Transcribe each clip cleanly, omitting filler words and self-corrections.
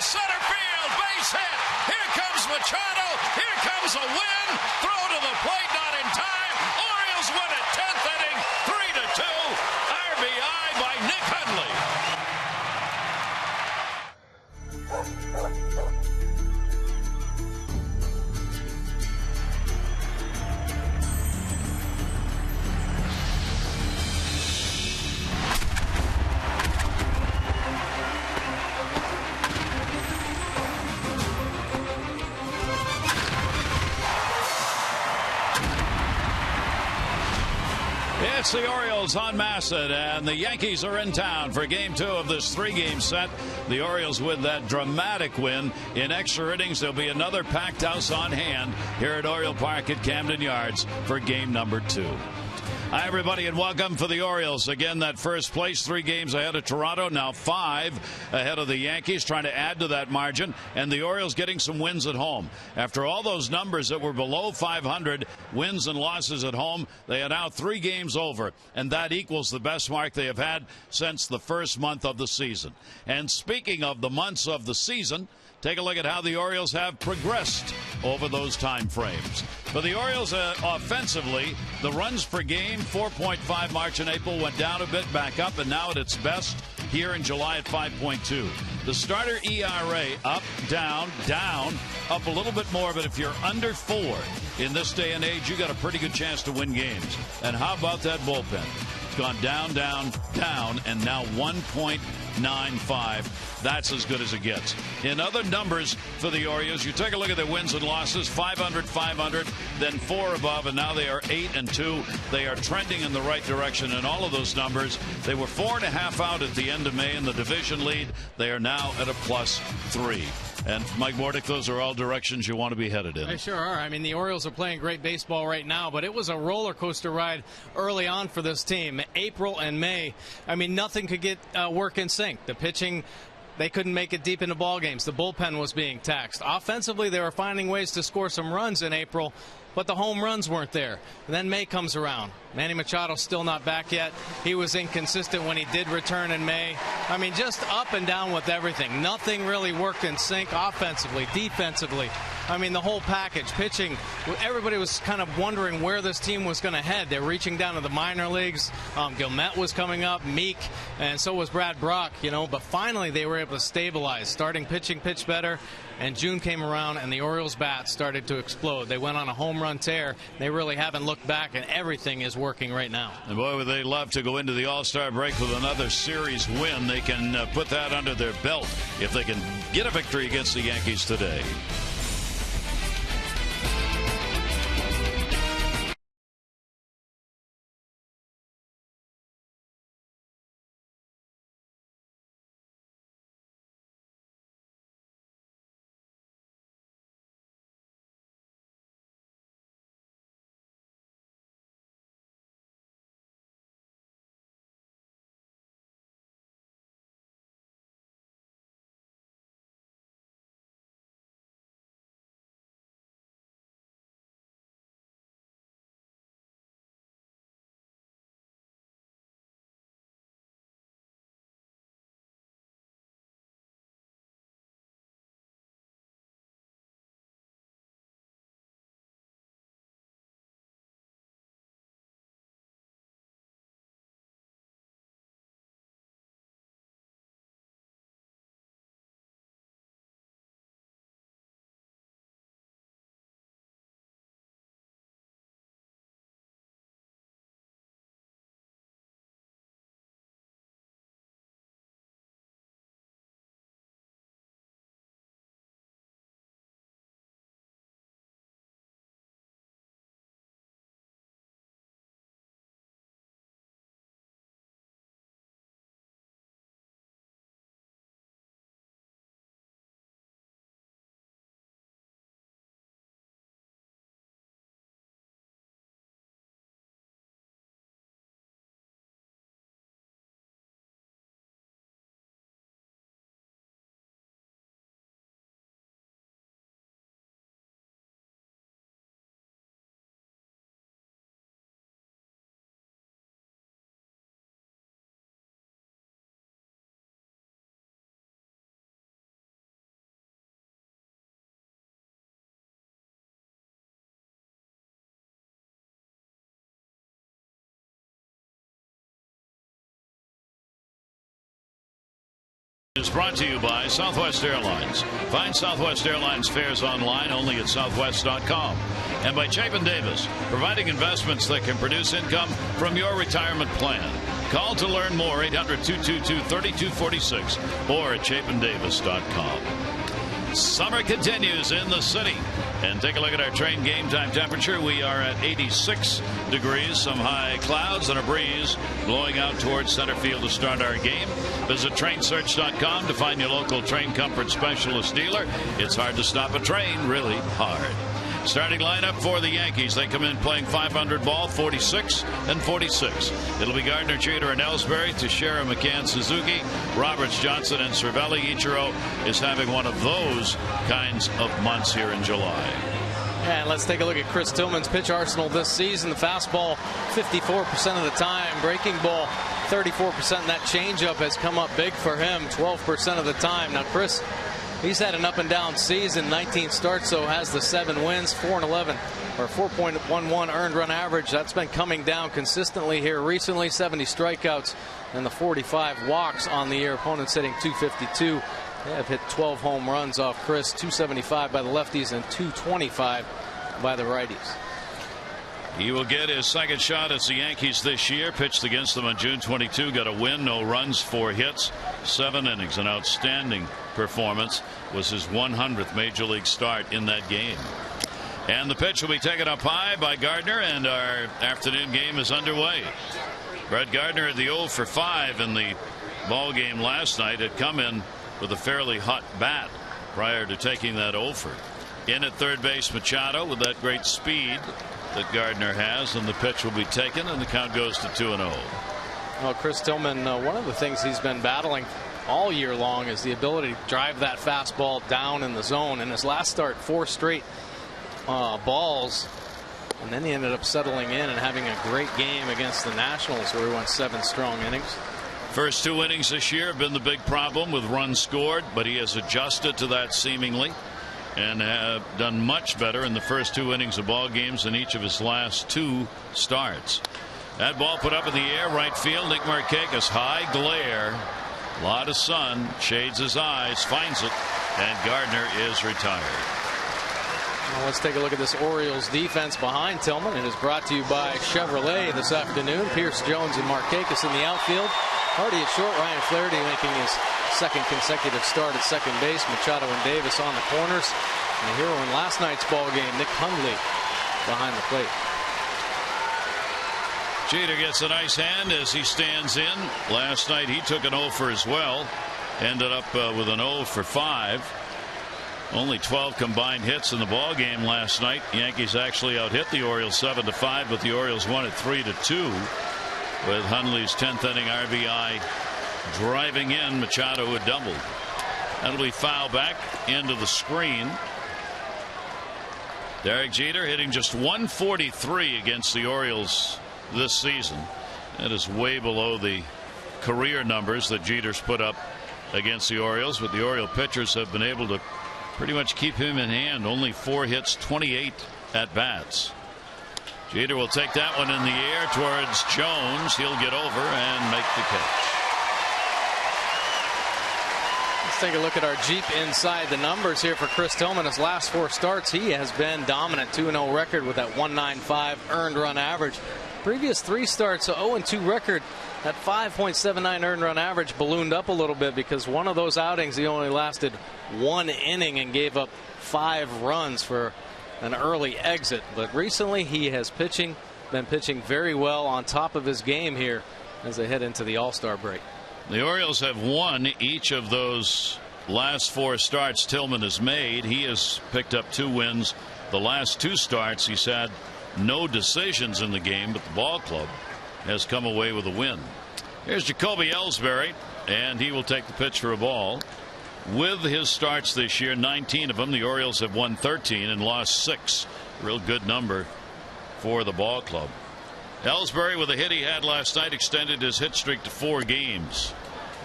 center field, base hit. Here comes Machado. Here comes a win. Throw to the plate, not in time. Orioles win it, 10th inning, 3-2. RBI by Nick Hundley. It's the Orioles on Massett, and the Yankees are in town for Game 2 of this 3-game set. The Orioles with that dramatic win in extra innings. There'll be another packed house on hand here at Oriole Park at Camden Yards for Game number 2. Hi, everybody, and welcome for the Orioles. Again, that first place, 3 games ahead of Toronto, now 5 ahead of the Yankees, trying to add to that margin, and the Orioles getting some wins at home. After all those numbers that were below 500, wins and losses at home, they are now 3 games over, and that equals the best mark they have had since the first month of the season. And speaking of the months of the season, take a look at how the Orioles have progressed over those time frames. For the Orioles offensively, the runs per game, 4.5 March and April, went down a bit, back up, and now at its best here in July at 5.2. The starter ERA up, down, up a little bit more, but if you're under 4 in this day and age, you got a pretty good chance to win games. And how about that bullpen? It's gone down, and now 1.95. That's as good as it gets. In other numbers for the Orioles, you take a look at their wins and losses, 500, 500, then 4 above, and now they are 8-2. They are trending in the right direction in all of those numbers. They were 4.5 out at the end of May in the division lead. They are now at a +3. And Mike Mordick, those are all directions you want to be headed in. They sure are. I mean, the Orioles are playing great baseball right now, but it was a roller coaster ride early on for this team. April and May, I mean, nothing could get work in sync. The pitching, they couldn't make it deep into ball games. The bullpen was being taxed. Offensively, they were finding ways to score some runs in April, but the home runs weren't there. And then May comes around. Manny Machado still not back yet. He was inconsistent when he did return in May. I mean, just up and down with everything. Nothing really worked in sync offensively, defensively. I mean, the whole package. Pitching, everybody was kind of wondering where this team was going to head. They're reaching down to the minor leagues. Gilmet was coming up, Meek, and so was Brad Brock, but finally they were able to stabilize. Starting pitching pitched better, and June came around, and the Orioles' bats started to explode. They went on a home run tear. They really haven't looked back, and everything is working right now. And boy, would they love to go into the All-Star break with another series win. They can put that under their belt if they can get a victory against the Yankees today. Is brought to you by Southwest Airlines. Find Southwest Airlines fares online only at southwest.com. And by Chapin Davis, providing investments that can produce income from your retirement plan. Call to learn more, 800-222-3246 or at chapindavis.com. Summer continues in the city. And take a look at our train game time temperature. We are at 86 degrees, some high clouds and a breeze blowing out towards center field to start our game. Visit trainsearch.com to find your local train comfort specialist dealer. It's hard to stop a train, really hard. Starting lineup for the Yankees. They come in playing 500 ball, 46 and 46. It'll be Gardner, Jeter, and Ellsbury, Teixeira, McCann, Suzuki, Roberts, Johnson, and Cervelli. Ichiro is having one of those kinds of months here in July. And let's take a look at Chris Tillman's pitch arsenal this season. The fastball 54% of the time. Breaking ball 34%. And that changeup has come up big for him 12% of the time. Now, Chris, he's had an up and down season. 19 starts, so has the 7 wins, 4-11 or 4.11 earned run average. That's been coming down consistently here recently. 70 strikeouts and the 45 walks on the year. Opponents hitting .252. They have hit 12 home runs off Chris. .275 by the lefties and .225 by the righties. He will get his second shot as the Yankees this year. Pitched against them on June 22. Got a win, no runs, 4 hits, 7 innings. An outstanding performance. Was his 100th major league start in that game. And the pitch will be taken up high by Gardner, and our afternoon game is underway. Brett Gardner at the 0 for 5 in the ball game last night. Had come in with a fairly hot bat prior to taking that 0 for. In at third base, Machado with that great speed that Gardner has, and the pitch will be taken, and the count goes to 2-0. Well, Chris Tillman, one of the things he's been battling all year long is the ability to drive that fastball down in the zone. In his last start, 4 straight balls, and then he ended up settling in and having a great game against the Nationals, where he went 7 strong innings. First 2 innings this year have been the big problem with runs scored, but he has adjusted to that seemingly and have done much better in the first 2 innings of ball games in each of his last 2 starts. That ball put up in the air, right field. Nick Markakis, high glare, a lot of sun, shades his eyes, finds it, and Gardner is retired. Well, let's take a look at this Orioles defense behind Tillman. It is brought to you by Chevrolet this afternoon. Pierce Jones and Markakis in the outfield. Hardy at short, Ryan Flaherty making his 2nd consecutive start at second base. Machado and Davis on the corners. And the hero in last night's ball game, Nick Hundley, behind the plate. Jeter gets a nice hand as he stands in. Last night he took an 0 for as well. Ended up with an 0 for 5. Only 12 combined hits in the ball game last night. Yankees actually out hit the Orioles 7-5, but the Orioles won it 3-2 with Hundley's 10th inning RBI driving in. Machado who had doubled. That'll be foul back into the screen. Derek Jeter hitting just 143 against the Orioles this season. That is way below the career numbers that Jeter's put up against the Orioles, but the Oriole pitchers have been able to pretty much keep him in hand. Only 4 hits, 28 at bats. Jeter will take that one in the air towards Jones. He'll get over and make the catch. Let's take a look at our Jeep inside the numbers here for Chris Tillman. His last 4 starts, he has been dominant. 2-0 record with that 195 earned run average. Previous 3 starts, a 0-2 record. That 5.79 earned run average ballooned up a little bit because one of those outings he only lasted 1 inning and gave up 5 runs for an early exit. But recently he has been pitching very well on top of his game here as they head into the All-Star break. The Orioles have won each of those last 4 starts Tillman has made. He has picked up 2 wins. The last 2 starts he's had no decisions in the game, but the ball club has come away with a win. Here's Jacoby Ellsbury, and he will take the pitch for a ball. With his starts this year, 19 of them, the Orioles have won 13 and lost 6. Real good number for the ball club. Ellsbury, with a hit he had last night, extended his hit streak to 4 games.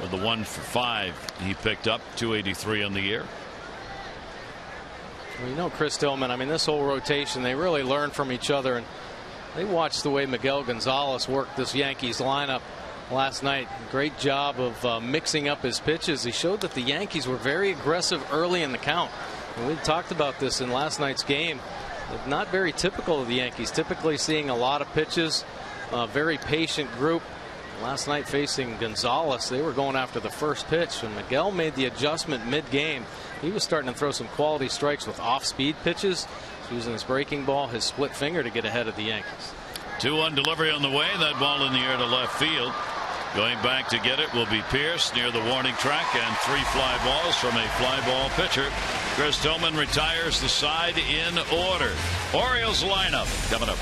With the 1 for 5 he picked up, 283 on the year. Well, you know, Chris Tillman, I mean, this whole rotation, they really learn from each other, and they watched the way Miguel Gonzalez worked this Yankees lineup last night. Great job of mixing up his pitches. He showed that the Yankees were very aggressive early in the count. And we talked about this in last night's game. Not very typical of the Yankees. Typically seeing a lot of pitches, a very patient group. Last night facing Gonzalez, they were going after the first pitch. When Miguel made the adjustment mid-game, he was starting to throw some quality strikes with off-speed pitches, using his breaking ball, his split finger to get ahead of the Yankees. 2-1 delivery on the way. That ball in the air to left field. Going back to get it will be Pierce near the warning track, and 3 fly balls from a fly ball pitcher. Chris Tillman retires the side in order. Orioles lineup coming up.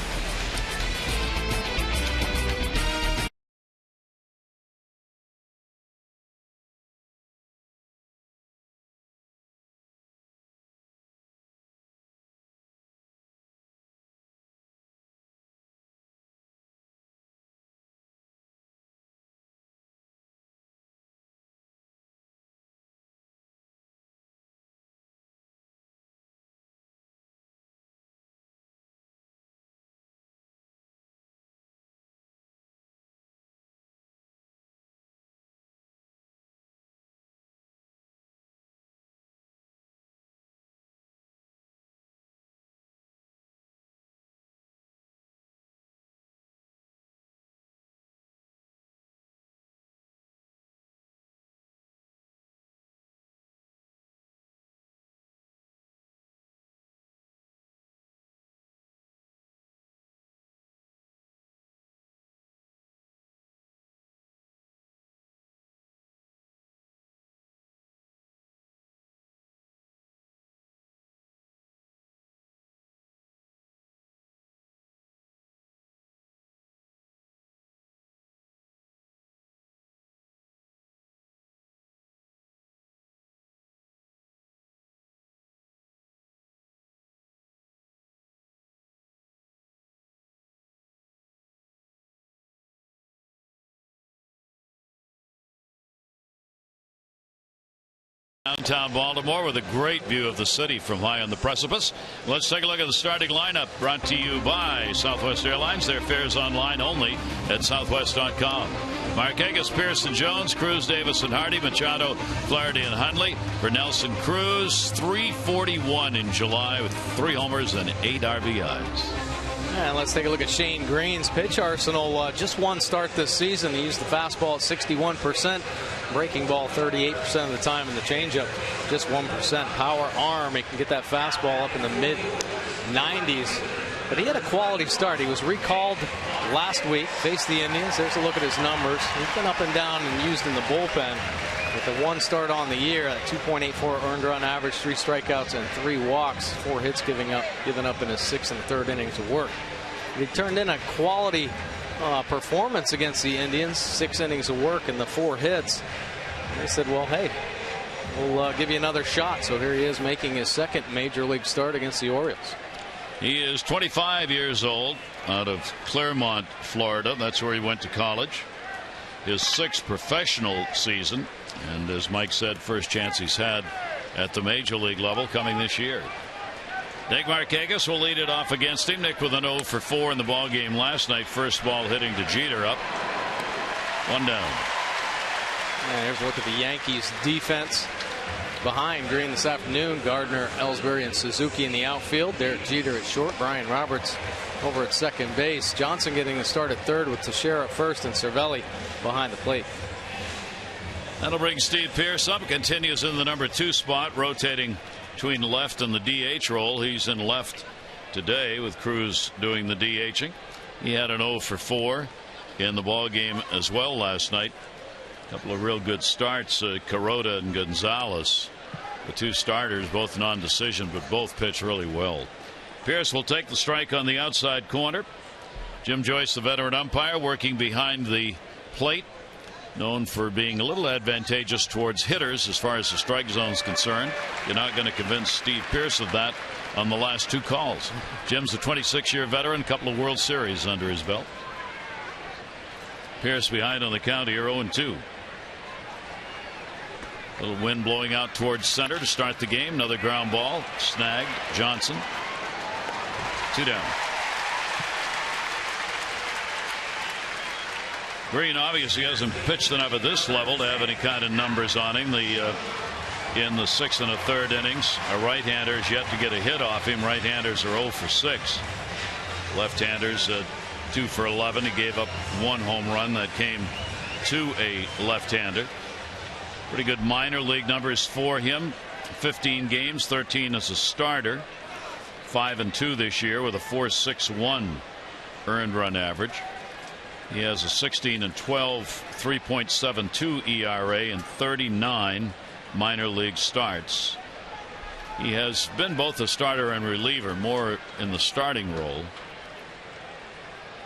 Downtown Baltimore with a great view of the city from high on the precipice. Let's take a look at the starting lineup, brought to you by Southwest Airlines. Their fares online only at southwest.com. Markakis, Pearson, Jones, Cruz, Davis, and Hardy, Machado, Flaherty, and Hundley. For Nelson Cruz, .341 in July with 3 homers and 8 RBIs. And let's take a look at Shane Green's pitch arsenal. Just one start this season. He used the fastball at 61%, breaking ball 38% of the time, and the changeup just 1%. Power arm, he can get that fastball up in the mid-90s. But he had a quality start. He was recalled last week, faced the Indians. There's a look at his numbers. He's been up and down and used in the bullpen. With the 1 start on the year, at 2.84 earned run average, 3 strikeouts and 3 walks, 4 hits given up in his 6th and 3rd innings of work. He turned in a quality performance against the Indians, 6 innings of work and the 4 hits. And they said, well, hey, we'll give you another shot. So here he is making his 2nd major league start against the Orioles. He is 25 years old, out of Claremont, Florida. That's where he went to college. His 6th professional season, and as Mike said, first chance he's had at the major league level coming this year. Nick Markakis will lead it off against him. Nick with an 0 for 4 in the ball game last night. First ball hitting to Jeter, up 1 down. And here's a look at the Yankees defense behind Green this afternoon. Gardner, Ellsbury, and Suzuki in the outfield. Derek Jeter at short. Brian Roberts over at second base. Johnson getting the start at third with Teixeira at first and Cervelli behind the plate. That'll bring Steve Pearce up. Continues in the number 2 spot, rotating between left and the DH role. He's in left today with Cruz doing the DHing. He had an 0 for 4 in the ball game as well last night. A couple of real good starts. Kuroda and Gonzalez, the 2 starters, both non-decision, but both pitched really well. Pearce will take the strike on the outside corner. Jim Joyce, the veteran umpire, working behind the plate, known for being a little advantageous towards hitters as far as the strike zone is concerned. You're not going to convince Steve Pearce of that on the last 2 calls. Jim's a 26-year veteran, a couple of World Series under his belt. Pearce behind on the count here, 0-2. Little wind blowing out towards center to start the game. Another ground ball snagged. Johnson, 2 down. Green obviously hasn't pitched enough at this level to have any kind of numbers on him. In the 6th and a third innings, a right-hander is yet to get a hit off him. Right-handers are 0 for 6. Left-handers 2 for 11. He gave up 1 home run that came to a left-hander. Pretty good minor league numbers for him. 15 games, 13 as a starter. 5-2 this year with a 4.61 earned run average. He has a 16-12 3.72 ERA in 39 minor league starts. He has been both a starter and reliever, more in the starting role.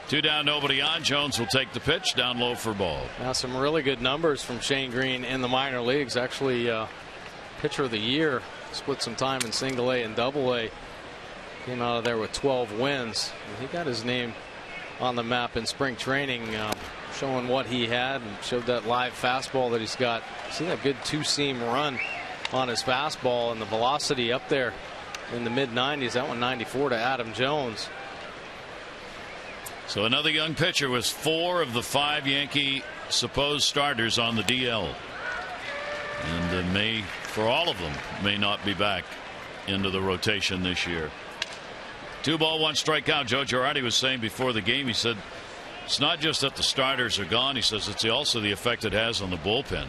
2 down, nobody on. Jones will take the pitch, down low for ball. Now some really good numbers from Shane Green in the minor leagues. Actually, pitcher of the year, split some time in single A and double A. Came out of there with 12 wins. And he got his name on the map in spring training, showing what he had, and showed that live fastball that he's got. See that good 2-seam run on his fastball, and the velocity up there in the mid-90s. That one 94 to Adam Jones. So another young pitcher with 4 of the 5 Yankee supposed starters on the DL, and may, for all of them, may not be back into the rotation this year. 2 ball, 1 strikeout. Joe Girardi was saying before the game, he said it's not just that the starters are gone. He says it's also the effect it has on the bullpen.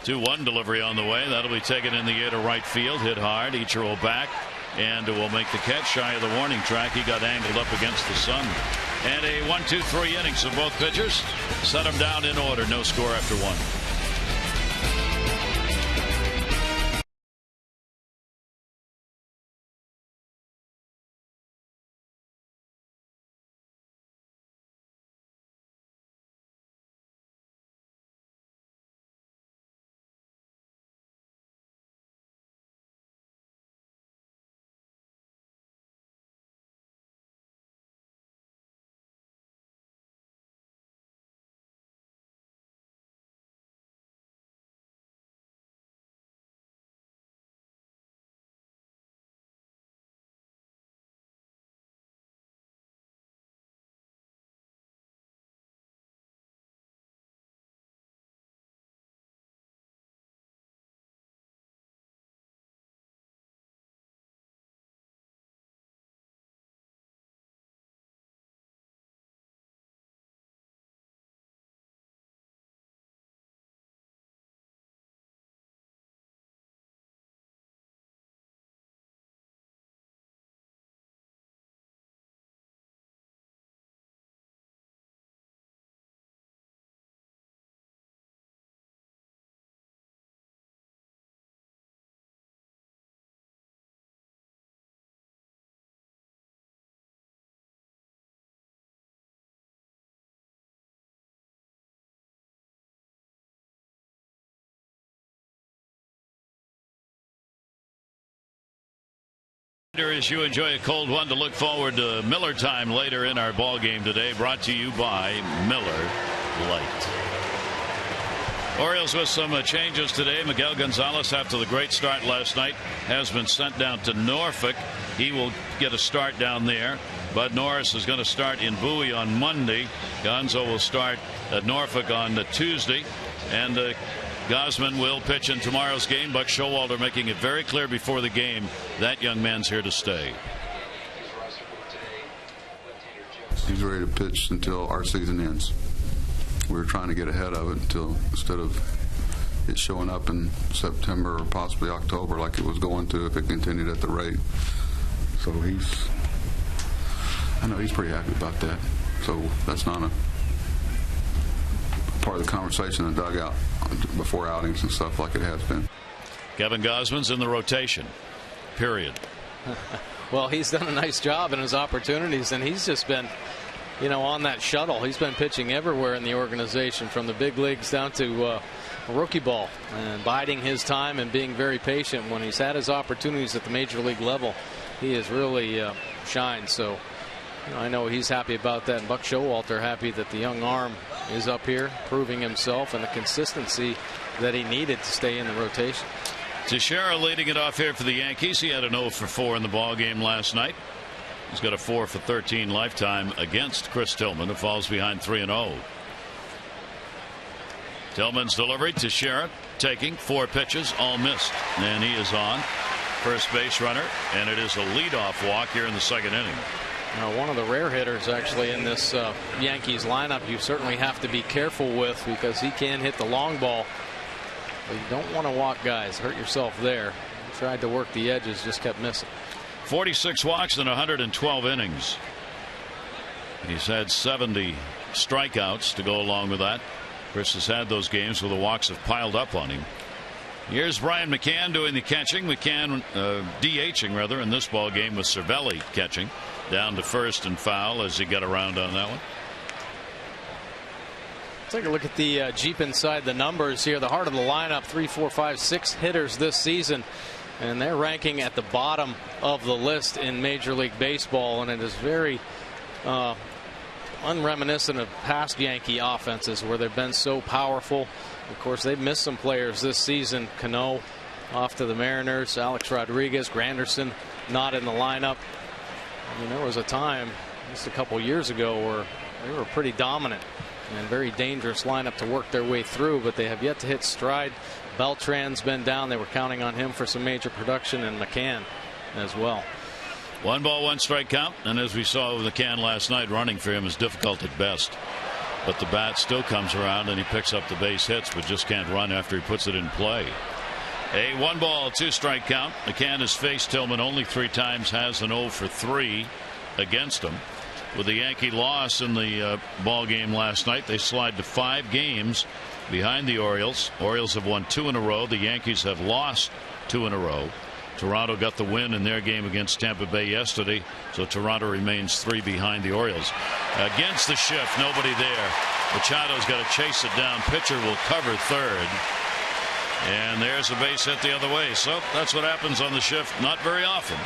2-1 delivery on the way. That'll be taken in the air to right field. Hit hard. Ichiro back and will make the catch shy of the warning track. He got angled up against the sun. And a 1-2-3 innings of both pitchers. Set them down in order. No score after 1. As you enjoy a cold one, to look forward to Miller time later in our ball game today, brought to you by Miller Lite. Orioles with some changes today. Miguel Gonzalez, after the great start last night, has been sent down to Norfolk. He will get a start down there. Bud Norris is going to start in Bowie on Monday. Gonzo will start at Norfolk on Tuesday. And Gausman will pitch in tomorrow's game. Buck Showalter making it very clear before the game that young man's here to stay. He's ready to pitch until our season ends. We're trying to get ahead of it instead of it showing up in September or possibly October like it was going to if it continued at the rate. So I know he's pretty happy about that. So that's not a part of the conversation in the dugout before outings and stuff like it has been. Kevin Gausman's in the rotation, period. Well, he's done a nice job in his opportunities, and he's just been, on that shuttle. He's been pitching everywhere in the organization, from the big leagues down to rookie ball, and biding his time and being very patient. When he's had his opportunities at the major league level, he has really shined. So I know he's happy about that, and Buck Showalter happy that the young arm is up here proving himself and the consistency that he needed to stay in the rotation. Teixeira leading it off here for the Yankees. He had an 0 for 4 in the ball game last night. He's got a 4 for 13 lifetime against Chris Tillman, who falls behind 3-0. Tillman's delivery to Sharon, taking 4 pitches, all missed, and he is on. First base runner, and it is a leadoff walk here in the 2nd inning. Now, one of the rare hitters actually in this Yankees lineup you certainly have to be careful with, because he can hit the long ball. But you don't want to walk guys. Hurt yourself there. He tried to work the edges, just kept missing. 46 walks in 112 innings. He's had 70 strikeouts to go along with that. Chris has had those games where the walks have piled up on him. Here's Brian McCann doing the catching. McCann DHing rather in this ball game with Cervelli catching. Down to first and foul as he got around on that one. Take a look at the Jeep inside the numbers here. The heart of the lineup, 3, 4, 5, 6 hitters this season, and they're ranking at the bottom of the list in Major League Baseball, and it is very unreminiscent of past Yankee offenses where they've been so powerful. Of course, they've missed some players this season. Cano off to the Mariners, Alex Rodriguez, Granderson not in the lineup. I mean, there was a time just a couple years ago where they were pretty dominant and very dangerous lineup to work their way through, but they have yet to hit stride. Beltran's been down. They were counting on him for some major production, and McCann as well. 1 ball, 1 strike count, and as we saw with McCann last night, running for him is difficult at best. But the bat still comes around and he picks up the base hits, but just can't run after he puts it in play. A 1 ball, 2 strike count. McCann has faced Tillman only 3 times, has an 0 for 3 against him. With the Yankee loss in the ball game last night, they slide to 5 games behind the Orioles. Orioles have won 2 in a row. The Yankees have lost 2 in a row. Toronto got the win in their game against Tampa Bay yesterday, so Toronto remains 3 behind the Orioles. Against the shift, nobody there. Machado's got to chase it down. Pitcher will cover third, and there's a base hit the other way. So that's what happens on the shift. Not very often,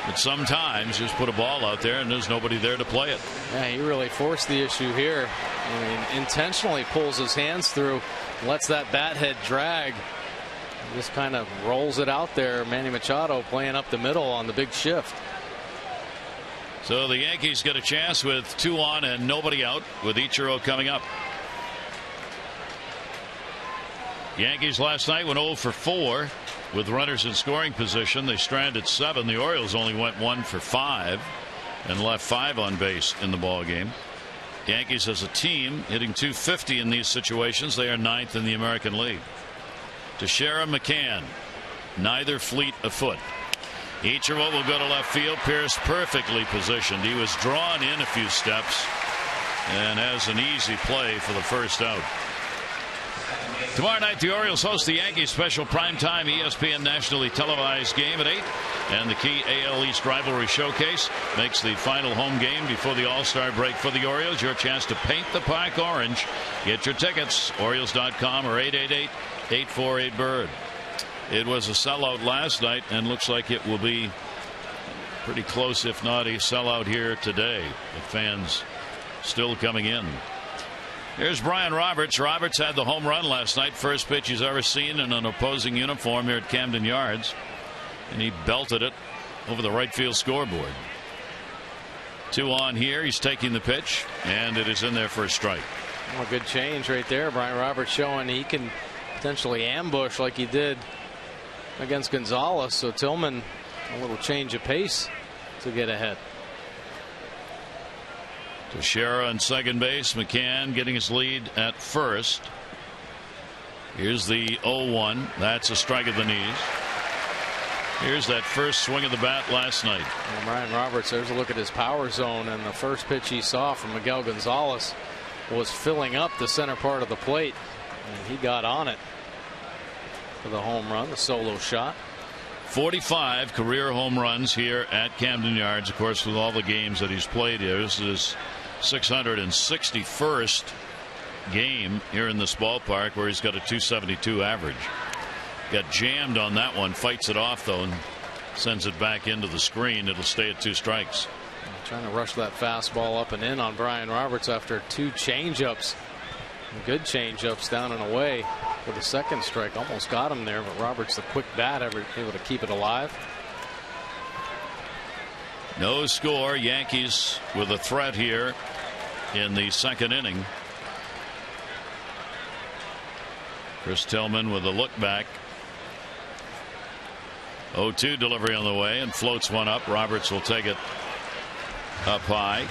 but sometimes just put a ball out there and there's nobody there to play it. Yeah, he really forced the issue here. I mean, intentionally pulls his hands through, lets that bat head drag. Just kind of rolls it out there. Manny Machado playing up the middle on the big shift. So the Yankees get a chance with 2 on and nobody out, with Ichiro coming up. Yankees last night went 0 for 4 with runners in scoring position. They stranded 7. The Orioles only went 1 for 5 and left 5 on base in the ball game. Yankees as a team hitting .250 in these situations. They are 9th in the American League. Teixeira, McCann, neither fleet of foot. Ichiro will go to left field. Pierce perfectly positioned. He was drawn in a few steps and has an easy play for the first out. Tomorrow night the Orioles host the Yankees. Special primetime ESPN nationally televised game at 8, and the key AL East rivalry showcase makes the final home game before the All-Star break for the Orioles. Your chance to paint the park orange. Get your tickets, Orioles.com or 888-848-BIRD. It was a sellout last night and looks like it will be pretty close, if not a sellout here today, with fans still coming in. Here's Brian Roberts. Roberts had the home run last night. First pitch he's ever seen in an opposing uniform here at Camden Yards. And he belted it over the right field scoreboard. 2 on here. He's taking the pitch, and it is in there for a strike. Well, good change right there. Brian Roberts showing he can potentially ambush like he did against Gonzalez. So Tillman, a little change of pace to get ahead. Teixeira on second base. McCann getting his lead at first. Here's the 0-1. That's a strike at the knees. Here's that first swing of the bat last night. And Brian Roberts, there's a look at his power zone, and the first pitch he saw from Miguel Gonzalez was filling up the center part of the plate, and he got on it for the home run, the solo shot. 45 career home runs here at Camden Yards. Of course, with all the games that he's played here, this is his 661st game here in this ballpark, where he's got a .272 average. Got jammed on that one, fights it off though and sends it back into the screen. It'll stay at 2 strikes. Trying to rush that fastball up and in on Brian Roberts after 2 changeups. Good changeups down and away for the second strike. Almost got him there, but Roberts, the quick bat, able to keep it alive. No score. Yankees with a threat here in the second inning. Chris Tillman with a look back. 0-2 delivery on the way and floats one up. Roberts will take it up high.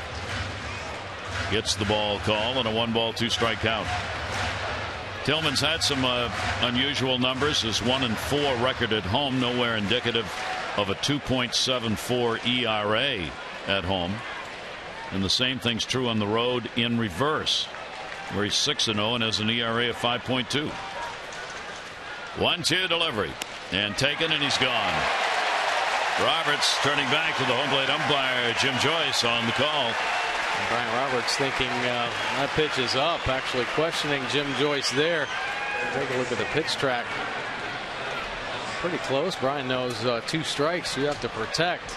Gets the ball call and a 1-ball 2-strike count. Tillman's had some unusual numbers. His 1-4 record at home, nowhere indicative of a 2.74 ERA at home. And the same thing's true on the road in reverse, where he's 6-0 and has an ERA of 5.2. 1-2 delivery and taken, and he's gone. Roberts turning back to the home plate umpire Jim Joyce on the call. And Brian Roberts thinking that pitch is up, actually questioning Jim Joyce there. Take a look at the pitch track. Pretty close. Brian knows 2 strikes you have to protect.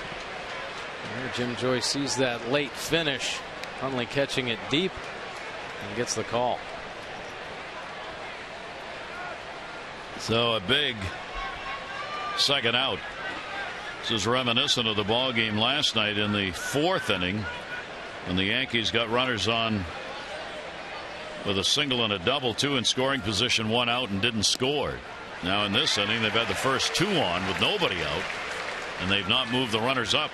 There Jim Joyce sees that late finish, finally catching it deep, and gets the call. So a big second out. This is reminiscent of the ball game last night in the 4th inning when the Yankees got runners on with a single and a double, 2 in scoring position, 1 out, and didn't score. Now in this inning they've had the first 2 on with nobody out, and they've not moved the runners up.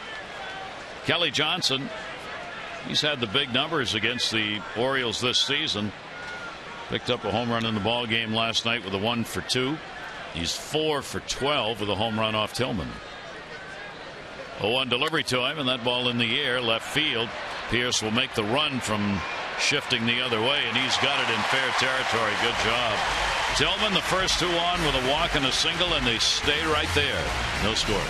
Kelly Johnson, he's had the big numbers against the Orioles this season. Picked up a home run in the ball game last night with a 1 for 2. He's 4 for 12 with a home run off Tillman. 0-1 delivery to him, and that ball in the air, left field. Pierce will make the run from shifting the other way, and he's got it in fair territory. Good job. Tillman, the first 2 on with a walk and a single, and they stay right there. No score.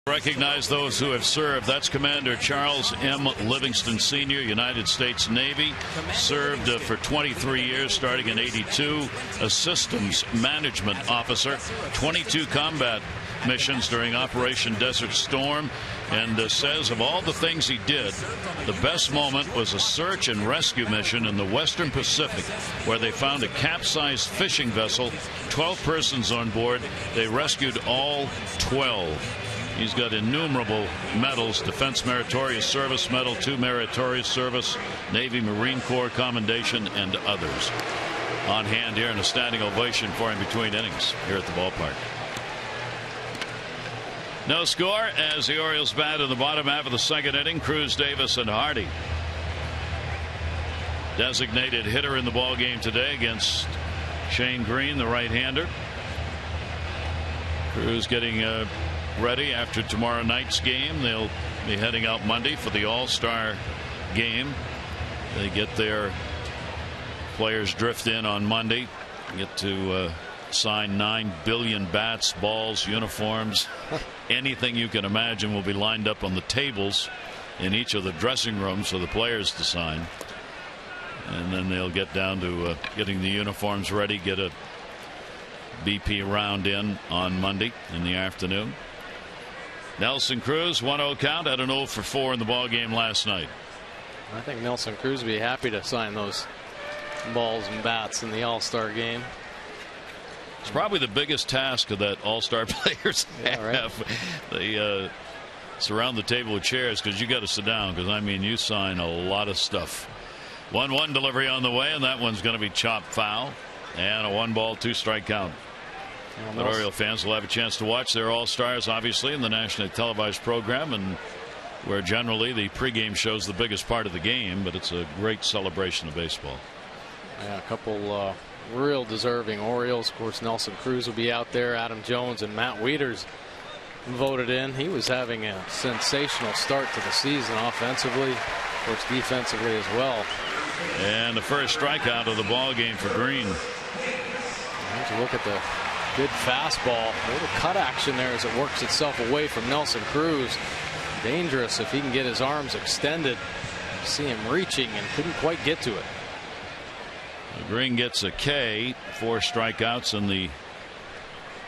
Recognize those who have served. That's Commander Charles M. Livingston Sr., United States Navy. Served for 23 years, starting in '82. A systems management officer. 22 combat missions during Operation Desert Storm. And says of all the things he did, the best moment was a search and rescue mission in the Western Pacific, where they found a capsized fishing vessel, 12 persons on board. They rescued all 12. He's got innumerable medals: Defense Meritorious Service Medal, 2 Meritorious Service, Navy Marine Corps Commendation, and others. On hand here, and a standing ovation for him between innings here at the ballpark. No score as the Orioles bat in the bottom half of the 2nd inning. Cruz, Davis, and Hardy. Designated hitter in the ball game today against Shane Green, the right-hander. Cruz getting ready after tomorrow night's game. They'll be heading out Monday for the All-Star game. They get their players drift in on Monday, get to sign 9 billion bats, balls, uniforms, anything you can imagine will be lined up on the tables in each of the dressing rooms for the players to sign. And then they'll get down to getting the uniforms ready, get a BP round in on Monday in the afternoon. Nelson Cruz, 1-0 count, had an 0 for 4 in the ball game last night. I think Nelson Cruz would be happy to sign those balls and bats in the All-Star game. It's probably the biggest task of that All-Star players have. Right. They surround the table with chairs because you got to sit down, because I mean you sign a lot of stuff. 1-1 delivery on the way, and that one's going to be chopped foul, and a 1-ball 2-strike count. But Oriole fans will have a chance to watch their All-Stars, obviously, in the nationally televised program, and where generally the pregame shows the biggest part of the game, but it's a great celebration of baseball. Yeah, a couple real deserving Orioles. Of course, Nelson Cruz will be out there. Adam Jones and Matt Wieters voted in. He was having a sensational start to the season offensively, of course defensively as well. And the first strikeout of the ball game for Green. If you look at the good fastball, a little cut action there as it works itself away from Nelson Cruz. Dangerous if he can get his arms extended. You see him reaching and couldn't quite get to it. Green gets a K, 4 strikeouts in the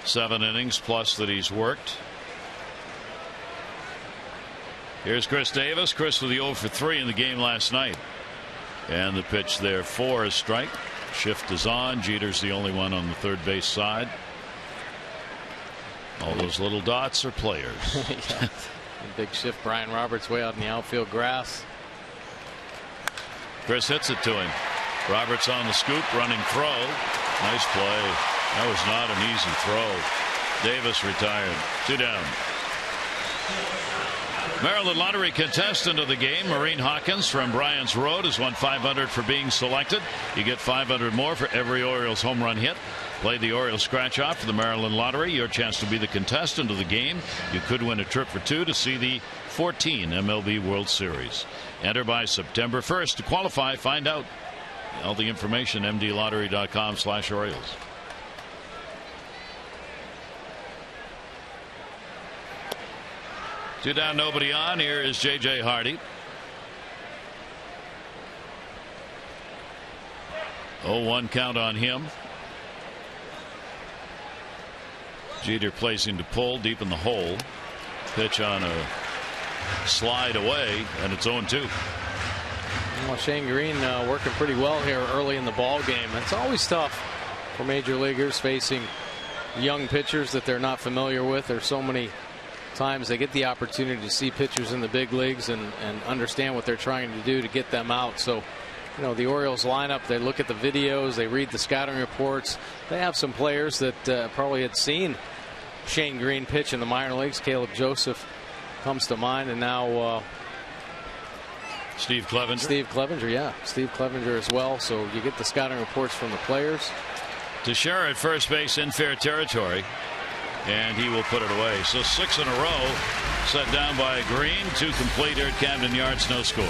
7 innings plus that he's worked. Here's Chris Davis. Chris with the 0 for 3 in the game last night. And the pitch there for a strike. Shift is on. Jeter's the only one on the third base side. All those little dots are players. Yeah. Big shift. Brian Roberts way out in the outfield grass. Chris hits it to him. Roberts on the scoop, running throw. Nice play. That was not an easy throw. Davis retired. 2 down. Maryland Lottery contestant of the game, Maureen Hawkins from Bryant's Road, has won $500 for being selected. You get $500 more for every Orioles home run hit. Play the Orioles scratch off for the Maryland Lottery. Your chance to be the contestant of the game. You could win a trip for 2 to see the 14 MLB World Series. Enter by September 1st to qualify. Find out all the information, mdlottery.com/Orioles. Two down, nobody on. Here is J.J. Hardy. 0-1 count on him. Jeter placing to pull deep in the hole. Pitch on a slide away, and it's 0-2. Well, Shane Green working pretty well here early in the ball game. It's always tough for major leaguers facing young pitchers that they're not familiar with. There's so many times they get the opportunity to see pitchers in the big leagues and understand what they're trying to do to get them out. So, you know, the Orioles lineup, they look at the videos, they read the scouting reports. They have some players that probably had seen Shane Green pitch in the minor leagues. Caleb Joseph comes to mind, and now Steve Clevenger. Steve Clevenger as well. So you get the scouting reports from the players. Teixeira at first base in fair territory, and he will put it away. So 6 in a row set down by Green. 2 complete here at Camden Yards. No score.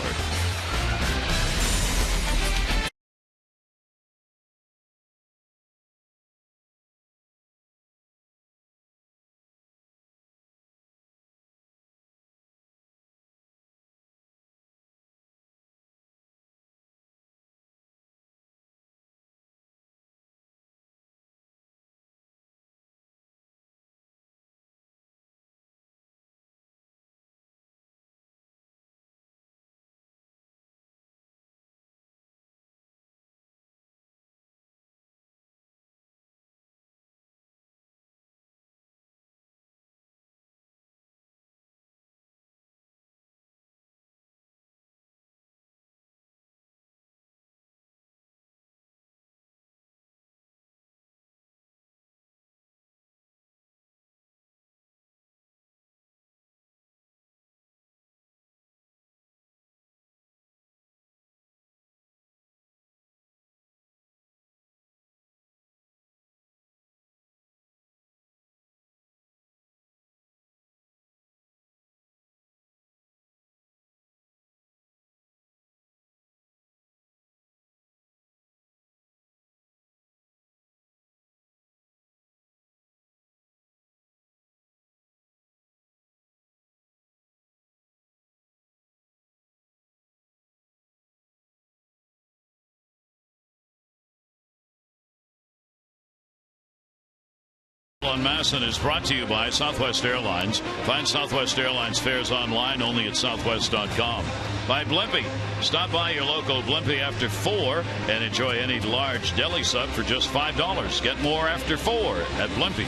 On Masson is brought to you by Southwest Airlines. Find Southwest Airlines fares online only at southwest.com. By Blimpie. Stop by your local Blimpie after 4 and enjoy any large deli sub for just $5. Get more after 4 at Blimpie.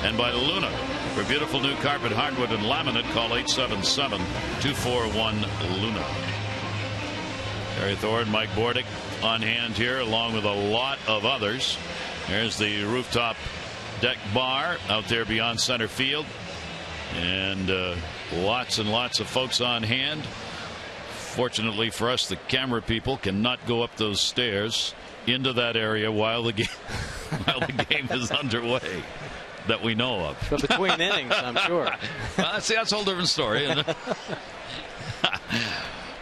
And by Luna. For beautiful new carpet, hardwood, and laminate, call 877-241-LUNA. Harry Thorne, Mike Bordick on hand here, along with a lot of others. There's the rooftop deck bar out there beyond center field, and lots and lots of folks on hand. Fortunately for us, the camera people cannot go up those stairs into that area while the game is underway that we know of. But between innings, I'm sure. See, that's a whole different story.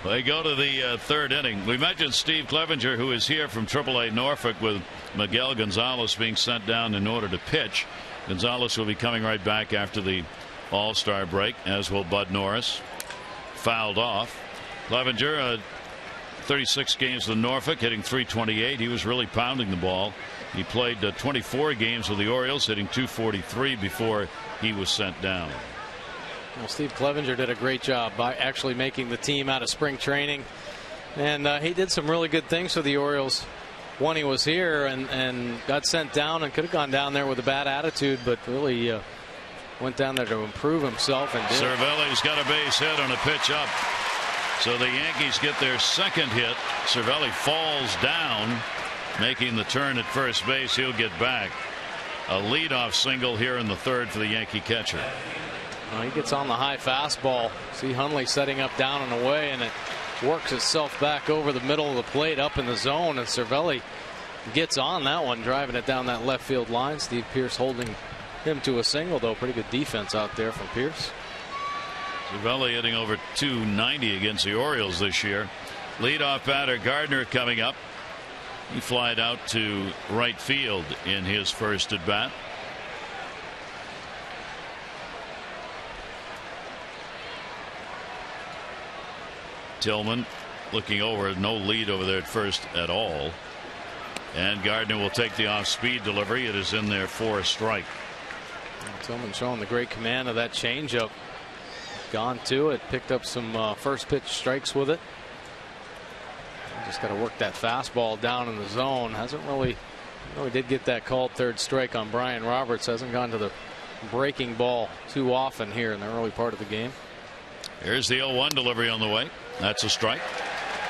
They go to the third inning. We mentioned Steve Clevenger, who is here from AAA Norfolk, with Miguel Gonzalez being sent down in order to pitch. Gonzalez will be coming right back after the All-Star break, as will Bud Norris. Fouled off. Clevenger, 36 games with Norfolk, hitting .328. He was really pounding the ball. He played 24 games with the Orioles, hitting .243 before he was sent down. Well, Steve Clevenger did a great job by actually making the team out of spring training. And he did some really good things for the Orioles when he was here, and got sent down and could have gone down there with a bad attitude, but really went down there to improve himself. And Cervelli's got a base hit on a pitch up. So the Yankees get their second hit. Cervelli falls down, making the turn at first base. He'll get back. A leadoff single here in the third for the Yankee catcher. He gets on the high fastball. See Hundley setting up down and away, and it works itself back over the middle of the plate up in the zone, and Cervelli gets on that one, driving it down that left field line. Steve Pearce holding him to a single, though. Pretty good defense out there from Pearce. Cervelli hitting over .290 against the Orioles this year. Leadoff batter Gardner coming up. He flied out to right field in his first at bat. Tillman looking over, no lead over there at first at all. And Gardner will take the off-speed delivery. It is in there for a strike. Tillman showing the great command of that changeup. Gone to it, picked up some first pitch strikes with it. Just got to work that fastball down in the zone. Hasn't really, he did get that called third strike on Brian Roberts. Hasn't gone to the breaking ball too often here in the early part of the game. Here's the 0-1 delivery on the way. That's a strike.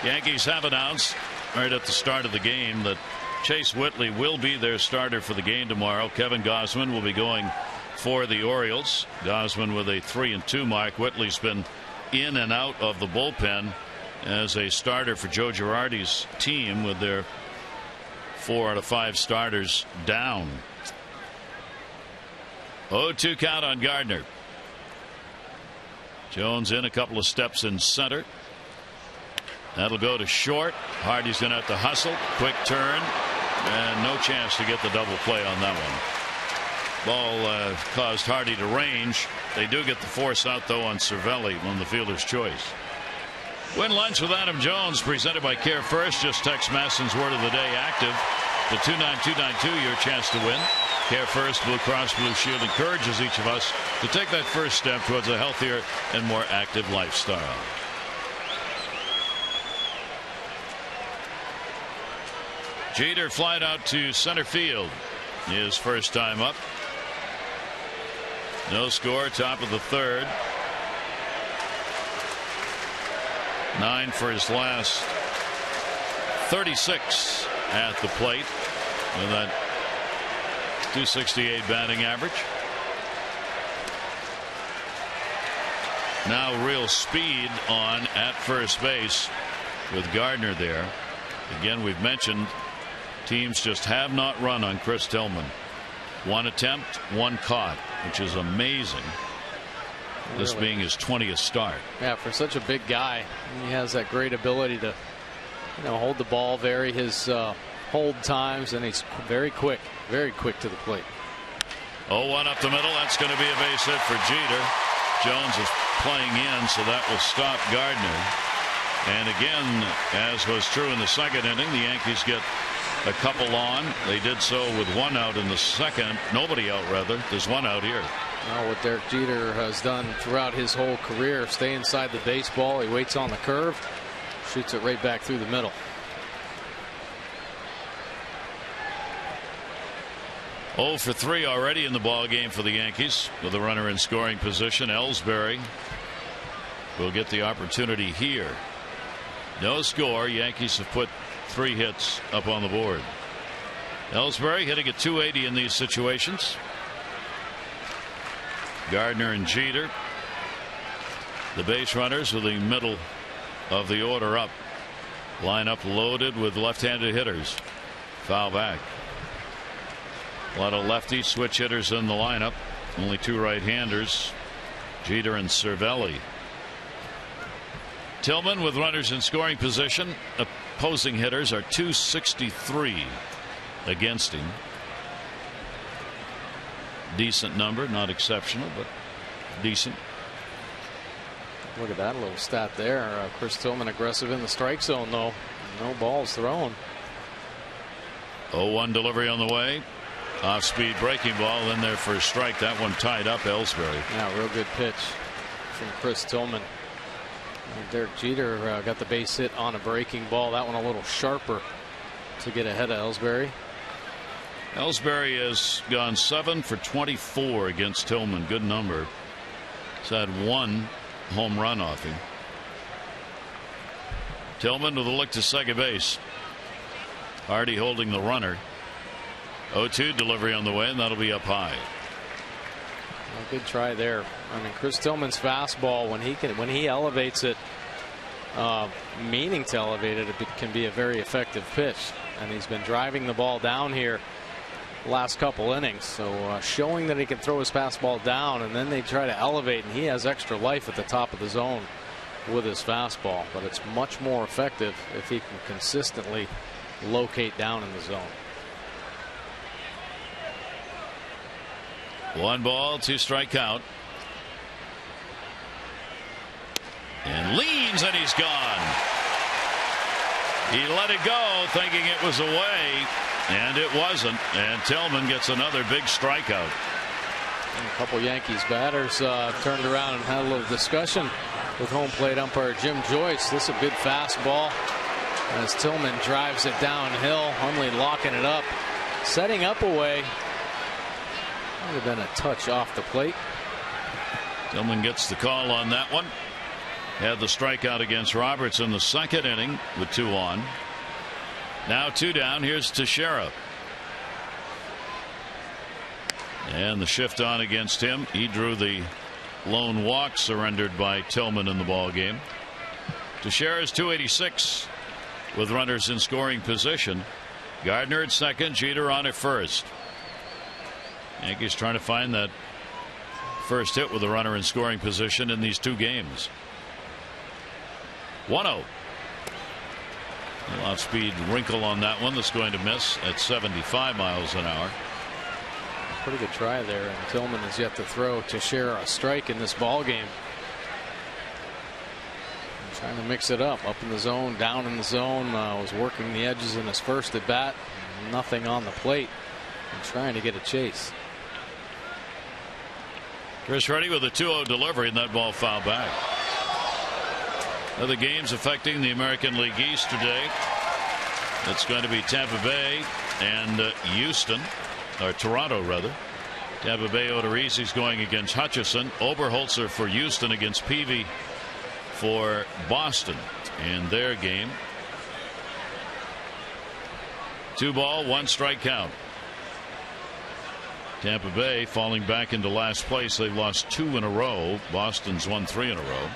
Yankees have announced right at the start of the game that Chase Whitley will be their starter for the game tomorrow. Kevin Gausman will be going for the Orioles. Gausman with a 3-2 mark. Whitley's been in and out of the bullpen as a starter for Joe Girardi's team, with their 4 out of 5 starters down. 0-2 count on Gardner. Jones in a couple of steps in center. That'll go to short. Hardy's going to have to hustle. Quick turn, and no chance to get the double play on that one. Ball caused Hardy to range. They do get the force out, though, on Cervelli on the fielder's choice. Win lunch with Adam Jones, presented by Care First. Just text Masson's word of the day, active, to 29292, your chance to win. Care First Blue Cross Blue Shield encourages each of us to take that first step towards a healthier and more active lifestyle. Jeter flied out to center field. His first time up. No score, top of the third. 9 for his last 36 at the plate with that .268 batting average. Now real speed on at first base with Gardner there. Again, we've mentioned teams just have not run on Chris Tillman. 1 attempt, 1 caught, which is amazing. Really? This being his 20th start. Yeah, for such a big guy, he has that great ability to, hold the ball, vary his hold times, and he's very quick to the plate. 0-1 up the middle. That's going to be a base hit for Jeter. Jones is playing in, so that will stop Gardner. And again, as was true in the second inning, the Yankees get a couple on. They did so with one out in the second. Nobody out, rather. There's one out here. Now what Derek Jeter has done throughout his whole career, stay inside the baseball. He waits on the curve, shoots it right back through the middle. Oh for 3 already in the ball game for the Yankees with a runner in scoring position. Ellsbury will get the opportunity here. No score. Yankees have put 3 hits up on the board. Ellsbury hitting at .280 in these situations. Gardner and Jeter, the base runners, with the middle of the order up. Lineup loaded with left-handed hitters. Foul back. A lot of lefty switch hitters in the lineup. Only 2 right-handers, Jeter and Cervelli. Tillman with runners in scoring position. Opposing hitters are .263 against him. Decent number, not exceptional, but decent. Look at that little stat there. Chris Tillman aggressive in the strike zone, though. No balls thrown. 0-1 delivery on the way. Off speed breaking ball in there for a strike. That one tied up Ellsbury. Yeah, real good pitch from Chris Tillman. Derek Jeter got the base hit on a breaking ball. That one a little sharper to get ahead of Ellsbury. Ellsbury has gone 7 for 24 against Tillman. Good number. He's had 1 home run off him. Tillman with a look to second base. Hardy holding the runner. 0-2 delivery on the way, and that'll be up high. Well, good try there. I mean, Chris Tillman's fastball, when he elevates it, meaning to elevate it, it can be a very effective pitch. And he's been driving the ball down here last couple innings, so showing that he can throw his fastball down, and then they try to elevate, and he has extra life at the top of the zone with his fastball. But it's much more effective if he can consistently locate down in the zone. 1 ball, 2 strike count. And leans, and he's gone. He let it go thinking it was away, and it wasn't. And Tillman gets another big strikeout. And a couple Yankees batters turned around and had a little discussion with home plate umpire Jim Joyce. This is a good fastball as Tillman drives it downhill. Hundley locking it up, setting up away. Might have been a touch off the plate. Tillman gets the call on that one. Had the strikeout against Roberts in the second inning with 2 on. Now 2 down. Here's Teixeira. And the shift on against him. He drew the lone walk surrendered by Tillman in the ball game. Teixeira's .286 with runners in scoring position. Gardner at second, Jeter on at first. Yankees trying to find that first hit with a runner in scoring position in these 2 games. 1-0. Off-speed wrinkle on that one that's going to miss at 75 miles an hour. Pretty good try there, and Tillman has yet to throw Teixeira a strike in this ball game. Trying to mix it up in the zone, down in the zone. Was working the edges in his first at bat. Nothing on the plate, and trying to get a chase. Chris Reddy with a 2-0 delivery, and that ball fouled back. Other games affecting the American League East today. It's going to be Tampa Bay and Houston, or Toronto rather. Tampa Bay Odorizzi's going against Hutchison. Oberholzer for Houston against Peavy for Boston in their game. 2 ball, 1 strike count. Tampa Bay falling back into last place. They've lost 2 in a row. Boston's won 3 in a row.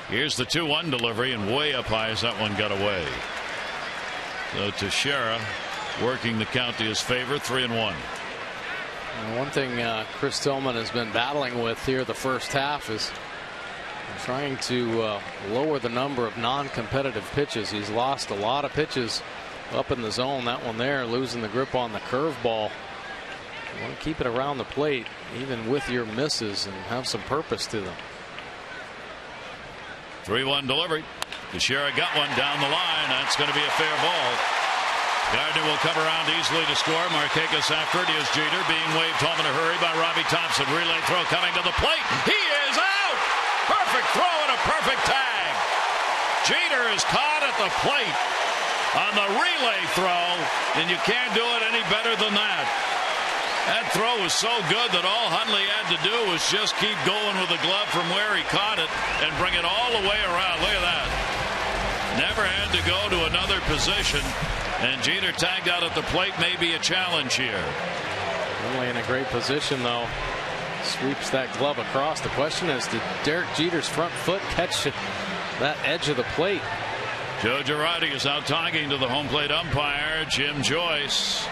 Here's the 2-1 delivery, and way up high as that one got away. So Teixeira working the count to his favor, 3-1. One thing Chris Tillman has been battling with here the first half is trying to lower the number of non-competitive pitches. He's lost a lot of pitches up in the zone. That one there, losing the grip on the curveball. You want to keep it around the plate, even with your misses, and have some purpose to them. 3-1 delivery. Teixeira got one down the line. That's going to be a fair ball. Gardner will come around easily to score. Markakis after it. Here's Jeter being waved home in a hurry by Robbie Thompson. Relay throw coming to the plate. He is out! Perfect throw and a perfect tag. Jeter is caught at the plate on the relay throw, and you can't do it any better than that. That throw was so good that all Hundley had to do was just keep going with the glove from where he caught it and bring it all the way around. Look at that. Never had to go to another position. And Jeter tagged out at the plate, may be a challenge here. Only in a great position, though. Sweeps that glove across. The question is, did Derek Jeter's front foot catch that edge of the plate? Joe Girardi is out talking to the home plate umpire, Jim Joyce.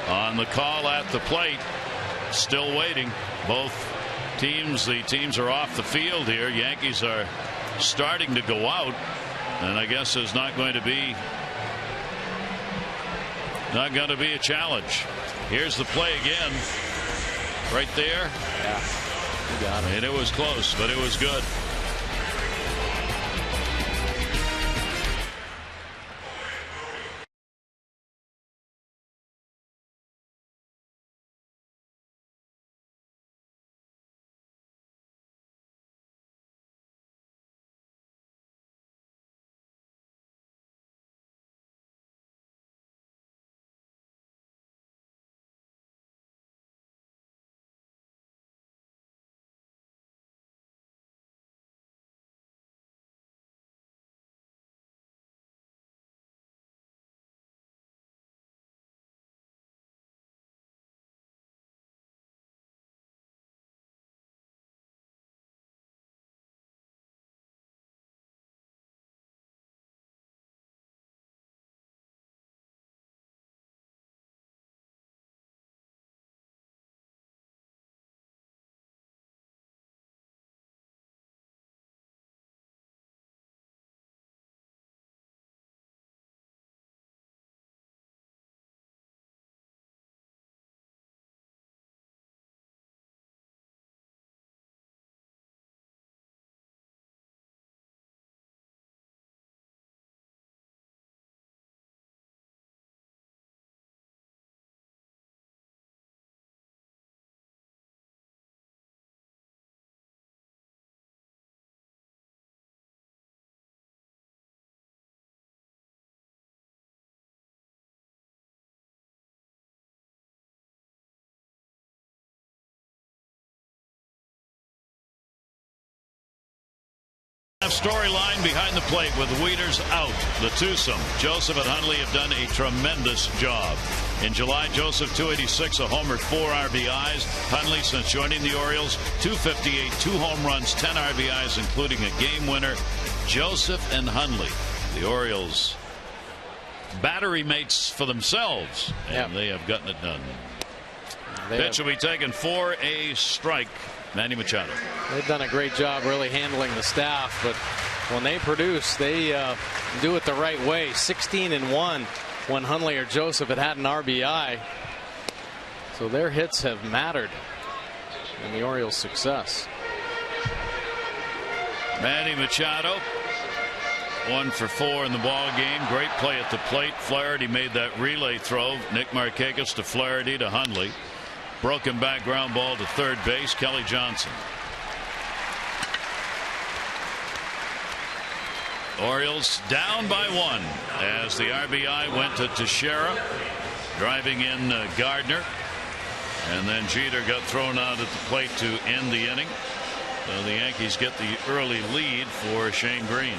On the call at the plate. Still waiting. Both teams, the teams are off the field here. Yankees are starting to go out. And I guess there's not going to be a challenge. Here's the play again. Right there. Yeah. You got it. And it was close, but it was good. Storyline behind the plate with Wieters out. The twosome, Joseph and Hundley, have done a tremendous job. In July, Joseph 286, a homer, 4 RBIs. Hundley, since joining the Orioles, 258, 2 home runs, 10 RBIs, including a game winner. Joseph and Hundley, the Orioles, battery mates for themselves, and they have gotten it done. Pitch will be taken for a strike. Manny Machado. They've done a great job really handling the staff, but when they produce, they do it the right way. 16-1 when Hundley or Joseph had an RBI. So their hits have mattered in the Orioles' success. Manny Machado, 1 for 4 in the ball game. Great play at the plate. Flaherty made that relay throw. Nick Markakis to Flaherty to Hundley. Broken back ground ball to third base. Kelly Johnson. Orioles down by 1 as the RBI went to Teixeira, driving in Gardner, and then Jeter got thrown out at the plate to end the inning. So the Yankees get the early lead for Shane Green.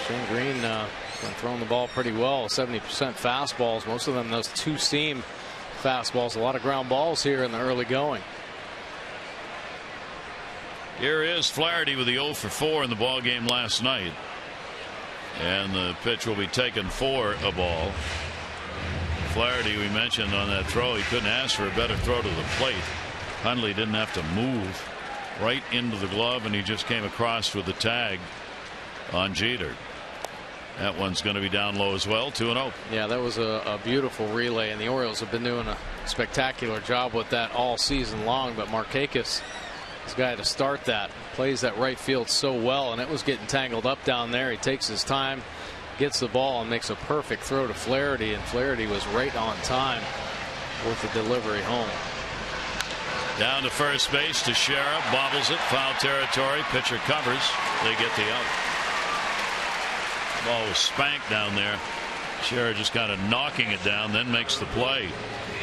Shane Green been throwing the ball pretty well. 70% fastballs, most of them those two-seam fastballs. A lot of ground balls here in the early going. Here is Flaherty with the 0 for 4 in the ball game last night, and the pitch will be taken for a ball. Flaherty, we mentioned on that throw, he couldn't ask for a better throw to the plate. Hundley didn't have to move, right into the glove, and he just came across with the tag on Jeter. That one's going to be down low as well. 2-0. Yeah, that was a beautiful relay, and the Orioles have been doing a spectacular job with that all season long. But Markakis is the guy to start that. Plays that right field so well, and it was getting tangled up down there. He takes his time, gets the ball and makes a perfect throw to Flaherty, and Flaherty was right on time with the delivery home. Down to first base to Shara, bobbles it, foul territory, pitcher covers, they get the out. The ball was spanked down there. Shara just kind of knocking it down, then makes the play.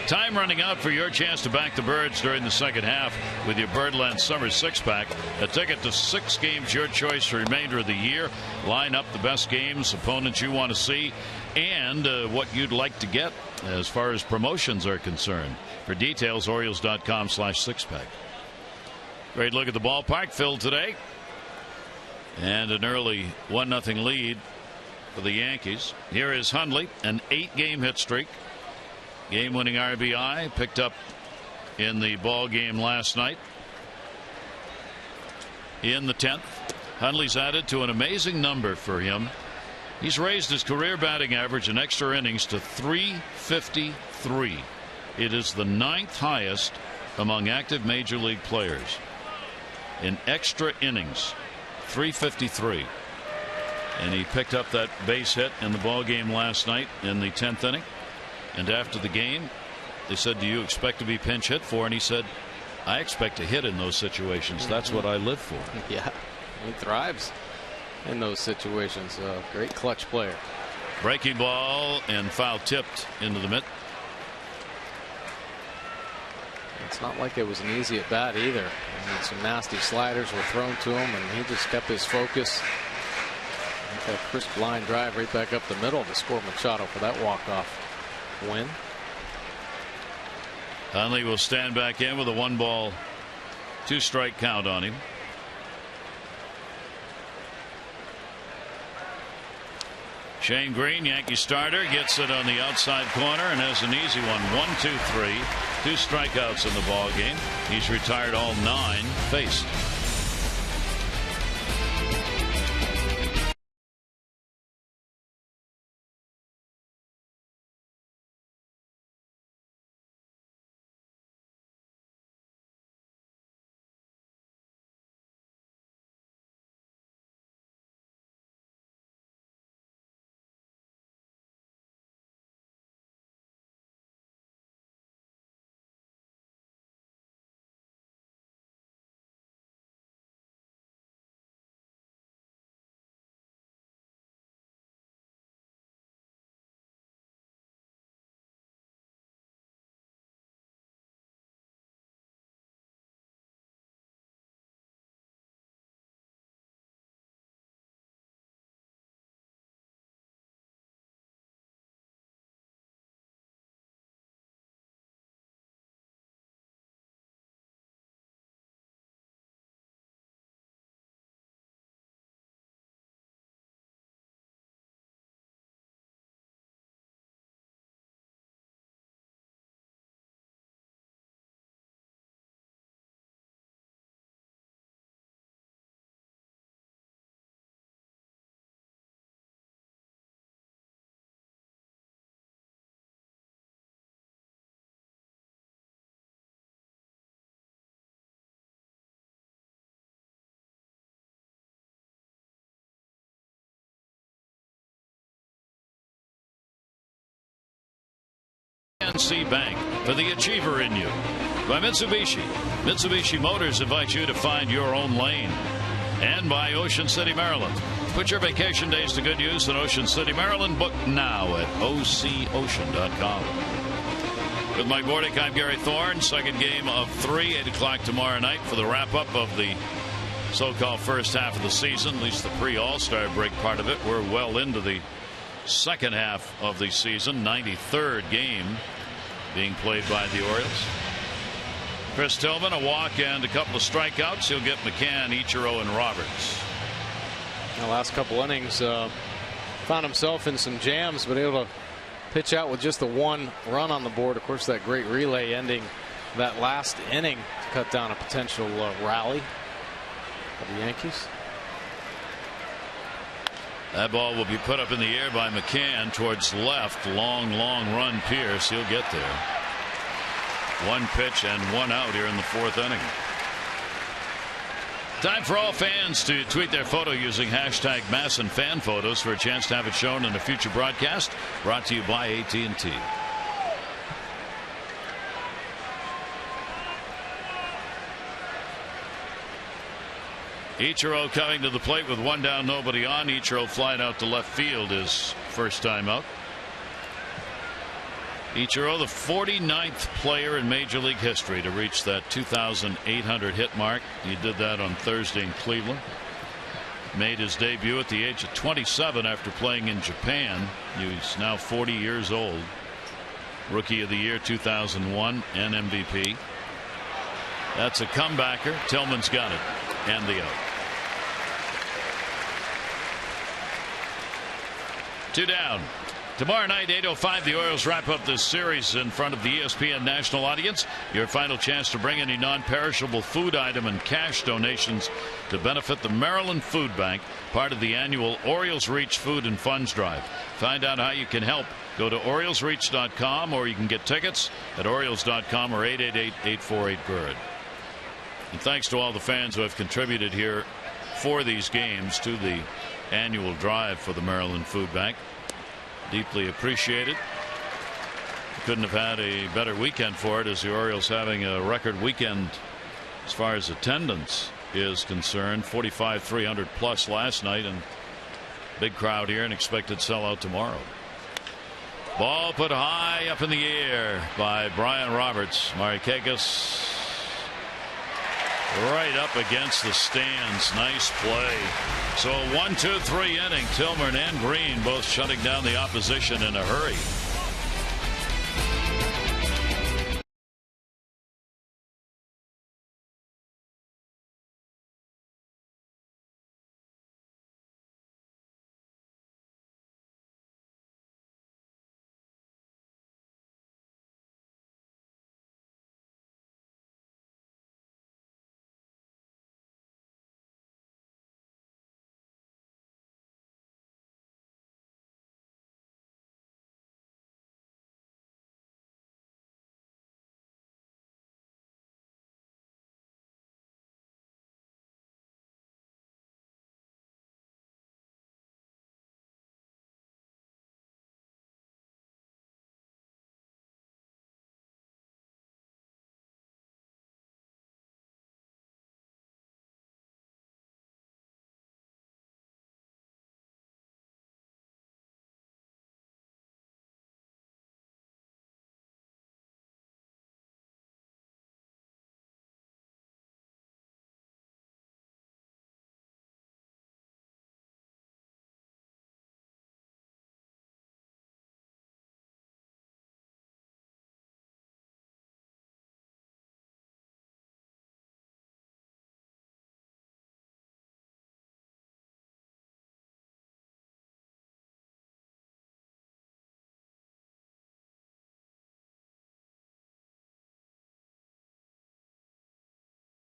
Time running out for your chance to back the Birds during the second half with your Birdland Summer Six-Pack. A ticket to 6 games, your choice for the remainder of the year. Line up the best games, opponents you want to see, and what you'd like to get as far as promotions are concerned. For details, Orioles.com/sixpack. Great look at the ballpark filled today. And an early 1-0 lead for the Yankees. Here is Hundley, an 8-game hit streak. Game-winning RBI picked up in the ball game last night. In the 10th, Hundley's added to an amazing number for him. He's raised his career batting average in extra innings to 353. It is the 9th highest among active major league players. In extra innings, 353. And he picked up that base hit in the ball game last night in the 10th inning. And after the game, they said, "Do you expect to be pinch hit for?" And he said, "I expect to hit in those situations. That's what I live for." Yeah, he thrives in those situations. Great clutch player. Breaking ball and foul tipped into the mid. It's not like it was an easy at bat either. I mean, some nasty sliders were thrown to him, and he just kept his focus. That crisp line drive right back up the middle to score Machado for that walk-off win. Hundley will stand back in with a 1-ball, 2-strike count on him. Shane Green, Yankee starter, gets it on the outside corner and has an easy one. 1-2-3, 2 strikeouts in the ball game. He's retired all 9 faced. PNC Bank for the achiever in you. By Mitsubishi. Mitsubishi Motors invites you to find your own lane. And by Ocean City, Maryland. Put your vacation days to good use in Ocean City, Maryland. Book now at ococean.com. With Mike Bordick, I'm Gary Thorne. Second game of 3, 8 o'clock tomorrow night for the wrap-up of the so-called first half of the season, at least the pre-All-Star break part of it. We're well into the second half of the season, 93rd game being played by the Orioles. Chris Tillman, a walk and a couple of strikeouts. He'll get McCann, Ichiro, and Roberts. The last couple innings found himself in some jams, but able to pitch out with just the 1 run on the board. Of course, that great relay ending that last inning to cut down a potential rally of the Yankees. That ball will be put up in the air by McCann towards left. Long run Pierce. He'll get there. 1 pitch and 1 out here in the 4th inning. Time for all fans to tweet their photo using hashtag #MASSandFanPhotos for a chance to have it shown in a future broadcast. Brought to you by AT&T. Ichiro coming to the plate with one down, nobody on. Ichiro flying out to left field his first time out. Ichiro, the 49th player in Major League history to reach that 2,800 hit mark. He did that on Thursday in Cleveland. Made his debut at the age of 27 after playing in Japan. He's now 40 years old. Rookie of the Year 2001 and MVP. That's a comebacker. Tillman's got it. And the out. 2 down. Tomorrow night, 8:05, the Orioles wrap up this series in front of the ESPN national audience. Your final chance to bring any non-perishable food item and cash donations to benefit the Maryland Food Bank, part of the annual Orioles Reach Food and Funds Drive. Find out how you can help. Go to OriolesReach.com, or you can get tickets at Orioles.com or 888-848-BIRD. And thanks to all the fans who have contributed here for these games to the annual drive for the Maryland Food Bank. Deeply appreciated. Couldn't have had a better weekend for it, as the Orioles having a record weekend as far as attendance is concerned. 45,300 plus last night, and big crowd here, and expected sellout tomorrow. Ball put high up in the air by Brian Roberts. Markakis right up against the stands. Nice play. So a 1-2-3 inning. Tillman and Green both shutting down the opposition in a hurry.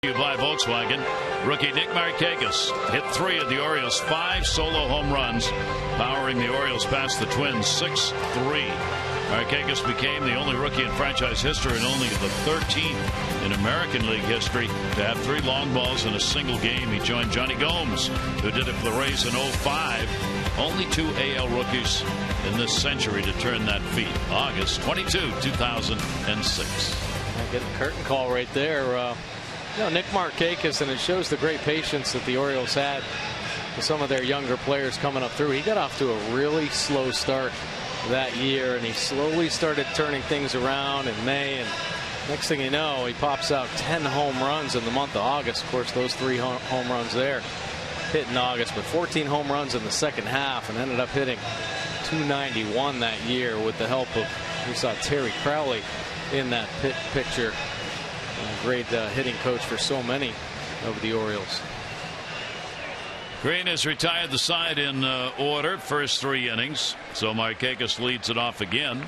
By Volkswagen. Rookie Nick Markakis hit 3 of the Orioles' 5 solo home runs, powering the Orioles past the Twins 6-3. Markakis became the only rookie in franchise history and only the 13th in American League history to have 3 long balls in a single game. He joined Johnny Gomes, who did it for the Rays in 2005. Only 2 AL rookies in this century to turn that feat. August 22, 2006. I get a curtain call right there. Nick Markakis, and it shows the great patience that the Orioles had with some of their younger players coming up through. He got off to a really slow start that year, and he slowly started turning things around in May, and next thing you know, he pops out 10 home runs in the month of August. Of course, those 3 home runs there hit in August, but 14 home runs in the second half, and ended up hitting .291 that year with the help of, we saw Terry Crowley in that picture. Great hitting coach for so many of the Orioles. Green has retired the side in order, first 3 innings. So Markakis leads it off again.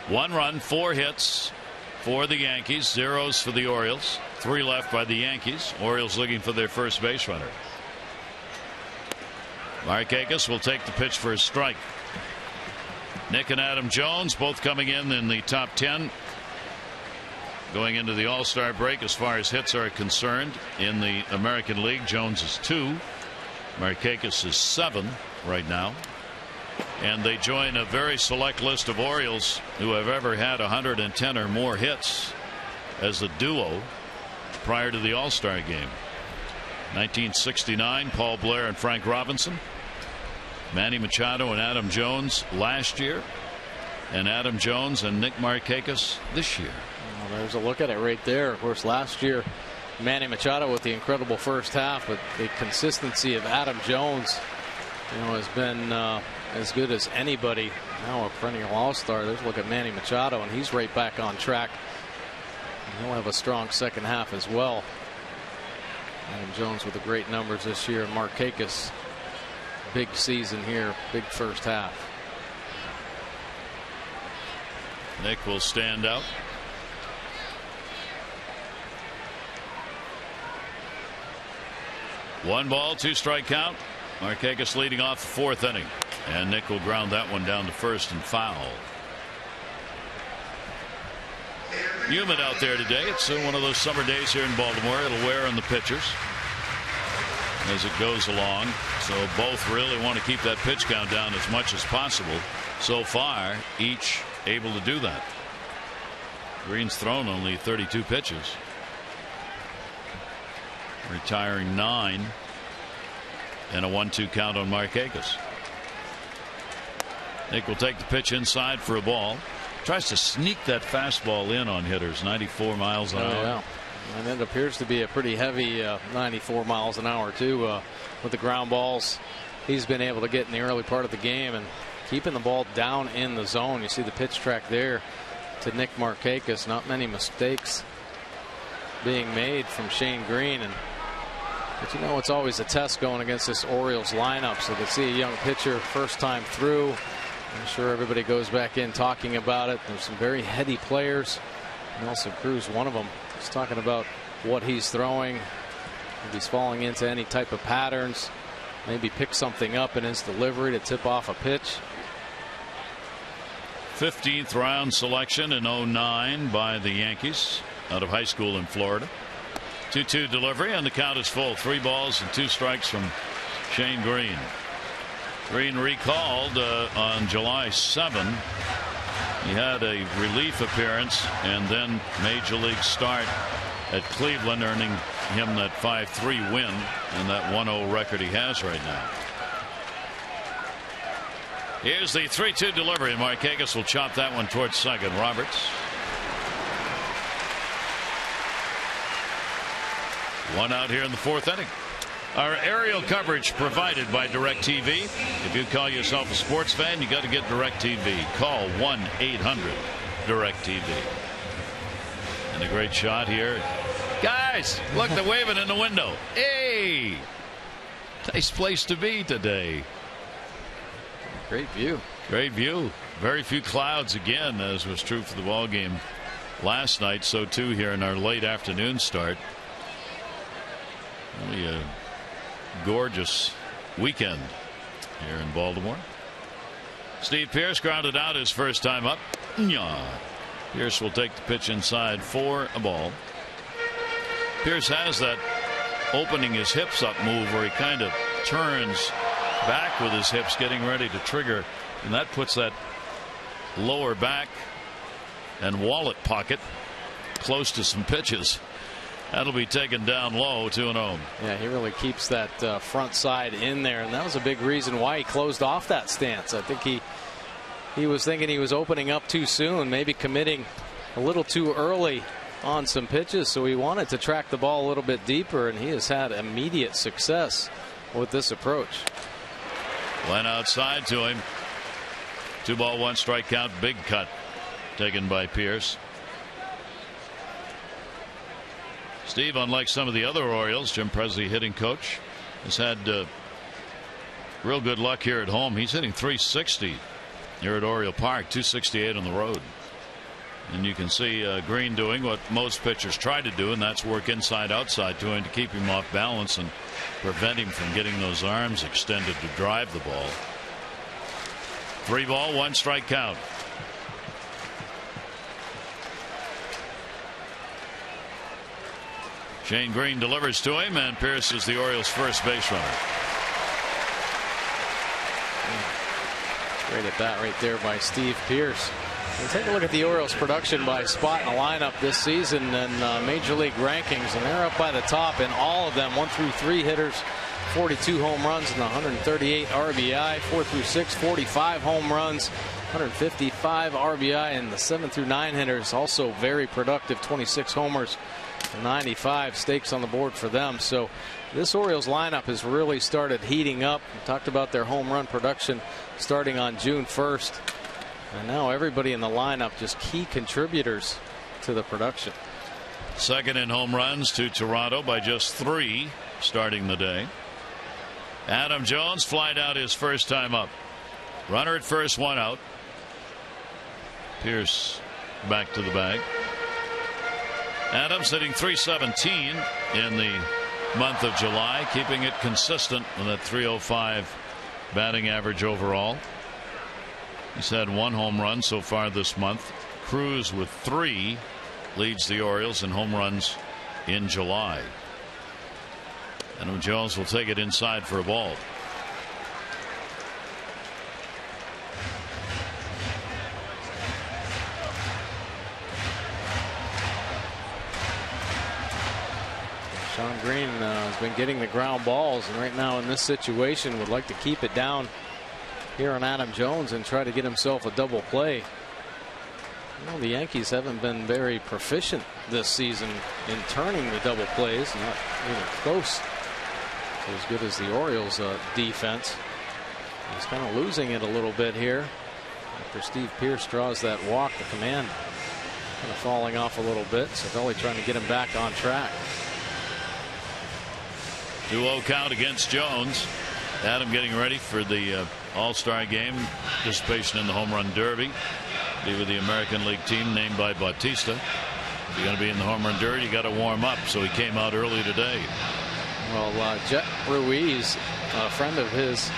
1 run, 4 hits for the Yankees, 0s for the Orioles. 3 left by the Yankees. Orioles looking for their first base runner. Markakis will take the pitch for a strike. Nick and Adam Jones both coming in the top 10 going into the All-Star break as far as hits are concerned in the American League. Jones is 2. Markakis is 7 right now. And they join a very select list of Orioles who have ever had 110 or more hits as a duo prior to the All-Star game. 1969, Paul Blair and Frank Robinson. Manny Machado and Adam Jones last year. And Adam Jones and Nick Markakis this year. Well, there's a look at it right there. Of course, last year, Manny Machado with the incredible first half, but the consistency of Adam Jones, has been as good as anybody. Now a perennial all-star. Let's look at Manny Machado, and he's right back on track. And he'll have a strong second half as well. Adam Jones with the great numbers this year. Markakis, big season here, big first half. Nick will stand out. One ball, 2 strike count. Markakis leading off the 4th inning. And Nick will ground that one down to first and foul. Humid out there today. It's one of those summer days here in Baltimore. It'll wear on the pitchers as it goes along. So both really want to keep that pitch count down as much as possible. So far, each able to do that. Green's thrown only 32 pitches. Retiring 9. And a 1-2 count on Markakis. Nick will take the pitch inside for a ball. Tries to sneak that fastball in on hitters. 94 miles an hour. Yeah. And it appears to be a pretty heavy 94 miles an hour too, with the ground balls he's been able to get in the early part of the game and keeping the ball down in the zone. You see the pitch track there to Nick Markakis. Not many mistakes being made from Shane Green. But it's always a test going against this Orioles lineup. So to see a young pitcher first time through, I'm sure everybody goes back in talking about it. There's some very heady players. Nelson Cruz, one of them, is talking about what he's throwing. If he's falling into any type of patterns, maybe pick something up in his delivery to tip off a pitch. 15th round selection in 09 by the Yankees out of high school in Florida. 2-2 delivery, and the count is full. 3 balls and 2 strikes from Shane Green. Green recalled on July 7. He had a relief appearance and then major league start at Cleveland, earning him that 5-3 win and that 1-0 record he has right now. Here's the 3-2 delivery. Markakis will chop that one towards second. Roberts. One out here in the 4th inning. Our aerial coverage provided by DirecTV. If you call yourself a sports fan, you got to get DirecTV. Call 1-800-DirecTV. And a great shot here. Guys, look, they're waving in the window. Hey, nice place to be today. Great view. Great view. Very few clouds again, as was true for the ball game last night. So too here in our late afternoon start. Really a gorgeous weekend here in Baltimore. Steve Pearce grounded out his first time up. Pearce will take the pitch inside for a ball. Pearce has that opening his hips up move where he kind of turns back with his hips, getting ready to trigger, and that puts that lower back and wallet pocket close to some pitches. That'll be taken down low, 2-0. Yeah, he really keeps that front side in there, and that was a big reason why he closed off that stance. I think he was thinking he was opening up too soon, maybe committing a little too early on some pitches, so he wanted to track the ball a little bit deeper, and he has had immediate success with this approach. Went outside to him. 2 ball, 1 strike count. Big cut taken by Pearce. Steve, unlike some of the other Orioles, Jim Presley, hitting coach, has had real good luck here at home. He's hitting .360 here at Oriole Park, .268 on the road. And you can see Green doing what most pitchers try to do, and that's work inside outside to him to keep him off balance and prevent him from getting those arms extended to drive the ball. 3 ball, 1 strike count. Shane Green delivers to him, and Pierce is the Orioles' first base runner. Great at bat right there by Steve Pierce. And take a look at the Orioles' production by spot in the lineup this season and Major League rankings, and they're up by the top in all of them. 1 through 3 hitters, 42 home runs and 138 RBI. 4 through 6, 45 home runs, 155 RBI, and the 7 through 9 hitters also very productive, 26 homers, 95 stakes on the board for them. So this Orioles lineup has really started heating up. We talked about their home run production starting on June 1st. And now everybody in the lineup just key contributors to the production. Second in home runs to Toronto by just 3 starting the day. Adam Jones flied out his first time up. Runner at first, 1 out. Pierce back to the bag. Adams hitting .317 in the month of July, keeping it consistent with that .305 batting average overall. He's had 1 home run so far this month. Cruz with 3 leads the Orioles in home runs in July. And Jones will take it inside for a ball. Sean Green has been getting the ground balls, and right now in this situation would like to keep it down here on Adam Jones and try to get himself a double play. Well, the Yankees haven't been very proficient this season in turning the double plays, not even close to as good as the Orioles defense. He's kind of losing it a little bit here after Steve Pierce draws that walk. The command kind of falling off a little bit, so Belly trying to get him back on track. 2-0 count against Jones. Adam getting ready for the All-Star game, participation in the Home Run Derby. Be with the American League team named by Bautista. If you're going to be in the Home Run Derby, you got to warm up, so he came out early today. Well, Jet Ruiz, a friend of his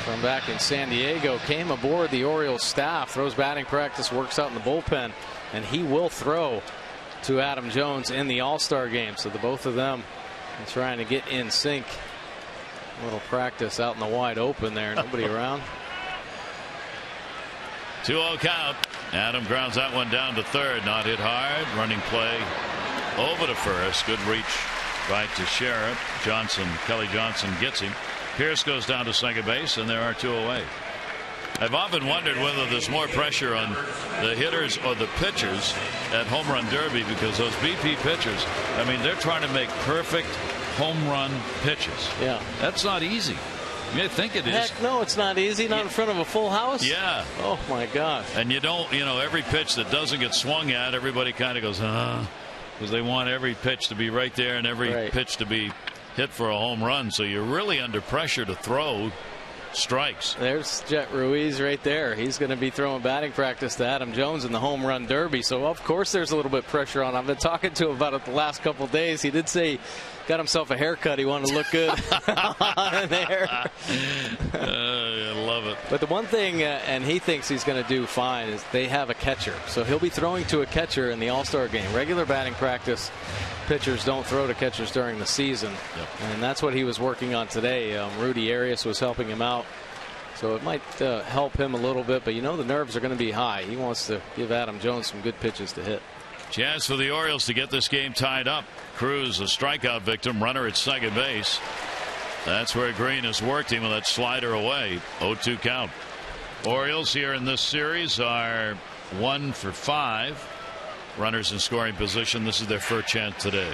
from back in San Diego, came aboard the Orioles staff, throws batting practice, works out in the bullpen, and he will throw to Adam Jones in the All-Star game. So the both of them are trying to get in sync. A little practice out in the wide open there. Nobody around. 2-0 count. Adam grounds that one down to third. Not hit hard. Running play over to first. Good reach by Teixeira. Kelly Johnson gets him. Pierce goes down to second base, and there are 2 away. I've often wondered whether there's more pressure on the hitters or the pitchers at Home Run Derby, because those BP pitchers, I mean, they're trying to make perfect home run pitches. Yeah. That's not easy. You think it is. Heck no, it's not easy. Not in front of a full house. Yeah. Oh my gosh. And you don't, every pitch that doesn't get swung at, everybody kind of goes, because they want every pitch to be right there and every pitch to be hit for a home run. So you're really under pressure to throw strikes. There's Jet Ruiz right there. He's going to be throwing batting practice to Adam Jones in the Home Run Derby. So of course there's a little bit of pressure on him. I've been talking to him about it the last couple of days. He did say he got himself a haircut. He wanted to look good on there. I love it. But the one thing, and he thinks he's going to do fine, is they have a catcher. So he'll be throwing to a catcher in the All-Star game. Regular batting practice, pitchers don't throw to catchers during the season. Yep. And that's what he was working on today. Rudy Arias was helping him out. So it might help him a little bit, but the nerves are going to be high. He wants to give Adam Jones some good pitches to hit. Chance for the Orioles to get this game tied up. Cruz, a strikeout victim, runner at second base. That's where Green has worked him with that slider away. 0-2 count. Orioles here in this series are 1 for 5. Runners in scoring position. This is their first chance today.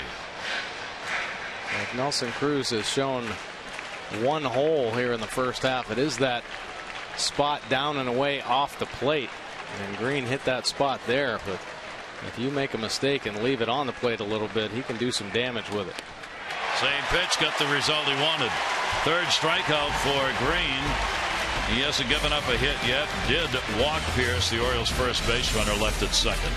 Nelson Cruz has shown one hole here in the first half. It is that spot down and away off the plate, and Green hit that spot there. But if you make a mistake and leave it on the plate a little bit, he can do some damage with it. Same pitch, got the result he wanted. Third strikeout for Green. He hasn't given up a hit yet. Did walk Pierce, the Orioles' first base runner, left at second.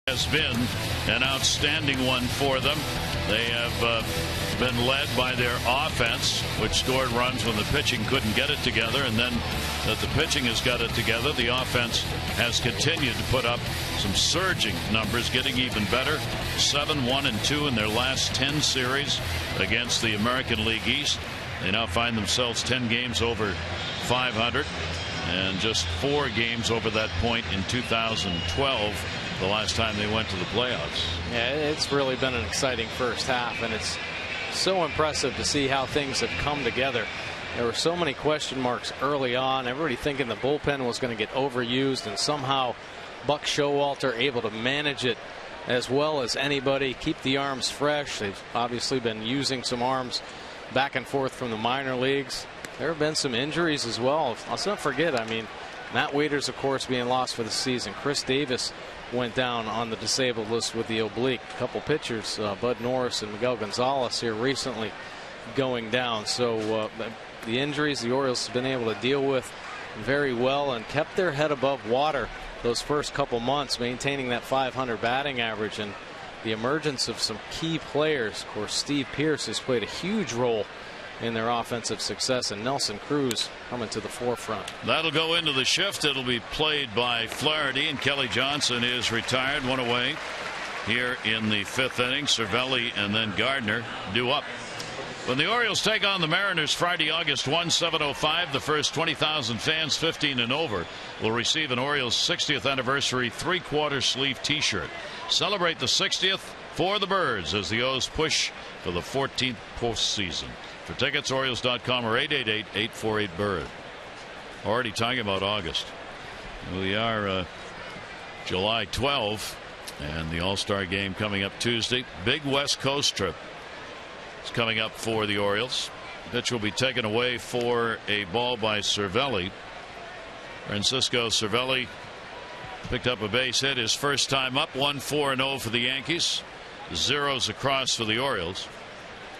has been an outstanding one for them. They have been led by their offense, which scored runs when the pitching couldn't get it together, and then that the pitching has got it together, the offense has continued to put up some surging numbers, getting even better. 7-1-2 in their last 10 series against the American League East. They now find themselves 10 games over 500 and just 4 games over that point in 2012, the last time they went to the playoffs. Yeah, it's really been an exciting first half, and it's so impressive to see how things have come together. There were so many question marks early on, everybody thinking the bullpen was going to get overused, and somehow Buck Showalter able to manage it as well as anybody, keep the arms fresh. They've obviously been using some arms back and forth from the minor leagues. There have been some injuries as well. Let's not forget, I mean, Matt Wieters, of course, being lost for the season. Chris Davis went down on the disabled list with the oblique. A couple pitchers, Bud Norris and Miguel Gonzalez here recently going down. So the injuries the Orioles have been able to deal with very well and kept their head above water those first couple months, maintaining that 500 batting average, and the emergence of some key players. Of course, Steve Pearce has played a huge role in their offensive success, and Nelson Cruz coming to the forefront. That'll go into the shift. It'll be played by Flaherty, and Kelly Johnson is retired, one away here in the 5th inning. Cervelli and then Gardner due up. When the Orioles take on the Mariners Friday, August 1, 7:05, the first 20,000 fans 15 and over will receive an Orioles 60th anniversary 3/4 sleeve t-shirt. Celebrate the 60th for the Birds as the O's push for the 14th postseason. For tickets, Orioles.com or 888-848-BIRD. Already talking about August. We are July 12, and the All-Star game coming up Tuesday. Big West Coast trip is coming up for the Orioles. Pitch will be taken away for a ball by Cervelli. Francisco Cervelli picked up a base hit his first time up. 1-4-0 for the Yankees. Zeros across for the Orioles.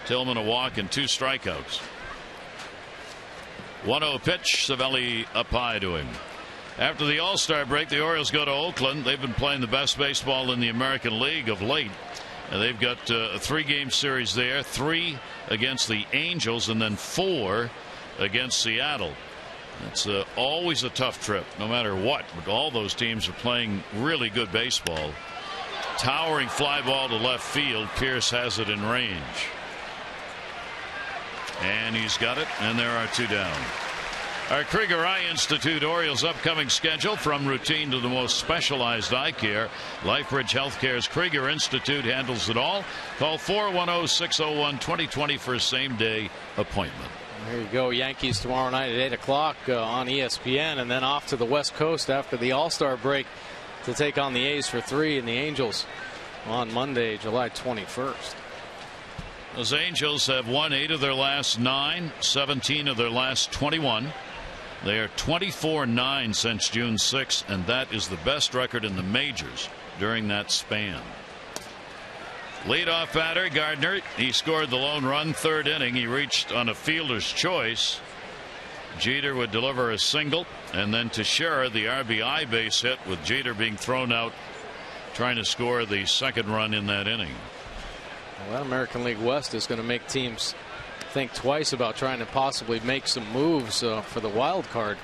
Tillman a walk and 2 strikeouts. 1-0 pitch. Cervelli up high to him. After the All-Star break, the Orioles go to Oakland. They've been playing the best baseball in the American League of late. They've got a 3-game series there, 3 against the Angels and then 4 against Seattle. It's always a tough trip, no matter what. But all those teams are playing really good baseball. Towering fly ball to left field. Pearce has it in range. And he's got it, and there are 2 down. Our Krieger Eye Institute Orioles upcoming schedule, from routine to the most specialized eye care. LifeBridge Healthcare's Krieger Institute handles it all. Call 410-601-2020 for a same-day appointment. There you go. Yankees tomorrow night at 8 o'clock on ESPN, and then off to the West Coast after the All-Star break to take on the A's for 3 and the Angels on Monday, July 21st. Those Angels have won 8 of their last 9, 17 of their last 21. They are 24-9 since June 6, and that is the best record in the majors during that span. Leadoff batter Gardner. He scored the lone run, 3rd inning. He reached on a fielder's choice. Jeter would deliver a single, and then Teixeira the RBI base hit, with Jeter being thrown out trying to score the 2nd run in that inning. Well, that American League West is going to make teams think twice about trying to possibly make some moves for the wild card.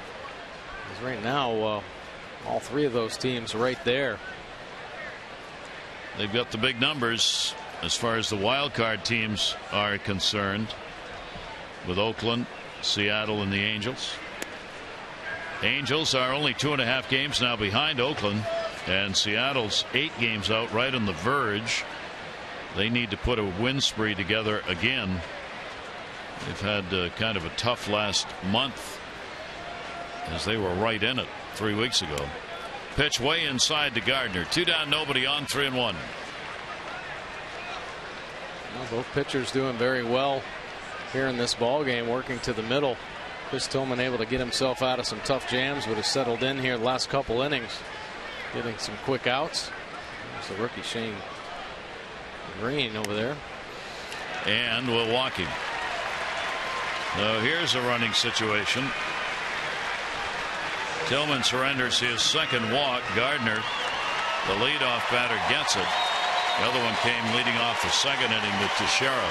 Because right now, all 3 of those teams right there. They've got the big numbers as far as the wild card teams are concerned, with Oakland, Seattle, and the Angels. Angels are only 2.5 games now behind Oakland, and Seattle's 8 games out, right on the verge. They need to put a win spree together again. They've had kind of a tough last month, as they were right in it 3 weeks ago. Pitch way inside to Gardner. 2 down, nobody on, 3-1. Well, both pitchers doing very well here in this ball game, working to the middle. Chris Tillman able to get himself out of some tough jams, but has settled in here the last couple innings, getting some quick outs. There's the rookie Shane Green over there. And we'll walk him. Now here's a running situation. Tillman surrenders his 2nd walk. Gardner The leadoff batter gets it. The other one came leading off the second inning with Teixeira.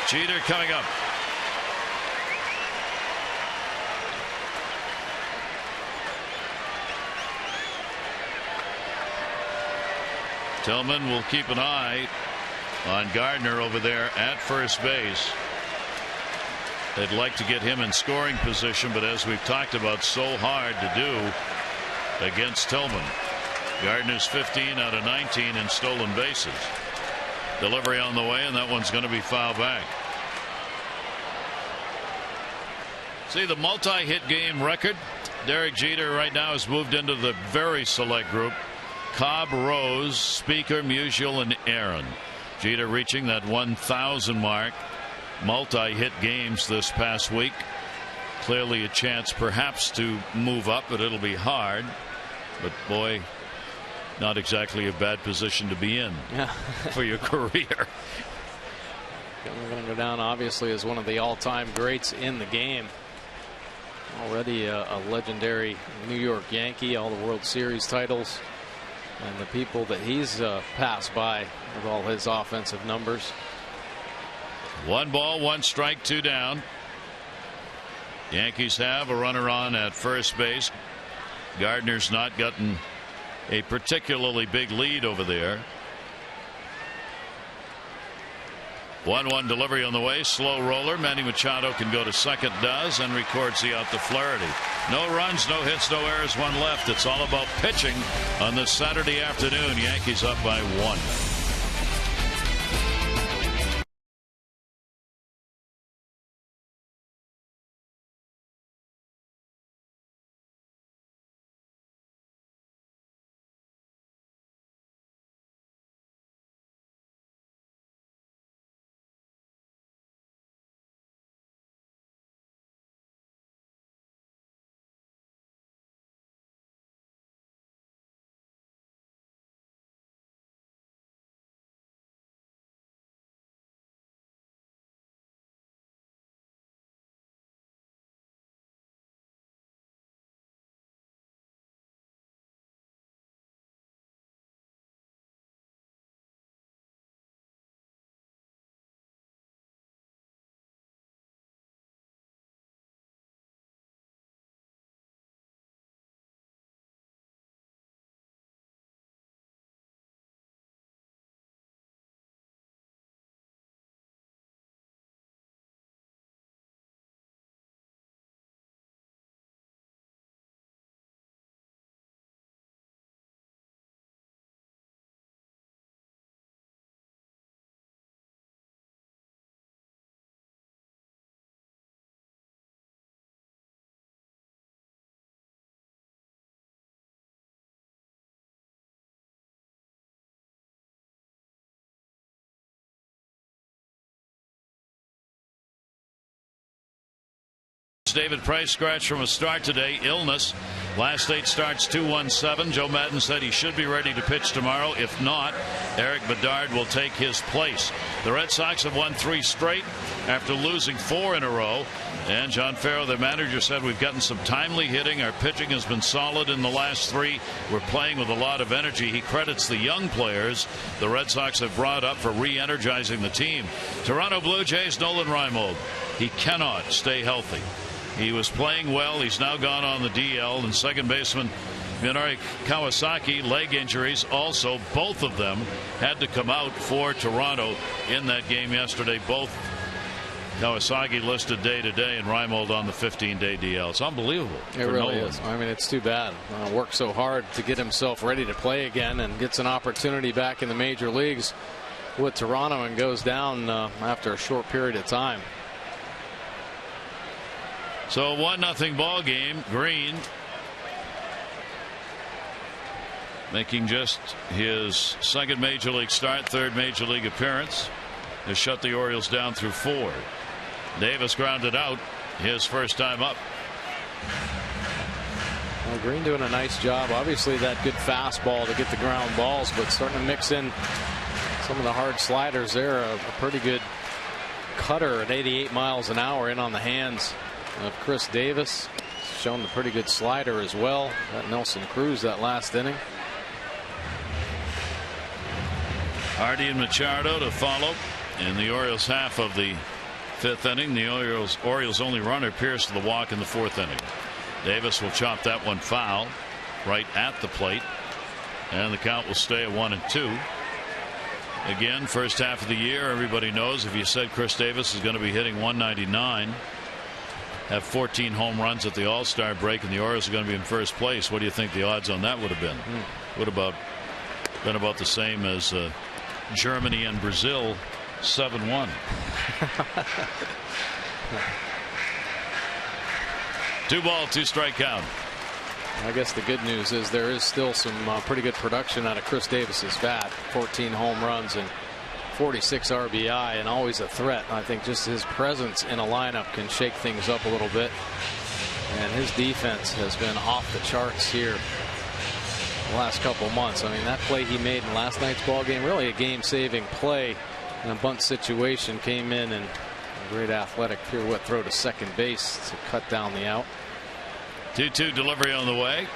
Jeter coming up. Tillman will keep an eye on Gardner over there at first base. They'd like to get him in scoring position, but as we've talked about, so hard to do against Tillman. Gardner's 15 out of 19 in stolen bases. Delivery on the way, and that one's going to be fouled back. See the multi-hit game record. Derek Jeter right now has moved into the very select group. Cobb, Rose, Speaker, Musial, and Aaron. Jeter reaching that 1,000 mark. Multi-hit games this past week. Clearly a chance perhaps to move up, but it'll be hard. But boy, not exactly a bad position to be in for your career. We're going to go down obviously as one of the all-time greats in the game. Already a legendary New York Yankee, all the World Series titles, and the people that he's passed by with all his offensive numbers. 1 ball, 1 strike, 2 down. Yankees have a runner on at first base. Gardner's not gotten a particularly big lead over there. 1-1 delivery on the way. Slow roller. Manny Machado can go to second, does, and records the out to Flaherty. No runs, no hits, no errors, 1 left. It's all about pitching on this Saturday afternoon. Yankees up by 1. David Price scratched from a start today. Illness. Last 8 starts 2-1-7. Joe Maddon said he should be ready to pitch tomorrow. If not, Eric Bedard will take his place. The Red Sox have won 3 straight after losing 4 in a row. And John Farrow, the manager, said we've gotten some timely hitting. Our pitching has been solid in the last 3. We're playing with a lot of energy. He credits the young players the Red Sox have brought up for re-energizing the team. Toronto Blue Jays, Nolan Reimold. He cannot stay healthy. He was playing well. He's now gone on the DL. And second baseman Minori Kawasaki, leg injuries also. Both of them had to come out for Toronto in that game yesterday. Both Kawasaki listed day-to-day and Reimold on the 15-day DL. It's unbelievable. It really is. I mean, it's too bad. Worked so hard to get himself ready to play again and gets an opportunity back in the major leagues with Toronto and goes down after a short period of time. So 1-0 ball game. Green making just his second major league start, third major league appearance, has shut the Orioles down through 4. Davis grounded out his first time up. Well, Green doing a nice job. Obviously that good fastball to get the ground balls, but starting to mix in some of the hard sliders there. A pretty good cutter at 88 miles an hour in on the hands of Chris Davis. shown the pretty good slider as well. That Nelson Cruz that last inning. Hardy and Machado to follow in the Orioles half of the 5th inning. The Orioles only runner Pierce to the walk in the 4th inning. Davis will chop that one foul right at the plate, and the count will stay at 1-2. Again, first half of the year, everybody knows if you said Chris Davis is going to be hitting 199, have 14 home runs at the All-Star break, and the Orioles are going to be in first place, what do you think the odds on that would have been? Would have been about the same as Germany and Brazil 7-1. 2-ball, 2-strike count. I guess the good news is there is still some pretty good production out of Chris Davis's bat. 14 home runs and 46 RBI, and always a threat. I think just his presence in a lineup can shake things up a little bit, and his defense has been off the charts here the last couple months. I mean, that play he made in last night's ball game, really a game-saving play in a bunt situation, came in and a great athletic pirouette throw to second base to cut down the out. 2-2 delivery on the way.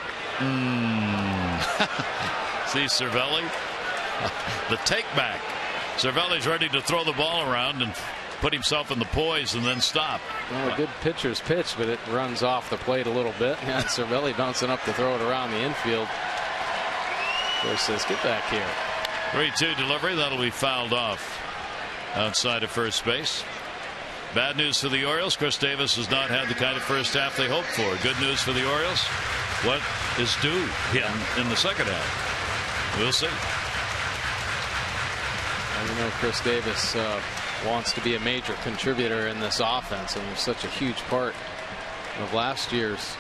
See Cervelli, the take back. Cervelli's ready to throw the ball around and put himself in the poise and then stop. Well, a good pitcher's pitch, but it runs off the plate a little bit. And Cervelli bouncing up to throw it around the infield. Of course, says, get back here. 3-2 delivery. That'll be fouled off outside of first base. Bad news for the Orioles. Chris Davis has not had the kind of first half they hoped for. Good news for the Orioles. What is due in the second half? We'll see. And you know, Chris Davis wants to be a major contributor in this offense, and was such a huge part of last year's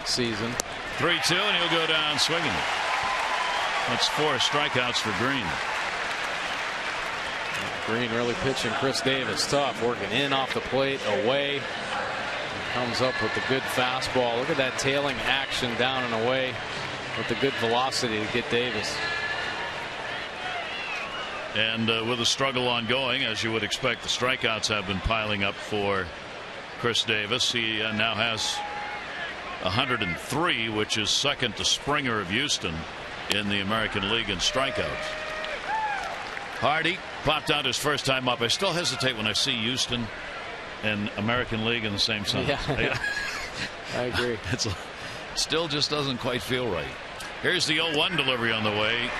season. 3-2, and he'll go down swinging. That's 4 strikeouts for Green. Green really pitching Chris Davis tough, working in off the plate, away. Comes up with the good fastball. Look at that tailing action down and away with the good velocity to get Davis. And with a struggle ongoing, as you would expect, the strikeouts have been piling up for Chris Davis. He now has 103, which is second to Springer of Houston in the American League in strikeouts. Hardy popped out his first time up. I still hesitate when I see Houston and American League in the same sentence. Yeah. I agree. It still just doesn't quite feel right. Here's the 0-1 delivery on the way.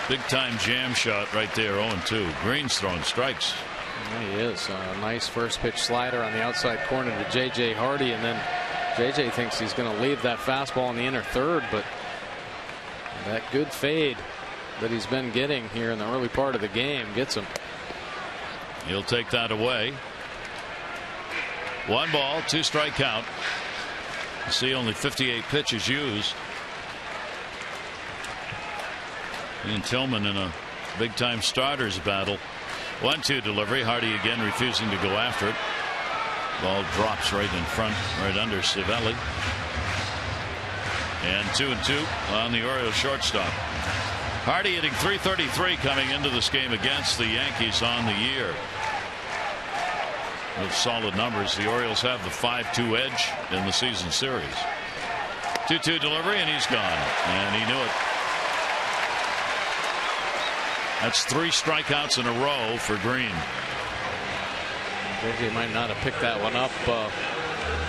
Big time jam shot right there. 0-2. Green's throwing strikes. Yeah, he is. A nice first pitch slider on the outside corner to J.J. Hardy, and then J.J. thinks he's going to leave that fastball in the inner third, but that good fade that he's been getting here in the early part of the game gets him. He'll take that away. 1 ball, 2-strike count. You see only 58 pitches used. Ian Tillman in a big time starters battle. 1-2 delivery. Hardy again refusing to go after it. Ball drops right in front, right under Cervelli. And 2-2 on the Orioles shortstop. Hardy hitting .333 coming into this game against the Yankees on the year. With solid numbers, the Orioles have the 5-2 edge in the season series. 2-2 delivery, and he's gone. And he knew it. That's 3 strikeouts in a row for Green. JJ might not have picked that one up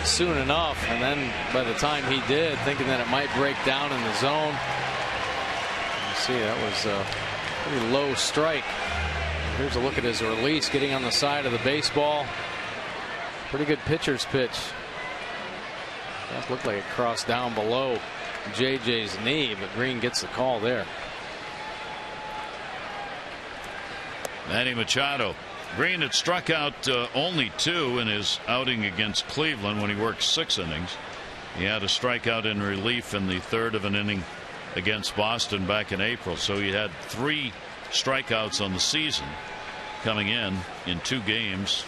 soon enough, and then by the time he did, thinking that it might break down in the zone. You see, that was a pretty low strike. Here's a look at his release, getting on the side of the baseball. Pretty good pitcher's pitch. That looked like it crossed down below JJ's knee, but Green gets the call there. Manny Machado. Green had struck out only 2 in his outing against Cleveland when he worked 6 innings. He had a strikeout in relief in the 3rd of an inning against Boston back in April. So he had 3 strikeouts on the season coming in 2 games.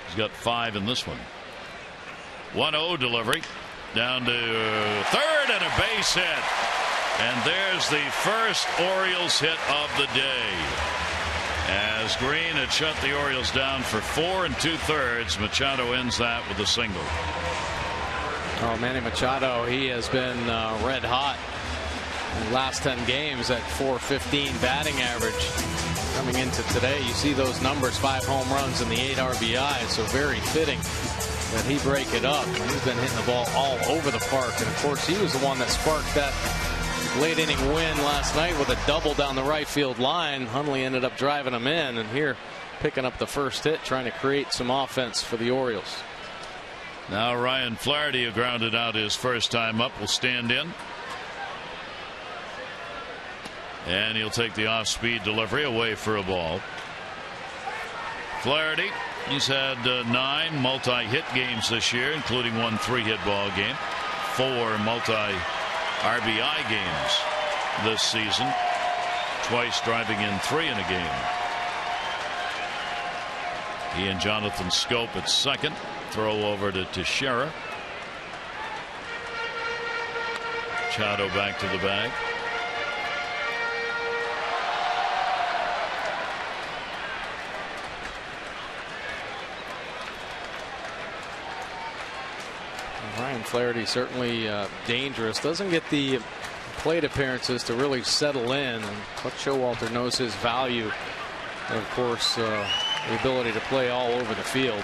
He's got 5 in this one. 1-0 delivery down to 3rd and a base hit. And there's the first Orioles hit of the day. As Green had shut the Orioles down for 4 2/3, Machado ends that with a single. Oh, Manny Machado, he has been red hot in the last 10 games at .415 batting average. Coming into today, you see those numbers, 5 home runs and the 8 RBIs, so very fitting that he break it up. And he's been hitting the ball all over the park, and of course he was the one that sparked that late inning win last night with a double down the right field line. Hundley ended up driving him in, and here picking up the first hit, trying to create some offense for the Orioles. Now Ryan Flaherty, who grounded out his first time up, will stand in. And he'll take the off-speed delivery away for a ball. Flaherty, he's had 9 multi-hit games this year, including 1 3-hit ball game, 4 multi-RBI games this season, twice driving in 3 in a game. He and Jonathan Scope at second. Throw over to Teixeira. Machado back to the bag. Ryan Flaherty certainly dangerous. Doesn't get the plate appearances to really settle in, and Buck Showalter knows his value. And of course, the ability to play all over the field.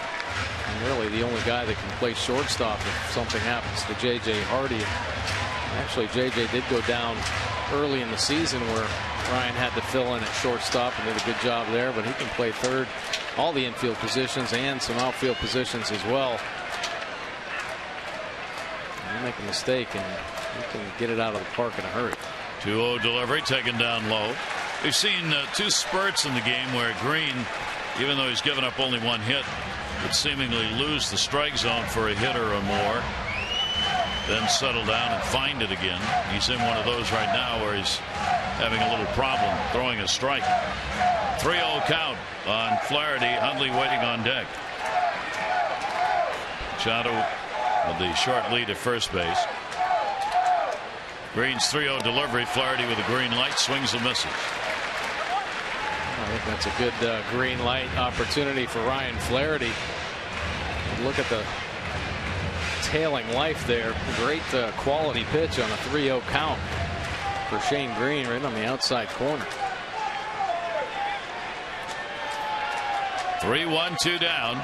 And really the only guy that can play shortstop if something happens to J.J. Hardy. Actually, J.J. did go down early in the season where Ryan had to fill in at shortstop and did a good job there, but he can play third, all the infield positions and some outfield positions as well. You make a mistake and you can get it out of the park in a hurry. 2-0 delivery taken down low. We've seen 2 spurts in the game where Green, even though he's given up only 1 hit, would seemingly lose the strike zone for a hitter or more, then settle down and find it again. He's in one of those right now where he's having a little problem throwing a strike. 3-0 count on Flaherty. Hundley waiting on deck. Machado with the short lead at first base. Green's 3-0 delivery. Flaherty with a green light, swings and misses. I think that's a good green light opportunity for Ryan Flaherty. Look at the tailing life there. Great quality pitch on a 3-0 count for Shane Green right on the outside corner. 3-1, 2 down.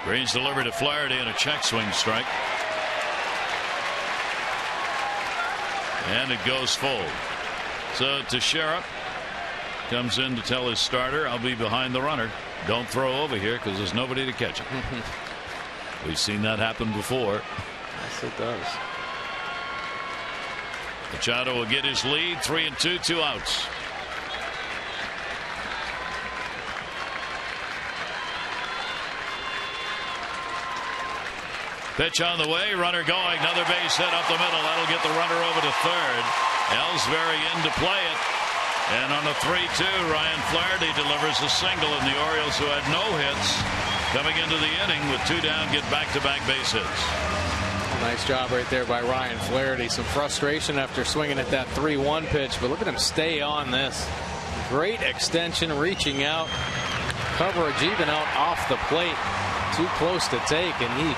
Green's delivered to Flaherty and a check swing strike. And it goes full. So Teixeira comes in to tell his starter, I'll be behind the runner. Don't throw over here because there's nobody to catch him. We've seen that happen before. Yes, it does. Machado will get his lead. 3-2, 2 outs. Pitch on the way, runner going, another base hit up the middle. That'll get the runner over to third. Ellsbury in to play it. And on a 3-2, Ryan Flaherty delivers a single, and the Orioles, who had no hits coming into the inning with 2 down, get back-to-back base hits. Nice job right there by Ryan Flaherty. Some frustration after swinging at that 3-1 pitch, but look at him stay on this. Great extension, reaching out, coverage even out off the plate. Too close to take, and he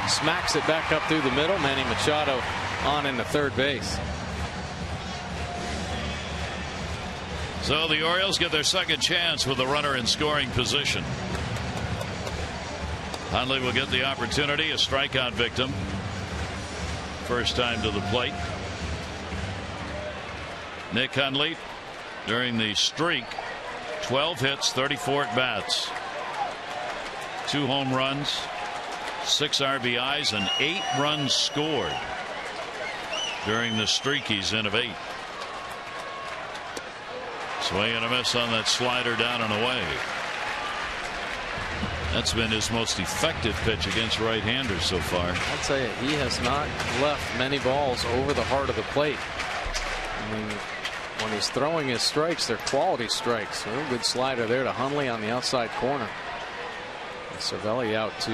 smacks it back up through the middle. Manny Machado on into third base. So the Orioles get their second chance with the runner in scoring position. Hundley will get the opportunity, a strikeout victim. First time to the plate. Nick Hundley, during the streak, 12 hits, 34 at bats, 2 home runs, 6 RBIs, and 8 runs scored during the streak he's in of 8. Swing and a miss on that slider down and away. That's been his most effective pitch against right-handers so far. I'll tell you, he has not left many balls over the heart of the plate. I mean, when he's throwing his strikes, they're quality strikes. A real good slider there to Hundley on the outside corner. And Cervelli out to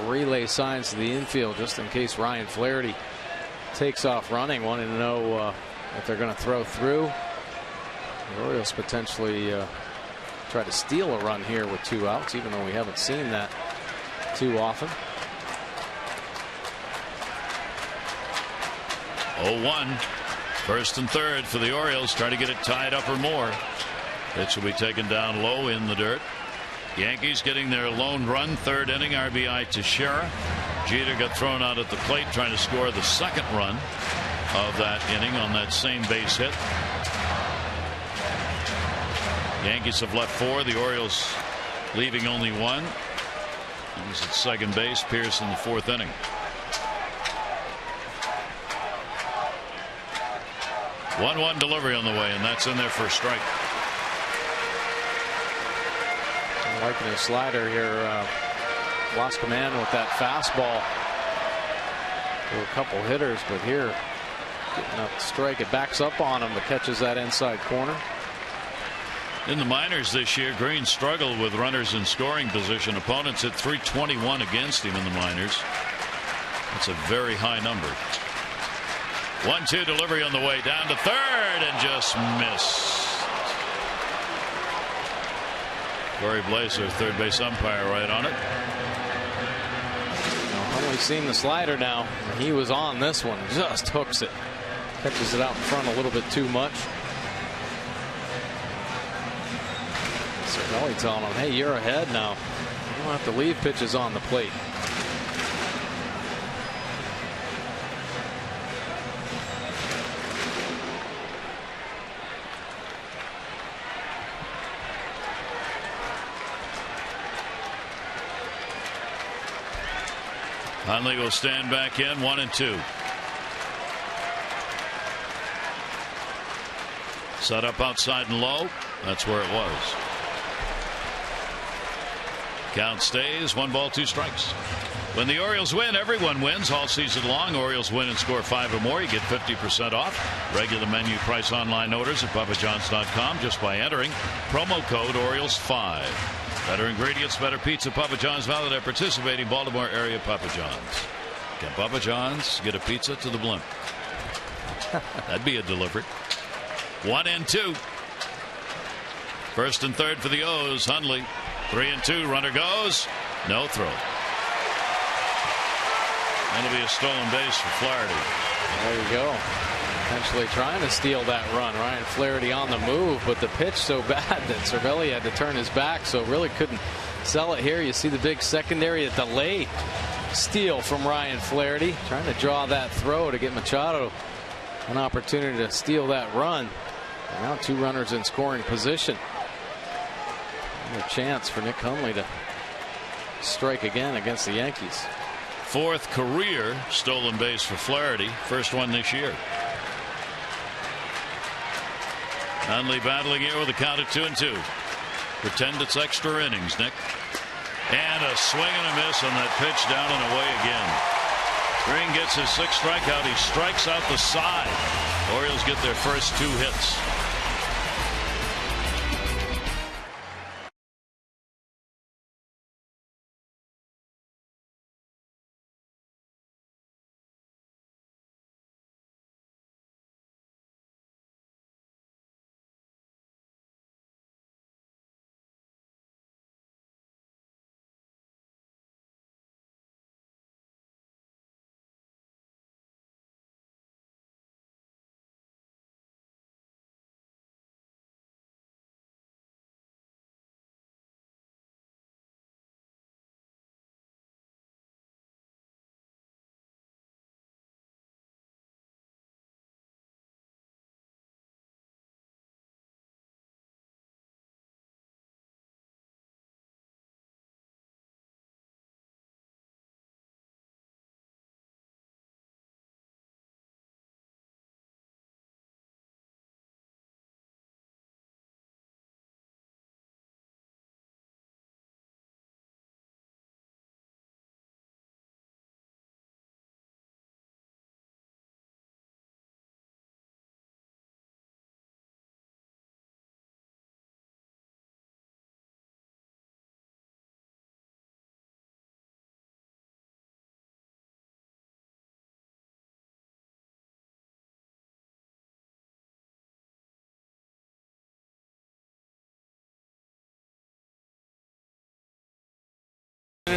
relay signs to the infield just in case Ryan Flaherty takes off running, wanting to know if they're going to throw through. The Orioles potentially try to steal a run here with 2 outs, even though we haven't seen that too often. 0-1. First and third for the Orioles, trying to get it tied up or more. Pitch will be taken down low in the dirt. Yankees getting their lone run, third inning, RBI to Shera. Jeter got thrown out at the plate trying to score the second run of that inning on that same base hit. Yankees have left 4. The Orioles leaving only 1. He's at second base. Pierce in the 4th inning. 1-1 delivery on the way, and that's in there for a strike. I'm liking his slider here. Lost command with that fastball. There were a couple hitters, but here getting up the strike. It backs up on him, but catches that inside corner. In the minors this year, Green struggled with runners in scoring position. Opponents hit .321 against him in the minors. That's a very high number. 1-2 delivery on the way down to third and just missed. Corey Blazer, third base umpire, right on it. I've only seen the slider now. He was on this one. Just hooks it. Catches it out in front a little bit too much. Cervelli telling him, hey, you're ahead now. You don't have to leave pitches on the plate. Hundley will stand back in, 1-2. Set up outside and low. That's where it was. Count stays, 1 ball, 2 strikes. When the Orioles win, everyone wins all season long. Orioles win and score 5 or more. You get 50% off. Regular menu price online orders at PapaJohns.com just by entering promo code Orioles5. Better ingredients, better pizza. Papa John's, valid at participating Baltimore area Papa John's. Can Papa John's get a pizza to the blimp? That'd be a delivery. 1-2. First and third for the O's. Hundley. 3-2. Runner goes. No throw. That'll be a stolen base for Flaherty. There you go. Potentially trying to steal that run. Ryan Flaherty on the move, but the pitch so bad that Cervelli had to turn his back, so really couldn't sell it here. You see the big secondary, a delay steal from Ryan Flaherty, trying to draw that throw to get Machado an opportunity to steal that run. And now 2 runners in scoring position. And a chance for Nick Hundley to strike again against the Yankees. 4th career stolen base for Flaherty. First one this year. Hundley battling here with a count of 2-2. Pretend it's extra innings, Nick. And a swing and a miss on that pitch, down and away again. Green gets his 6th strikeout. He strikes out the side. Orioles get their first 2 hits.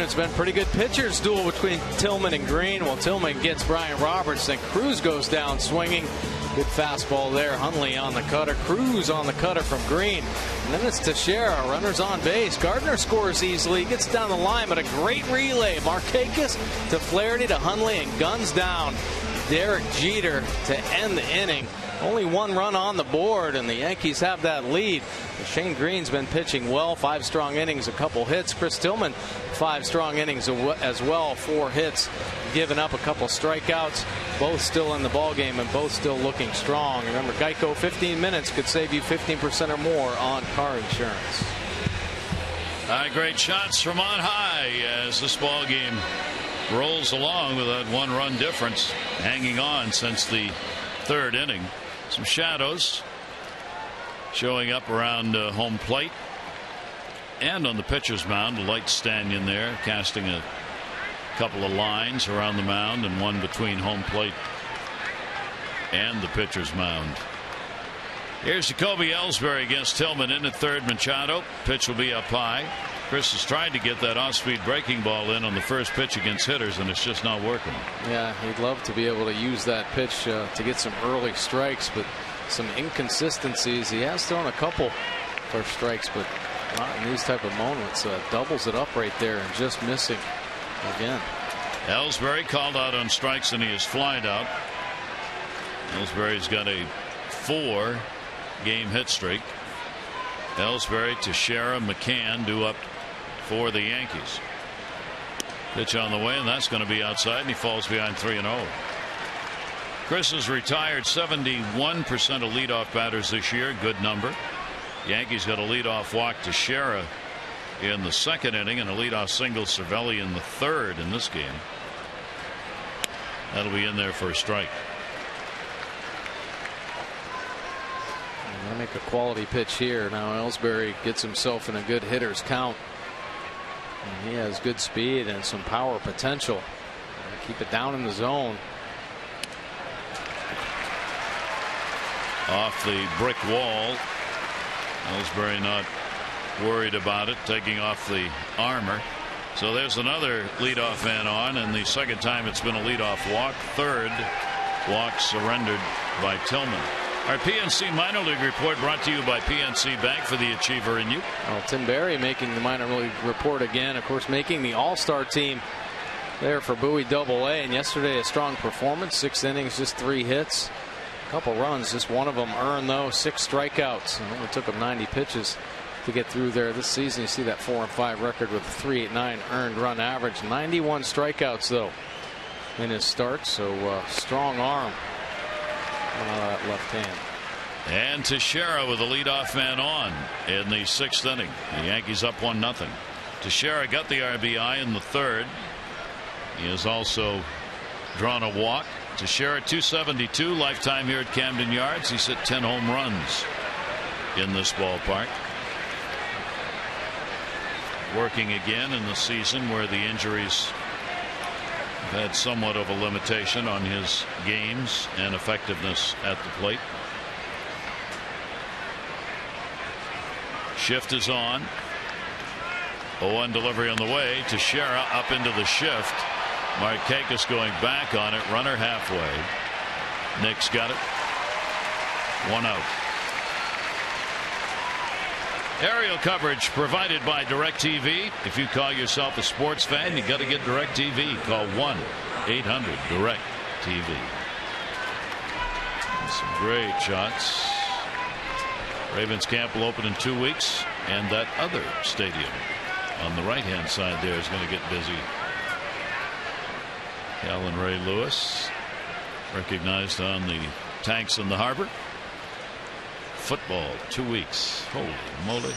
it's been pretty good pitchers duel between Tillman and Green. Well, Tillman gets Brian Roberts, then Cruz goes down swinging. Good fastball there. Hundley on the cutter. Cruz on the cutter from Green. And then it's Teixeira. Runners on base. Gardner scores easily. Gets down the line, but a great relay. Markakis to Flaherty to Hundley and guns down Derek Jeter to end the inning. Only one run on the board, and the Yankees have that lead. Shane Green's been pitching well. 5 strong innings, a couple hits. Chris Tillman, 5 strong innings as well. 4 hits, giving up a couple strikeouts. Both still in the ballgame and both still looking strong. Remember, Geico 15 minutes could save you 15% or more on car insurance. Great shots from on high as this ball game rolls along with that 1-run difference, hanging on since the 3rd inning. Some shadows showing up around home plate and on the pitcher's mound. A light stanchion there, casting a couple of lines around the mound and one between home plate and the pitcher's mound. Here's Jacoby Ellsbury against Tillman in at third. Machado. Pitch will be up high. Chris has tried to get that off-speed breaking ball in on the first pitch against hitters, and it's just not working. Yeah, he'd love to be able to use that pitch to get some early strikes, but some inconsistencies. He has thrown a couple for strikes, but not in these type of moments. Doubles it up right there and just missing again. Ellsbury called out on strikes, and he is flied out. Ellsbury's got a 4-game hit streak. Ellsbury, Teixeira, McCann due up for the Yankees. Pitch on the way, and that's going to be outside, and he falls behind 3-0. Chris has retired 71% of leadoff batters this year. Good number. Yankees got a leadoff walk to Teixeira in the 2nd inning and a leadoff single Cervelli in the 3rd in this game. That'll be in there for a strike. Make a quality pitch here. Now Ellsbury gets himself in a good hitter's count. And he has good speed and some power potential. Keep it down in the zone. Off the brick wall. Ellsbury not worried about it, taking off the armor. So there's another leadoff man on, and the 2nd time it's been a leadoff walk. 3rd walk surrendered by Tillman. Our PNC Minor League report brought to you by PNC Bank for the achiever in you. Well, Tim Berry making the minor league report again. Of course, making the all-star team there for Bowie AA. And yesterday, a strong performance. 6 innings, just 3 hits. A couple runs, just one of them earned, though. 6 strikeouts. And it only took him 90 pitches to get through there this season. You see that 4-5 record with a 3.89 earned run average. 91 strikeouts, though, in his start. So strong arm on that left hand. And Teixeira with the leadoff man on in the 6th inning. The Yankees up 1-0. Teixeira got the RBI in the 3rd. He has also drawn a walk. Teixeira 272 lifetime here at Camden Yards. He's hit 10 home runs in this ballpark. Working again in the season where the injuries have had somewhat of a limitation on his games and effectiveness at the plate. Shift is on. 0-1 delivery on the way. Teixeira up into the shift. Markakis going back on it. Runner halfway. Nick's got it. 1 out. Aerial coverage provided by DirecTV. If you call yourself a sports fan, you got to get DirecTV. Call 1-800-DirecTV. Some great shots. Ravens camp will open in 2 weeks, and that other stadium on the right-hand side there is going to get busy. Alan Ray Lewis, recognized on the tanks in the harbor. Football, 2 weeks. Holy moly.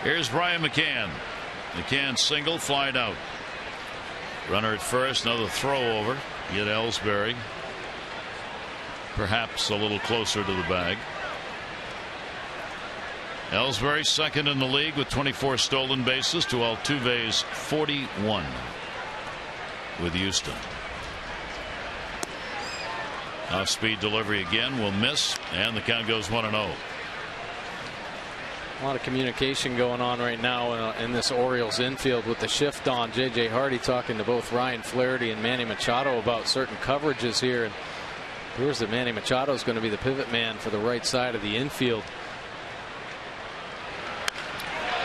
Here's Brian McCann. McCann single, flied out. Runner at first, another throw over. Get Ellsbury perhaps a little closer to the bag. Ellsbury 2nd in the league with 24 stolen bases to Altuve's 41 with Houston. Off speed delivery again will miss, and the count goes 1-0. A lot of communication going on right now in this Orioles infield with the shift on. J.J. Hardy talking to both Ryan Flaherty and Manny Machado about certain coverages here. And it appears that Manny Machado is going to be the pivot man for the right side of the infield.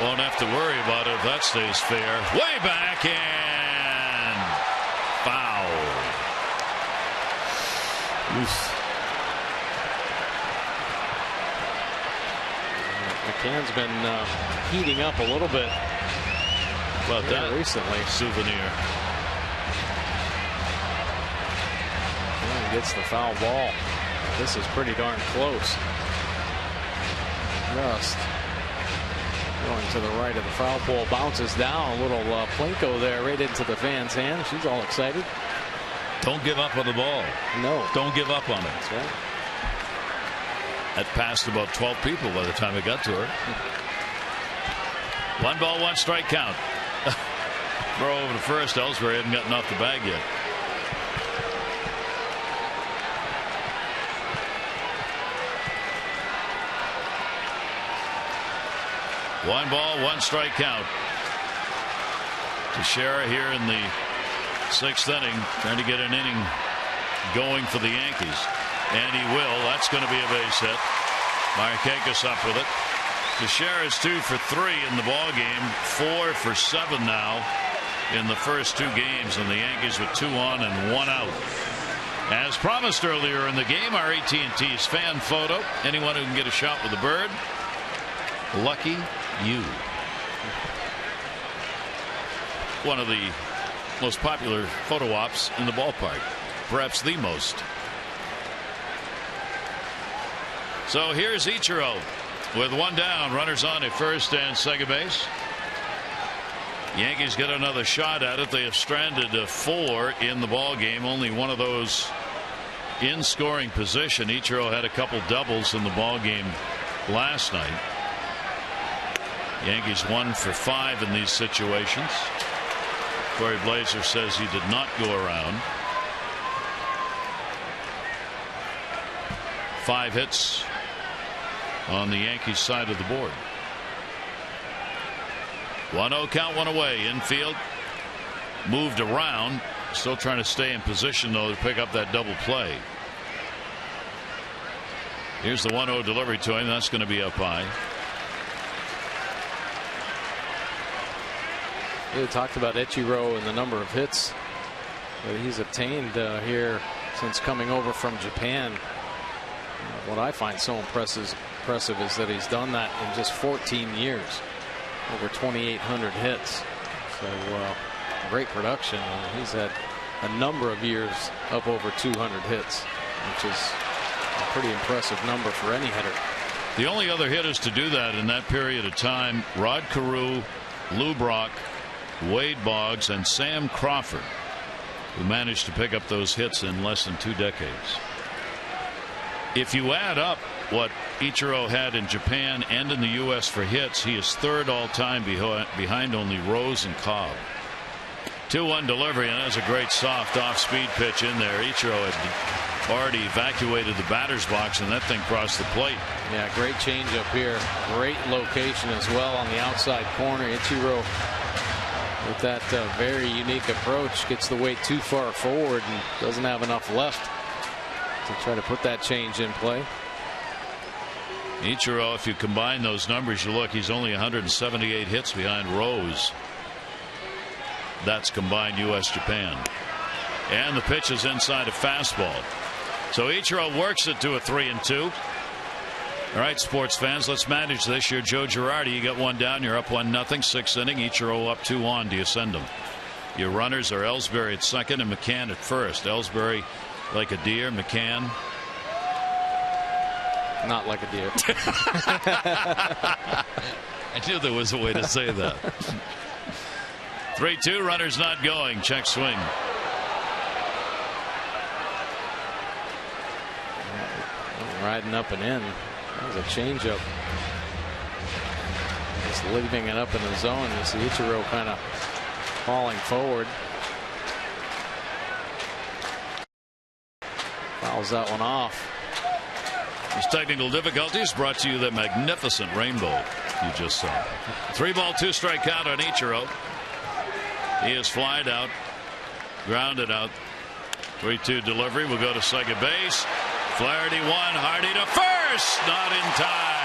Won't have to worry about it if that stays fair. Way back and foul. Oof. McCann's been heating up a little bit. About that recently. Souvenir. And gets the foul ball. This is pretty darn close. Just going to the right of the foul ball, bounces down. A little Plinko there right into the fan's hand. She's all excited. Don't give up on the ball. No. Don't give up on it. That's right. That passed about 12 people by the time it got to her. 1 ball, 1 strike count. Throw over to first. Ellsbury hadn't gotten off the bag yet. One ball, 1 strike count. Teixeira here in the 6th inning, trying to get an inning going for the Yankees. And he will. That's going to be a base hit. Markakis up with it. Teixeira's 2 for 3 in the ball game. 4 for 7 now in the first 2 games, and the Yankees with 2 on and 1 out. As promised earlier in the game, our AT&T's fan photo. Anyone who can get a shot with the bird, lucky you. One of the most popular photo ops in the ballpark, perhaps the most. So here's Ichiro with 1 down, runners on at first and second base. Yankees get another shot at it. They have stranded 4 in the ball game. Only one of those in scoring position. Ichiro had a couple doubles in the ball game last night. Yankees 1 for 5 in these situations. Corey Blazer says he did not go around. 5 hits on the Yankees side of the board. 1-0 count, 1 away. Infield moved around, still trying to stay in position though to pick up that double play. Here's the 1-0 delivery to him. That's going to be up high. We talked about Ichiro and the number of hits that he's obtained here since coming over from Japan. What I find so impressive is that he's done that in just 14 years. Over 2,800 hits. So great production. He's had a number of years up over 200 hits, which is a pretty impressive number for any hitter. The only other hitters to do that in that period of time, Rod Carew, Lou Brock, Wade Boggs, and Sam Crawford, who managed to pick up those hits in less than 2 decades. If you add up what Ichiro had in Japan and in the U.S. for hits, he is 3rd all time behind only Rose and Cobb. 2-1 delivery, and that's a great soft off speed pitch in there. Ichiro had already evacuated the batter's box, and that thing crossed the plate. Yeah, great changeup here. Great location as well on the outside corner. Ichiro with that very unique approach gets the weight too far forward and doesn't have enough left to try to put that change in play. Ichiro, if you combine those numbers, you look, he's only 178 hits behind Rose. That's combined U.S.-Japan. And the pitch is inside a fastball. So Ichiro works it to a 3-2. All right, sports fans, let's manage this. You're Joe Girardi. You got 1 down. You're up 1-0. 6th inning. Ichiro up 2 on. Do you send him? Your runners are Ellsbury at second and McCann at first. Ellsbury like a deer. McCann not like a deer. I knew there was a way to say that. 3-2, runners not going. Check swing. Riding up and in. That was a changeup. Just leaving it up in the zone. You see Ichiro kind of falling forward. Fouls that one off. These technical difficulties brought to you the magnificent rainbow. you just saw. 3-ball, 2-strike count on Ichiro. He is flied out, grounded out. 3-2 delivery will go to second base. Flaherty one, Hardy to first, not in time.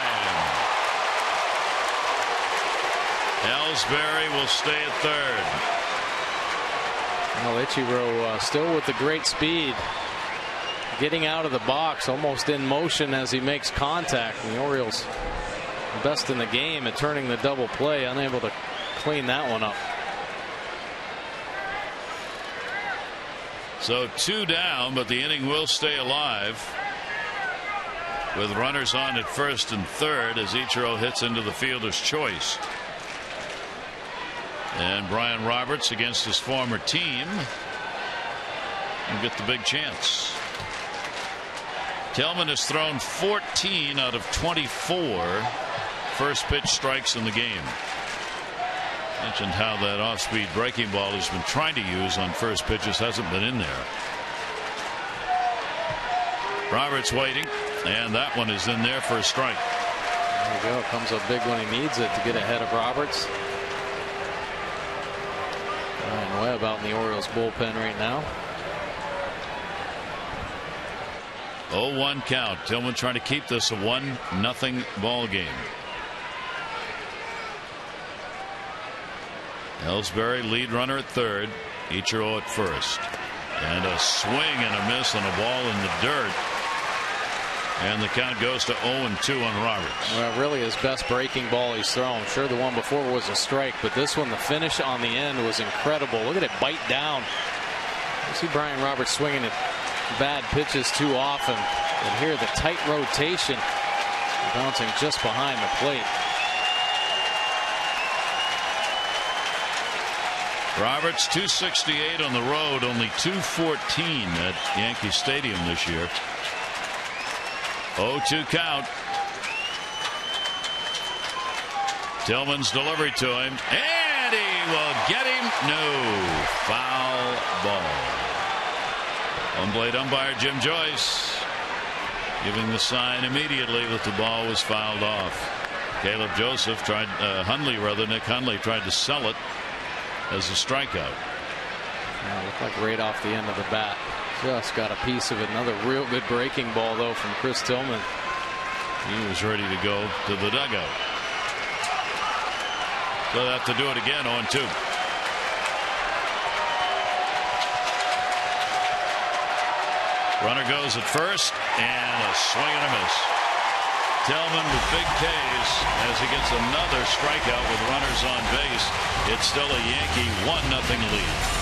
Ellsbury will stay at third. Well, Ichiro still with the great speed, getting out of the box, almost in motion as he makes contact. And the Orioles, best in the game at turning the double play, unable to clean that one up. So 2 down, but the inning will stay alive with runners on at first and third as Ichiro hits into the fielder's choice. And Brian Roberts against his former team will get the big chance. Tillman has thrown 14 out of 24 first pitch strikes in the game. Mentioned how that off-speed breaking ball he's been trying to use on first pitches hasn't been in there. Roberts waiting, and that one is in there for a strike. There you go. Comes up big when he needs it to get ahead of Roberts. Ryan Webb out in the Orioles bullpen right now. 0-1 count. Tillman trying to keep this a 1-0 ball game. Ellsbury lead runner at third. Ichiro at first. And a swing and a miss on a ball in the dirt. And the count goes to 0-2 on Roberts. Well, really his best breaking ball he's thrown. Sure, the one before was a strike, but this one, the finish on the end was incredible. Look at it bite down. You see Brian Roberts swinging at bad pitches too often. And here the tight rotation, bouncing just behind the plate. Roberts 268 on the road, only 214 at Yankee Stadium this year. 0-2 count. Tillman's delivery to him, and he will get him. No, foul ball. Home plate umpire Jim Joyce giving the sign immediately that the ball was fouled off. Caleb Joseph tried, Nick Hundley tried to sell it as a strikeout. Yeah, looked like right off the end of the bat. Just got a piece of it. Another real good breaking ball though from Chris Tillman. He was ready to go to the dugout. So they'll have to do it again. 0-2. Runner goes at first, and a swing and a miss. Tillman with big K's as he gets another strikeout with runners on base. It's still a Yankee 1-0 lead.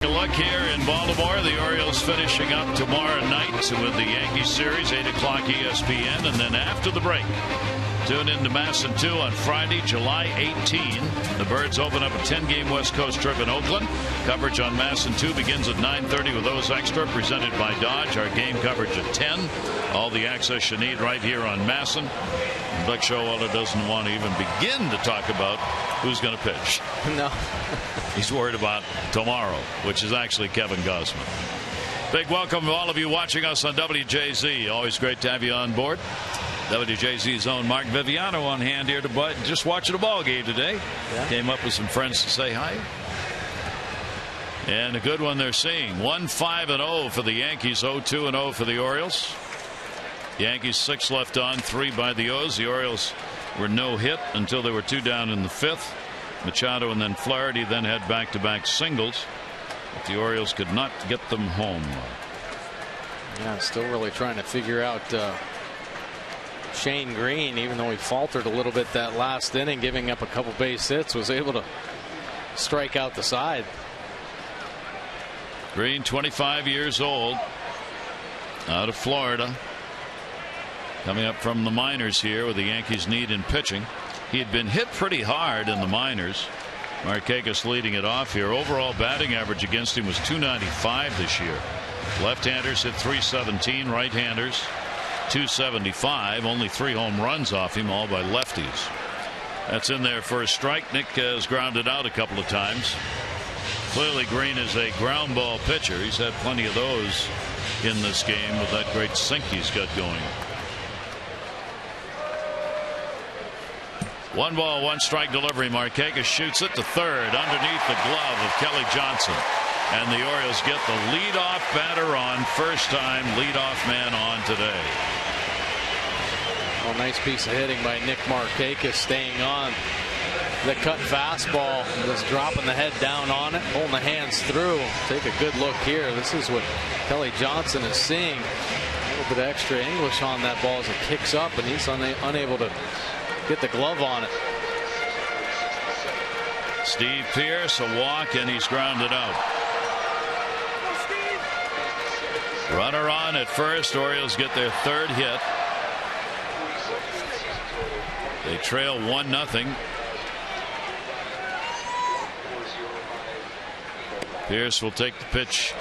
A look here in Baltimore. The Orioles finishing up tomorrow night with the Yankees series, 8 o'clock ESPN, and then after the break, Tune in to Masson 2 on Friday, July 18. The Birds open up a 10-game West Coast trip in Oakland. Coverage on Masson 2 begins at 9:30 with those extra, presented by Dodge. Our game coverage at 10. All the access you need right here on Masson. Buck Showalter doesn't want to even begin to talk about who's going to pitch. No. He's worried about tomorrow, which is actually Kevin Gausman. Big welcome to all of you watching us on WJZ. Always great to have you on board. WJZ's own Mark Viviano on hand here to just watching a ball game today. Yeah. Came up with some friends to say hi. And a good one they're seeing. 1-5-0 for the Yankees, 0-2-0 for the Orioles. Yankees 6 left on, 3 by the O's. The Orioles were no hit until they were 2 down in the 5th. Machado and then Flaherty then had back-to-back singles. But the Orioles could not get them home. Yeah, still really trying to figure out Shane Green, even though he faltered a little bit that last inning, giving up a couple base hits, was able to strike out the side. Green, 25 years old, out of Florida, coming up from the minors here with the Yankees' need in pitching. He had been hit pretty hard in the minors. Markakis leading it off here. Overall batting average against him was .295 this year. Left-handers hit .317, right-handers .275. Only 3 home runs off him, all by lefties. That's in there for a strike. Nick has grounded out a couple of times. Clearly Green is a ground ball pitcher. He's had plenty of those in this game with that great sink he's got going. 1 ball, 1 strike delivery. Markakis shoots it to third underneath the glove of Kelly Johnson. And the Orioles get the leadoff batter on. First time leadoff man on today. Well, nice piece of hitting by Nick Markakis, staying on the cut fastball, just dropping the head down on it, pulling the hands through. Take a good look here. This is what Kelly Johnson is seeing. A little bit of extra English on that ball as it kicks up, and he's unable to get the glove on it. Steve Pearce, a walk, and he's grounded out. Runner on at first. Orioles get their 3rd hit. They trail 1-0. Pearce will take the pitch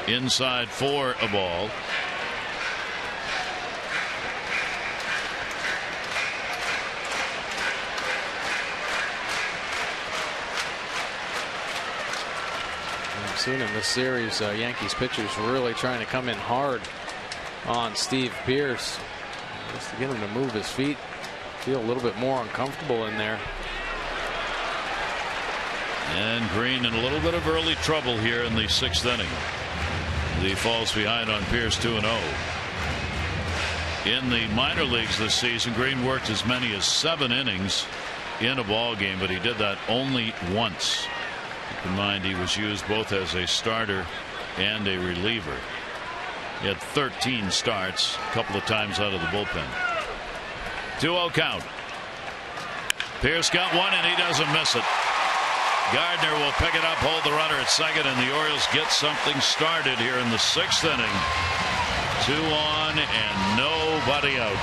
inside for a ball. I've seen in this series Yankees pitchers really trying to come in hard on Steve Pearce just to get him to move his feet, feel a little bit more uncomfortable in there. And Green in a little bit of early trouble here in the 6th inning. He falls behind on Pearce 2-0. In the minor leagues this season, Green worked as many as 7 innings in a ball game, but he did that only once. Keep in mind he was used both as a starter and a reliever. He had 13 starts, a couple of times out of the bullpen. 2-0 count. Pearce got one and he doesn't miss it. Gardner will pick it up, hold the runner at second, and the Orioles get something started here in the 6th inning. 2 on and nobody out.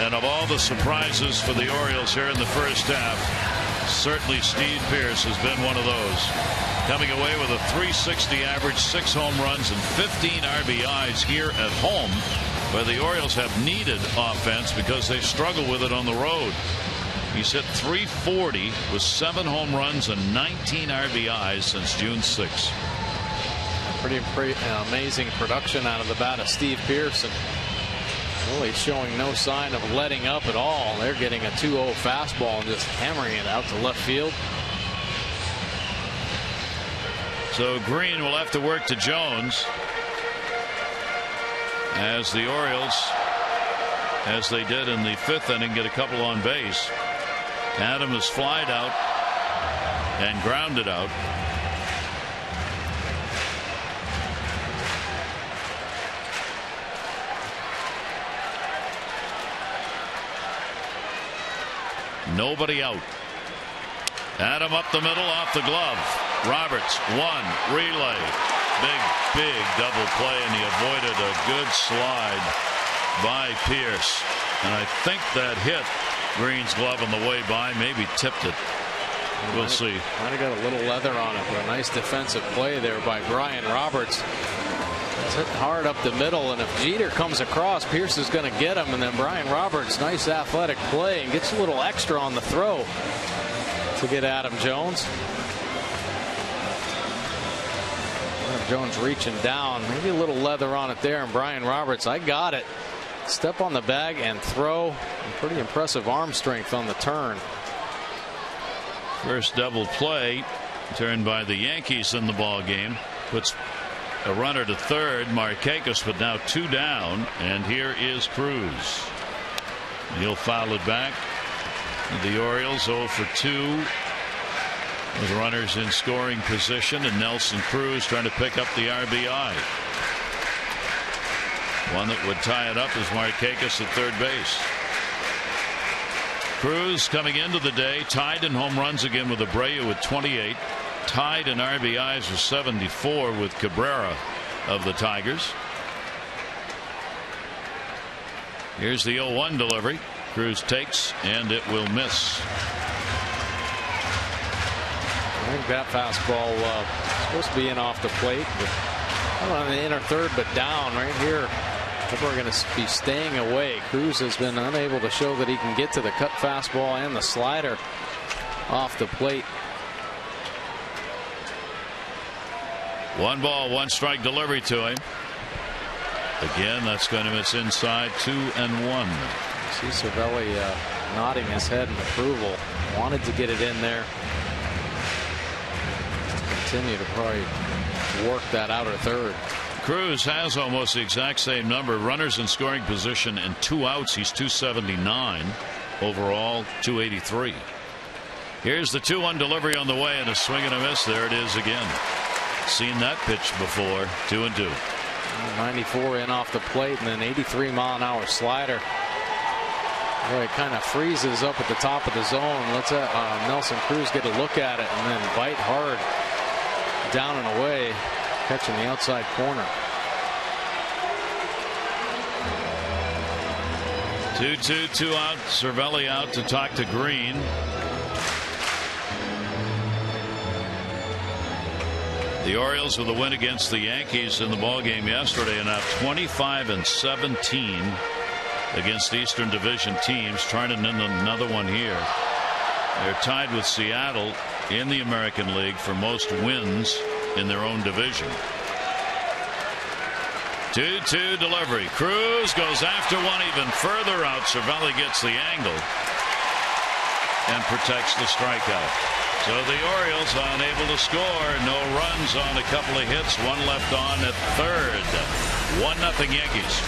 And of all the surprises for the Orioles here in the first half, certainly Steve Pearce has been one of those. Coming away with a .360 average, 6 home runs, and 15 RBIs here at home, where the Orioles have needed offense because they struggle with it on the road. He's hit .340 with 7 home runs and 19 RBIs since June 6. Pretty amazing production out of the bat of Steve Pearce, and really showing no sign of letting up at all. They're getting a 2-0 fastball and just hammering it out to left field. So Green will have to work to Jones, as the Orioles, as they did in the 5th inning, get a couple on base. Adam is flied out and grounded out. Nobody out. Adam up the middle, off the glove. Roberts, 1, relay. Big double play, and he avoided a good slide by Pearce. And I think that hit Green's glove on the way by, maybe tipped it. We'll see. Might have got a little leather on it, but a nice defensive play there by Brian Roberts. It's hit hard up the middle, and if Jeter comes across, Pierce is going to get him, and then Brian Roberts, nice athletic play, and gets a little extra on the throw to get Adam Jones. Adam Jones reaching down, maybe a little leather on it there, and Brian Roberts, I got it. Step on the bag and throw, and pretty impressive arm strength on the turn. First double play turned by the Yankees in the ball game puts a runner to third, Markakis, but now 2 down, and here is Cruz. He'll foul it back. The Orioles 0 for 2 with runners in scoring position, and Nelson Cruz trying to pick up the RBI. One that would tie it up is Markakis at third base. Cruz coming into the day tied in home runs again with Abreu with 28, tied in RBIs with 74 with Cabrera of the Tigers. Here's the 0-1 delivery. Cruz takes, and it will miss. I think that fastball supposed to be in off the plate, but not on the inner third, but down right here. People are going to be staying away. Cruz has been unable to show that he can get to the cut fastball and the slider off the plate. 1 ball, 1 strike delivery to him. Again, that's going to miss inside. 2-1. See Cervelli nodding his head in approval. Wanted to get it in there. Continue to probably work that outer third. Cruz has almost the exact same number of runners in scoring position and 2 outs. He's 279 overall, 283. Here's the 2-1 delivery on the way, and a swing and a miss. There it is again. Seen that pitch before. 2-2. 94 in off the plate, and then 83-mile-an-hour slider. Boy, it kind of freezes up at the top of the zone. Let's Nelson Cruz get a look at it, and then bite hard down and away, catching the outside corner. 2-2, 2 out. Cervelli out to talk to Green. The Orioles with a win against the Yankees in the ballgame yesterday, and now 25-17 against Eastern Division teams. Trying to win another one here. They're tied with Seattle in the American League for most wins in their own division. 2-2 delivery. Cruz goes after one even further out. Cervelli gets the angle and protects the strikeout. So the Orioles unable to score. No runs on a couple of hits. One left on at third. 1-0 Yankees.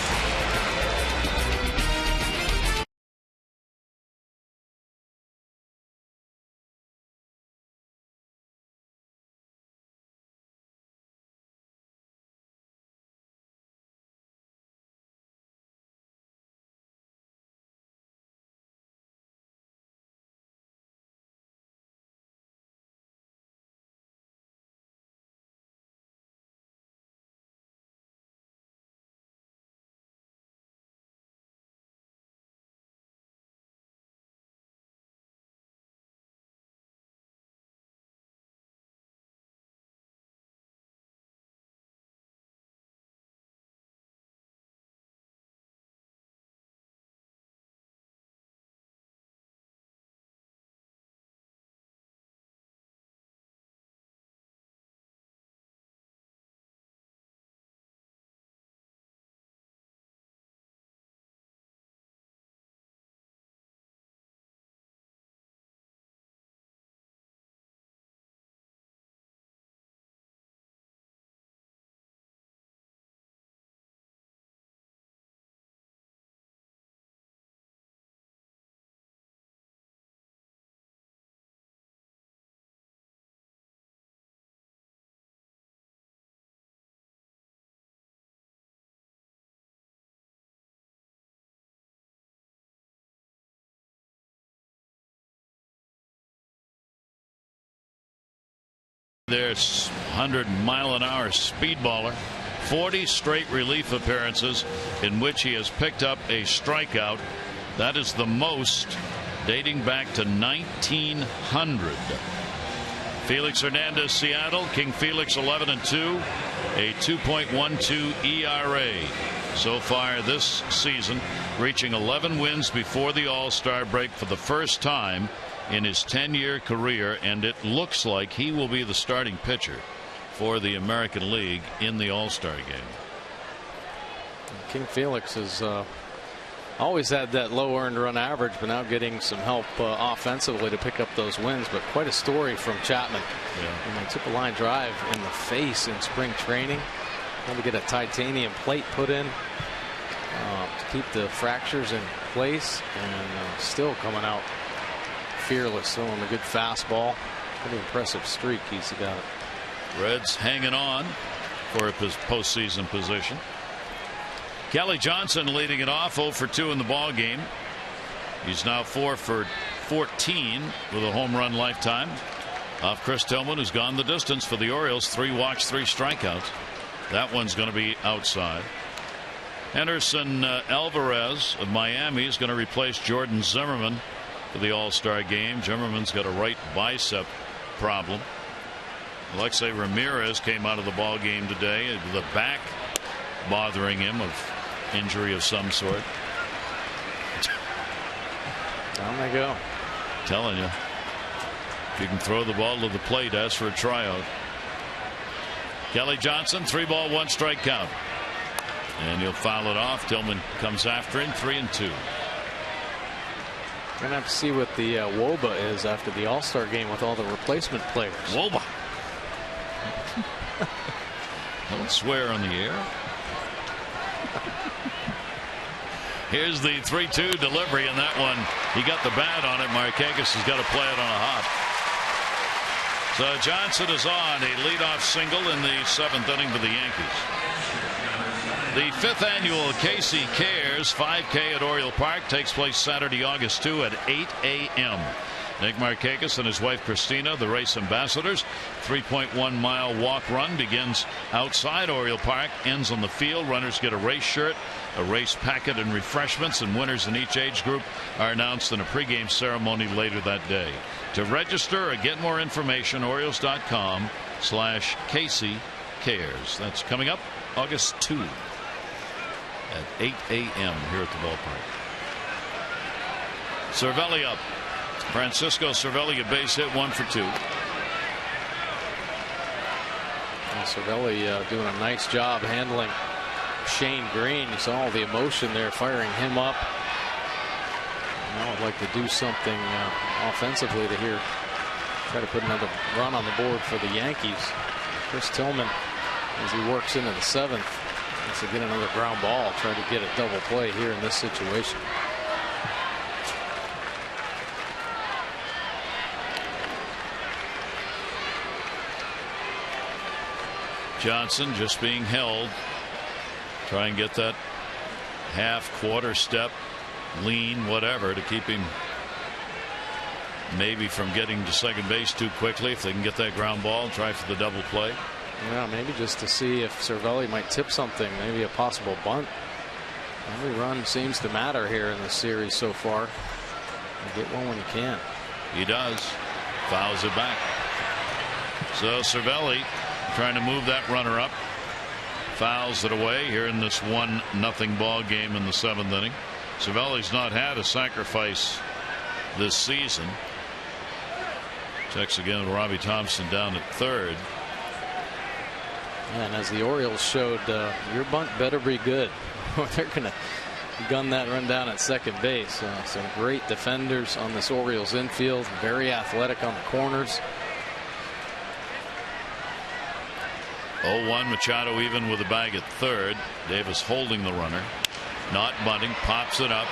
There's 100-mile-an-hour speedballer. 40 straight relief appearances in which he has picked up a strikeout. That is the most dating back to 1900. Felix Hernandez, Seattle. King Felix 11-2, a 2.12 ERA so far this season, reaching 11 wins before the All-Star break for the first time in his 10-year career, and it looks like he will be the starting pitcher for the American League in the All-Star game. King Felix has always had that low earned run average, but now getting some help offensively to pick up those wins. But quite a story from Chapman. And they took a line drive in the face in spring training. Had to get a titanium plate put in to keep the fractures in place, and still coming out fearless, throwing a good fastball. Pretty impressive streak he's got. Reds hanging on for his postseason position. Kelly Johnson leading it off, 0 for 2 in the ball game. He's now 4 for 14 with a home run lifetime off Chris Tillman, who's gone the distance for the Orioles. 3 walks, 3 strikeouts. That one's going to be outside. Henderson Alvarez of Miami is going to replace Jordan Zimmerman for the All-Star game. Zimmerman's got a right bicep problem. Alexei Ramirez came out of the ball game today, the back bothering him, of injury of some sort. Down they go. Telling you, if you can throw the ball to the plate, ask for a tryout. Kelly Johnson, 3 ball, 1 strike count, and he'll foul it off. Tillman comes after him, 3-2. Gonna have to see what the WOBA is after the All-Star game with all the replacement players. WOBA. Don't swear on the air. Here's the 3-2 delivery, and that one, he got the bat on it. Markakis has got to play it on a hop. So Johnson is on a leadoff single in the 7th inning for the Yankees. The 5th annual Casey Cares 5K at Oriole Park takes place Saturday, August 2 at 8 a.m. Nick Markakis and his wife Christina, the race ambassadors. 3.1-mile walk run begins outside Oriole Park, ends on the field. Runners get a race shirt, a race packet, and refreshments, and winners in each age group are announced in a pregame ceremony later that day. To register or get more information, Orioles.com/Casey Cares. That's coming up August 2 at 8 a.m. here at the ballpark. Cervelli up. Francisco Cervelli, a base hit, 1 for 2. Cervelli doing a nice job handling Shane Green. You saw all the emotion there, firing him up. Now I'd like to do something offensively to try to put another run on the board for the Yankees. Chris Tillman, as he works into the 7th, wants to get another ground ball, try to get a double play here in this situation. Johnson just being held. Try and get that half, quarter step, lean, whatever, to keep him maybe from getting to second base too quickly. If they can get that ground ball, try for the double play. Yeah, maybe just to see if Cervelli might tip something, maybe a possible bunt. Every run seems to matter here in this series so far. You get one when you can. He does. Fouls it back. So Cervelli trying to move that runner up. Fouls it away here in this 1-0 ball game in the 7th inning. Cervelli's not had a sacrifice this season. Checks again with Robbie Thompson down at 3rd. And as the Orioles showed, your bunt better be good. They're going to gun that run down at second base. Some great defenders on this Orioles infield. Very athletic on the corners. 0-1, Machado even with a bag at 3rd. Davis holding the runner. Not bunting. Pops it up.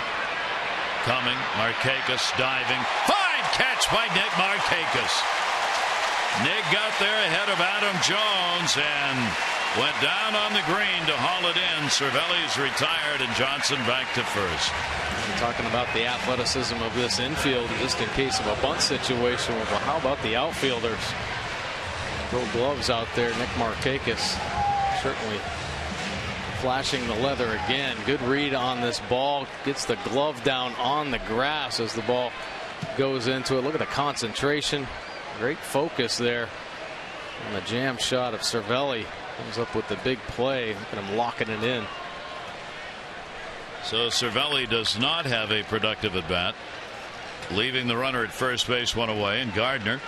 Coming. Markakis diving. Fine catch by Nick Markakis. Nick got there ahead of Adam Jones and went down on the green to haul it in. Cervelli's retired and Johnson back to first. We're talking about the athleticism of this infield just in case of a bunt situation. Well, how about the outfielders? Throw gloves out there. Nick Markakis certainly flashing the leather again. Good read on this ball. Gets the glove down on the grass as the ball goes into it. Look at the concentration. Great focus there. And the jam shot of Cervelli comes up with the big play. Look at him locking it in. So Cervelli does not have a productive at bat, leaving the runner at first base, one away, and Gardner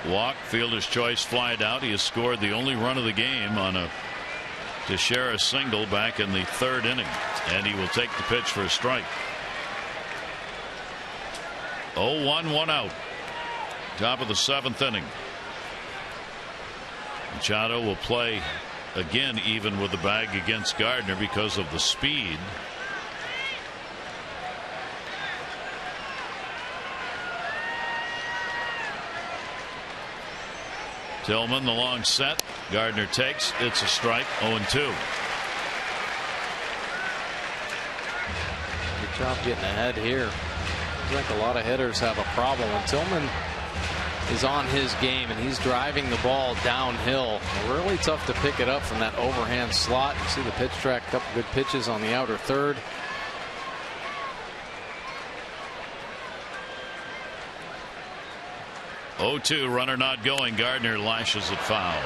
walk, fielder's choice, flied out. He has scored the only run of the game to share a single back in the third inning, and he will take the pitch for a strike. 0-1, 1 out. Top of the seventh inning. Machado will play again even with the bag against Gardner because of the speed. Tillman, the long set. Gardner takes. It's a strike. 0-2. Good job getting ahead here. I think a lot of hitters have a problem when Tillman is on his game and he's driving the ball downhill. Really tough to pick it up from that overhand slot. You see the pitch track, a couple good pitches on the outer third. Oh-2, runner not going. Gardner lashes it foul.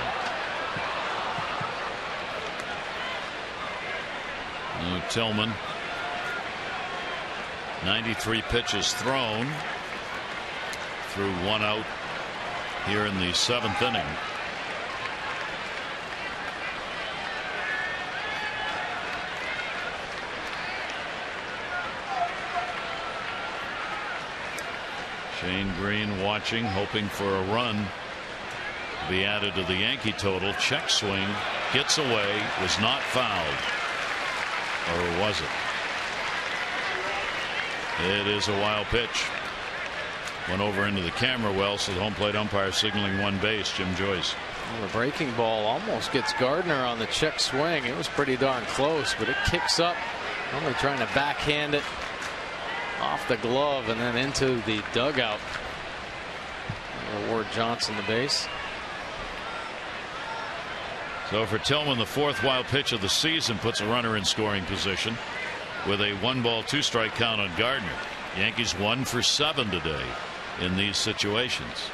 Tillman, 93 pitches thrown through 1 out here in the seventh inning. Shane Green watching, hoping for a run to be added to the Yankee total. Check swing, gets away, was not fouled. Or was it? It is a wild pitch. Went over into the camera well, so the home plate umpire signaling one base. Jim Joyce. Well, the breaking ball almost gets Gardner on the check swing. It was pretty darn close, but it kicks up. Only trying to backhand it off the glove and then into the dugout. Ward Johnson the base. So for Tillman, the fourth wild pitch of the season puts a runner in scoring position with a 1-ball 2-strike count on Gardner. Yankees 1 for 7 today in these situations.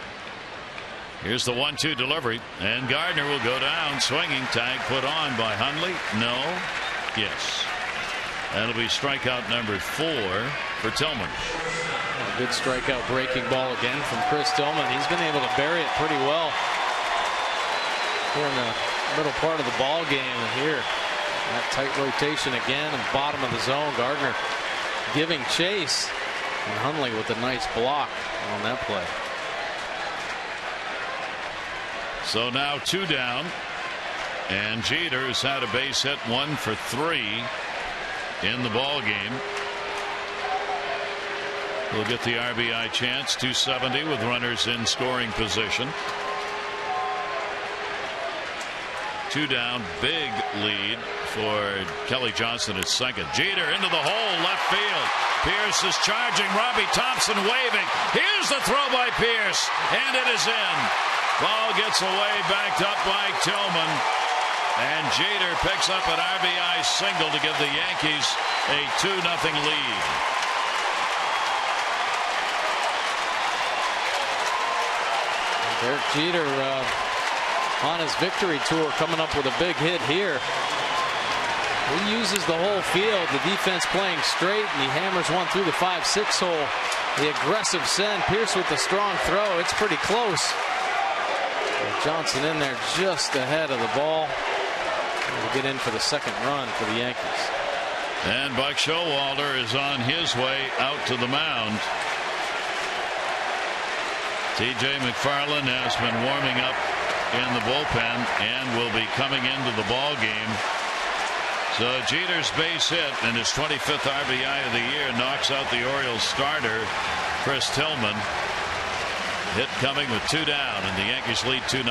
Here's the 1-2 delivery, and Gardner will go down swinging. Tag put on by Hundley. No. Yes. That'll be strikeout number 4 for Tillman. A good strikeout breaking ball again from Chris Tillman. He's been able to bury it pretty well here in the middle part of the ball game. And here, that tight rotation again and bottom of the zone. Gardner giving chase, and Hundley with a nice block on that play. So now 2 down, and Jeter has had a base hit, 1 for 3 in the ball game. We'll get the RBI chance. 270 with runners in scoring position. 2 down, big lead for Kelly Johnson at second. Jeter into the hole, left field. Pierce is charging. Robbie Thompson waving. Here's the throw by Pierce, and it is in. Ball gets away, backed up by Tillman, and Jeter picks up an RBI single to give the Yankees a 2-0 lead. Derek Jeter on his victory tour, coming up with a big hit here. He uses the whole field, the defense playing straight, and he hammers one through the 5-6 hole. The aggressive send. Pierce with the strong throw. It's pretty close. Johnson in there just ahead of the ball. We'll get in for the second run for the Yankees. And Buck Showalter is on his way out to the mound. TJ McFarland has been warming up in the bullpen and will be coming into the ball game. So Jeter's base hit and his 25th RBI of the year knocks out the Orioles starter Chris Tillman. Hit coming with 2 down, and the Yankees lead 2-0.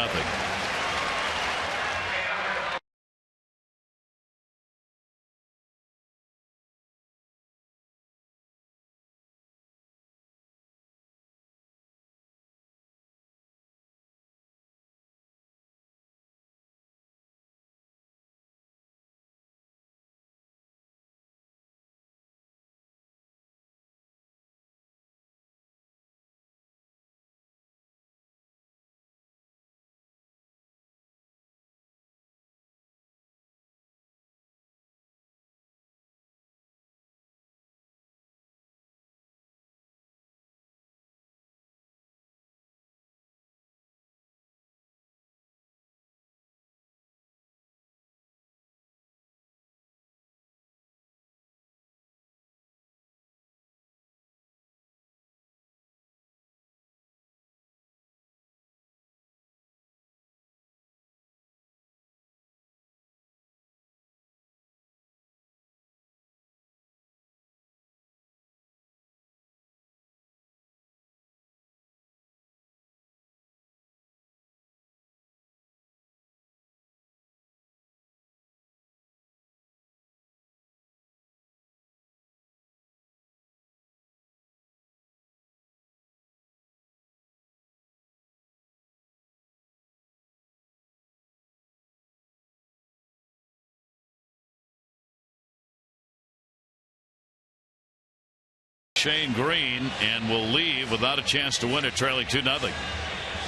Shane Green, and will leave without a chance to win it, trailing 2-0.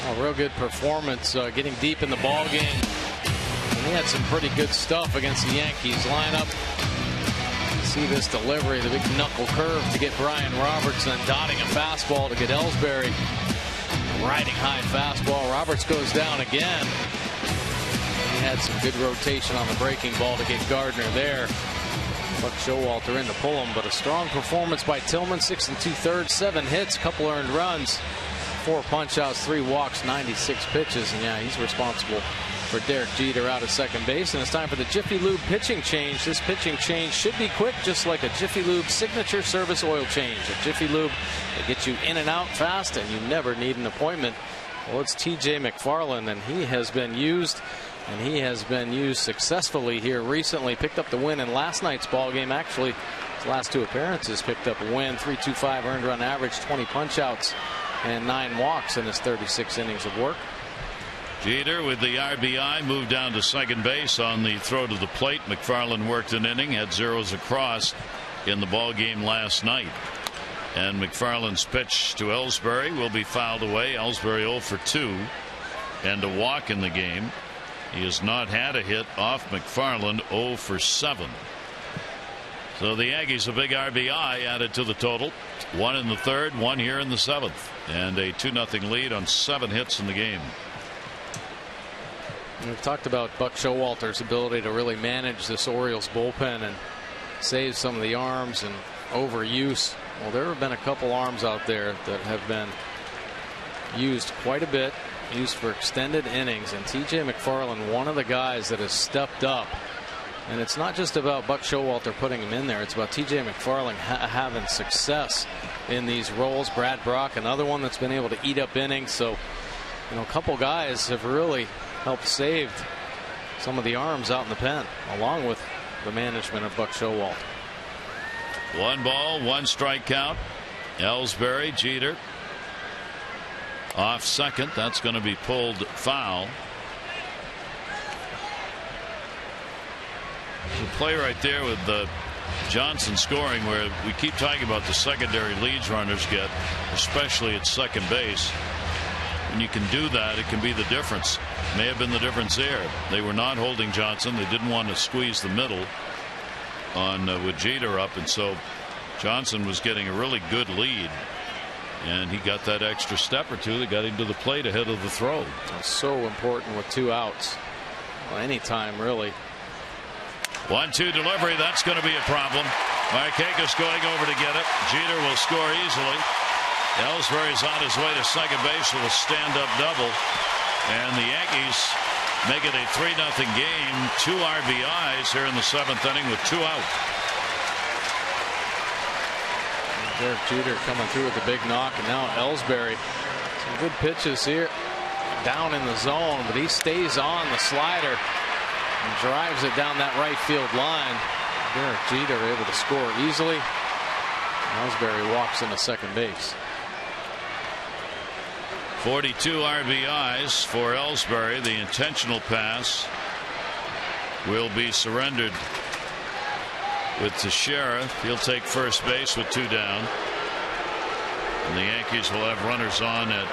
A real good performance, getting deep in the ball game. And he had some pretty good stuff against the Yankees lineup. See this delivery, the big knuckle curve to get Brian Robertson, dotting a fastball to get Ellsbury. Riding high fastball. Roberts goes down again. He had some good rotation on the breaking ball to get Gardner there. Buck Showalter in to pull him, but a strong performance by Tillman. 6 2/3, 7 hits, couple earned runs, 4 punch-outs, 3 walks, 96 pitches. And yeah, he's responsible for Derek Jeter out at second base. And it's time for the Jiffy Lube pitching change. This pitching change should be quick, just like a Jiffy Lube signature service oil change. At Jiffy Lube, they get you in and out fast, and you never need an appointment. Well, it's TJ McFarland, and he has been used, and he has been used successfully here recently. Picked up the win in last night's ball game. Actually, his last 2 appearances picked up a win. 3.25 earned run average, 20 punch-outs, and 9 walks in his 36 innings of work. Jeter with the RBI moved down to second base on the throw to the plate. McFarland worked an inning, had zeros across in the ball game last night. And McFarland's pitch to Ellsbury will be fouled away. Ellsbury 0 for 2 and a walk in the game. He has not had a hit off McFarland. 0 for 7. So the Yankees a big RBI added to the total. 1 in the 3rd, 1 here in the 7th, and a 2-0 lead on 7 hits in the game. We've talked about Buck Showalter's ability to really manage this Orioles bullpen and save some of the arms and overuse. Well, there have been a couple arms out there that have been used quite a bit, used for extended innings, and TJ McFarland, one of the guys that has stepped up. And it's not just about Buck Showalter putting him in there. It's about TJ McFarland having success in these roles. Brad Brock, another one that's been able to eat up innings. So, you know, a couple guys have really helped save some of the arms out in the pen, along with the management of Buck Showalter. 1 ball, 1 strike count. Ellsbury, Jeter off second. That's going to be pulled foul. The play right there with Johnson scoring, where we keep talking about the secondary leads runners get, especially at second base. When you can do that, it can be the difference. May have been the difference there. They were not holding Johnson. They didn't want to squeeze the middle on with Jeter up, and so Johnson was getting a really good lead, and he got that extra step or two that got him to the plate ahead of the throw. That's so important with 2 outs. Well, anytime really. 1-2 delivery. That's going to be a problem. Markakis going over to get it. Jeter will score easily. Ellsbury's on his way to second base with a stand-up double, and the Yankees make it a 3-0 game. 2 RBIs here in the 7th inning with 2 out. Derek Jeter coming through with a big knock, and now Ellsbury. Some good pitches here down in the zone, but he stays on the slider and drives it down that right field line. Derek Jeter able to score easily. Ellsbury walks into second base. 42 RBIs for Ellsbury. The intentional pass will be surrendered with Teixeira. He'll take first base with 2 down. And the Yankees will have runners on at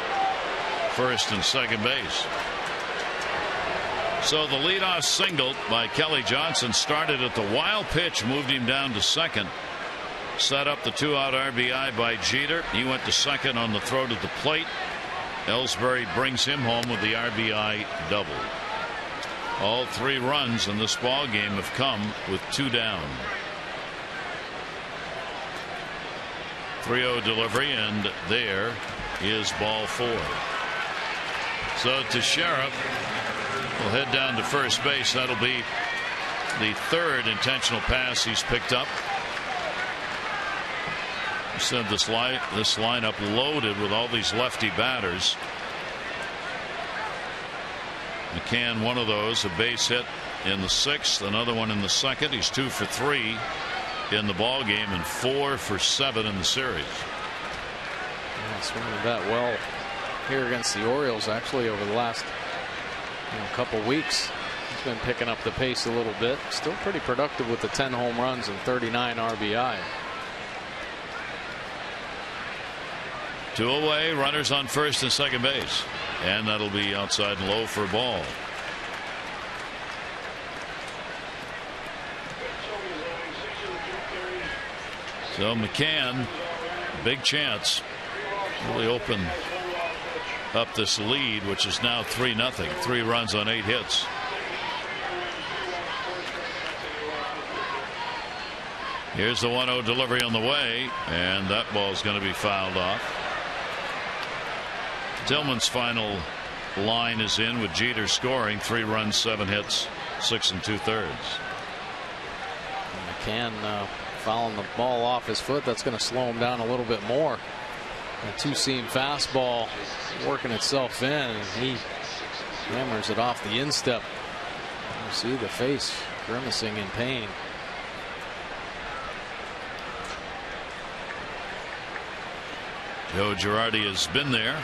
first and second base. So the leadoff single by Kelly Johnson started at the wild pitch, moved him down to second. Set up the 2-out RBI by Jeter. He went to second on the throw to the plate. Ellsbury brings him home with the RBI double. All 3 runs in this ball game have come with 2 down. 3-0 delivery, and there is ball 4. So Teixeira will head down to first base. That'll be the 3rd intentional pass he's picked up. I said this lineup loaded with all these lefty batters. McCann, one of those, a base hit in the 6th, another one in the 2nd. He's 2 for 3 in the ball game and 4 for 7 in the series. Yeah, swinging that well here against the Orioles, actually, over the last couple weeks. He's been picking up the pace a little bit. Still pretty productive with the 10 home runs and 39 RBI. Two away, runners on first and second base, and that'll be outside and low for a ball. So McCann, big chance, really open up this lead, which is now 3-0. 3 runs on 8 hits. Here's the 1-0 delivery on the way, and that ball's going to be fouled off. Tillman's final line is in with Jeter scoring 3 runs, 7 hits, 6 2/3. McCann fouling the ball off his foot. That's going to slow him down a little bit more. A two-seam fastball working itself in, and he hammers it off the instep. You see the face grimacing in pain. Joe Girardi has been there.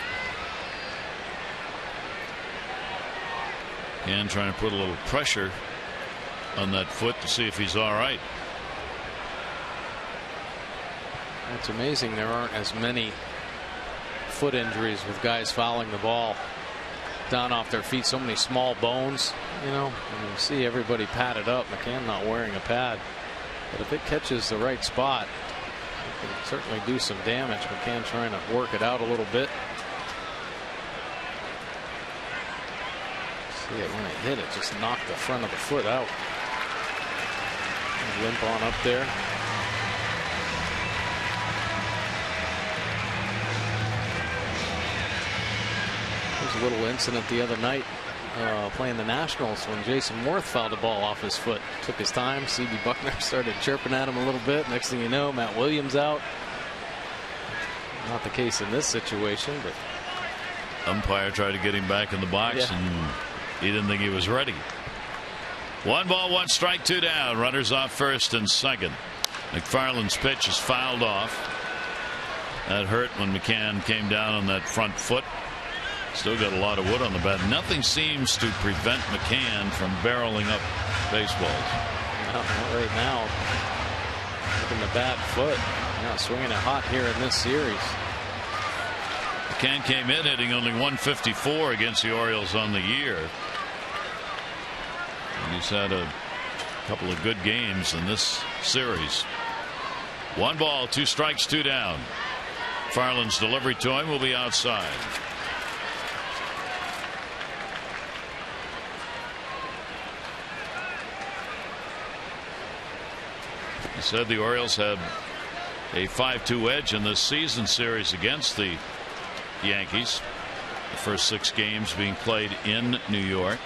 And trying to put a little pressure on that foot to see if he's all right. It's amazing there aren't as many foot injuries with guys fouling the ball down off their feet. So many small bones, you know. And you see everybody padded up. McCann not wearing a pad, but if it catches the right spot, it can certainly do some damage. McCann trying to work it out a little bit. See it when it hit it, just knocked the front of the foot out. Limp on up there. There's a little incident the other night playing the Nationals when Jason Worth fouled a ball off his foot. Took his time. C.B. Buckner started chirping at him a little bit. Next thing you know, Matt Williams out. Not the case in this situation, but umpire tried to get him back in the box, and he didn't think he was ready. 1 ball, 1 strike, 2 down. Runners off first and second. McFarland's pitch is fouled off. That hurt when McCann came down on that front foot. Still got a lot of wood on the bat. Nothing seems to prevent McCann from barreling up baseballs. No, not right now. Looking the bad foot. Now swinging it hot here in this series. McCann came in hitting only 154 against the Orioles on the year. And he's had a couple of good games in this series. 1 ball, 2 strikes, 2 down. Farland's delivery to him will be outside. He said the Orioles had a 5-2 edge in this season series against the Yankees. The first 6 games being played in New York.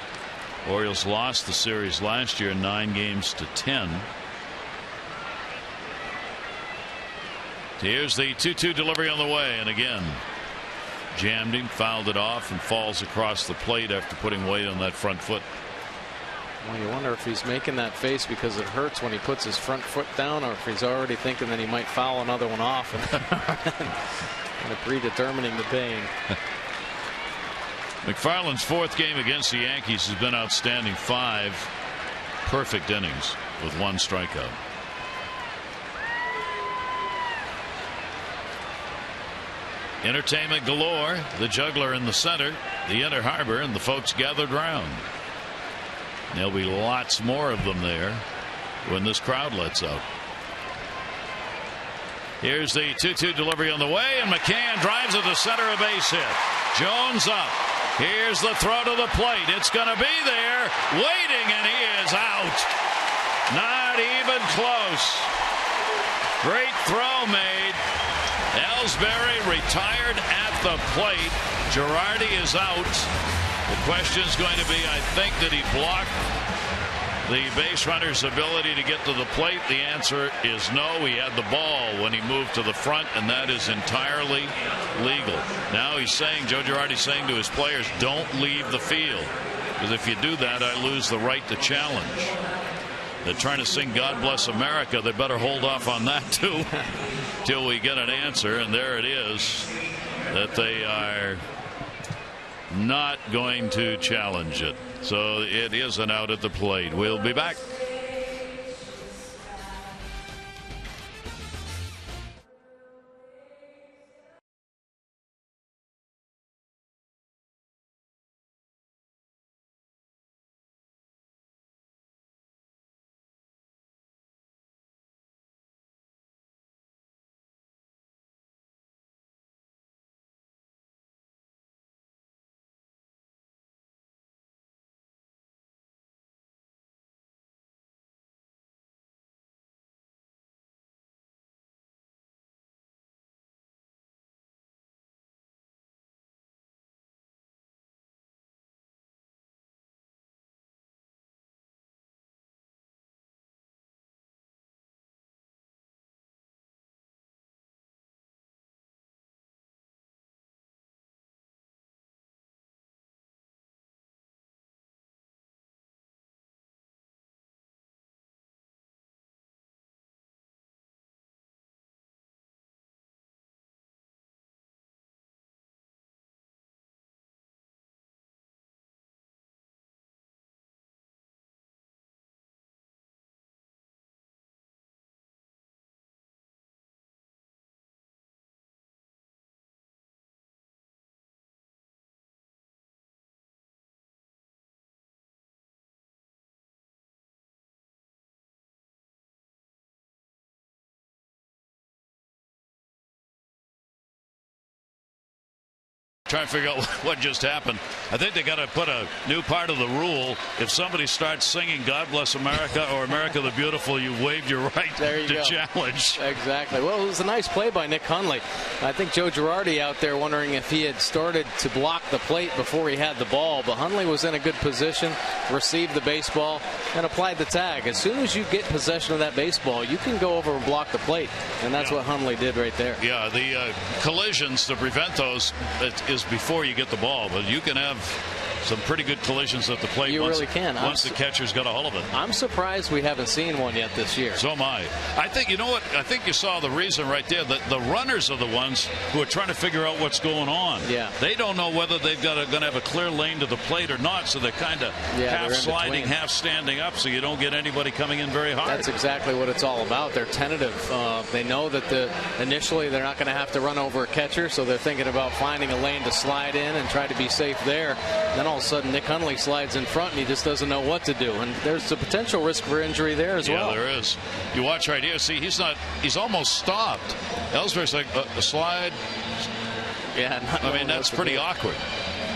Orioles lost the series last year 9-10. Here's the 2-2 delivery on the way, and again jammed him, fouled it off, and falls across the plate after putting weight on that front foot. Well, you wonder if he's making that face because it hurts when he puts his front foot down, or if he's already thinking that he might foul another one off and kind of predetermining the pain. McFarland's 4th game against the Yankees has been outstanding. 5 perfect innings with 1 strikeout. Entertainment galore. The juggler in the center, the Inner Harbor, and the folks gathered round. There'll be lots more of them there when this crowd lets out. Here's the 2-2 delivery on the way, and McCann drives it to center, a base hit. Jones up. Here's the throw to the plate. It's going to be there, waiting, and he is out. Not even close. Great throw made. Ellsbury retired at the plate. Girardi is out. The question is going to be, I think, did he block the base runner's ability to get to the plate? The answer is no. He had the ball when he moved to the front, and that is entirely legal. Now he's saying, Joe Girardi's saying to his players, don't leave the field, because if you do that, I lose the right to challenge. They're trying to sing God Bless America. They better hold off on that too till we get an answer. And there it is, that they are not going to challenge it. So it is an out at the plate. We'll be back. Trying to figure out what just happened. I think they got to put a new part of the rule. If somebody starts singing "God Bless America" or "America the Beautiful," you waived your right to challenge. Exactly. Well, it was a nice play by Nick Hundley. I think Joe Girardi out there wondering if he had started to block the plate before he had the ball. But Hundley was in a good position, received the baseball, and applied the tag. As soon as you get possession of that baseball, you can go over and block the plate. And that's what Hundley did right there. Yeah, the collisions to prevent those is before you get the ball, but you can have some pretty good collisions at the plate. You really can. Once the catcher's got a hold of it. I'm surprised we haven't seen one yet this year. So am I. I think, you know what? I think you saw the reason right there. That the runners are the ones who are trying to figure out what's going on. Yeah. They don't know whether they've got going to have a clear lane to the plate or not, so they're kind of half sliding, half standing up, so you don't get anybody coming in very hard. That's exactly what it's all about. They're tentative. They know that initially they're not going to have to run over a catcher, so they're thinking about finding a lane to slide in and try to be safe there. Then all of a sudden Nick Hundley slides in front and he just doesn't know what to do, and there's a potential risk for injury there as well. Yeah, there is. You watch right here. See, he's almost stopped. Ellsbury's like a slide. Yeah, I mean, that's pretty awkward.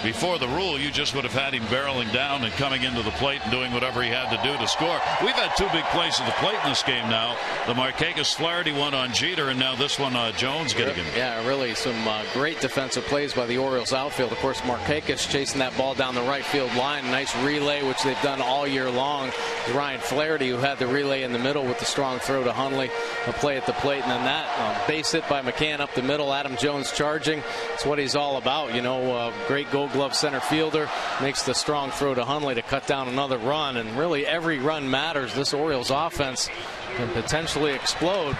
Before the rule, you just would have had him barreling down and coming into the plate and doing whatever he had to do to score. We've had two big plays at the plate in this game now. The Markakis-Flaherty one on Jeter, and now this one Jones getting him. Yeah, really some great defensive plays by the Orioles outfield. Of course, Markakis chasing that ball down the right field line. Nice relay, which they've done all year long. Ryan Flaherty, who had the relay in the middle with the strong throw to Hundley, a play at the plate, and then that base hit by McCann up the middle. Adam Jones charging. It's what he's all about. You know, great Gold Glove center fielder, makes the strong throw to Hundley to cut down another run, and really every run matters. This Orioles offense can potentially explode.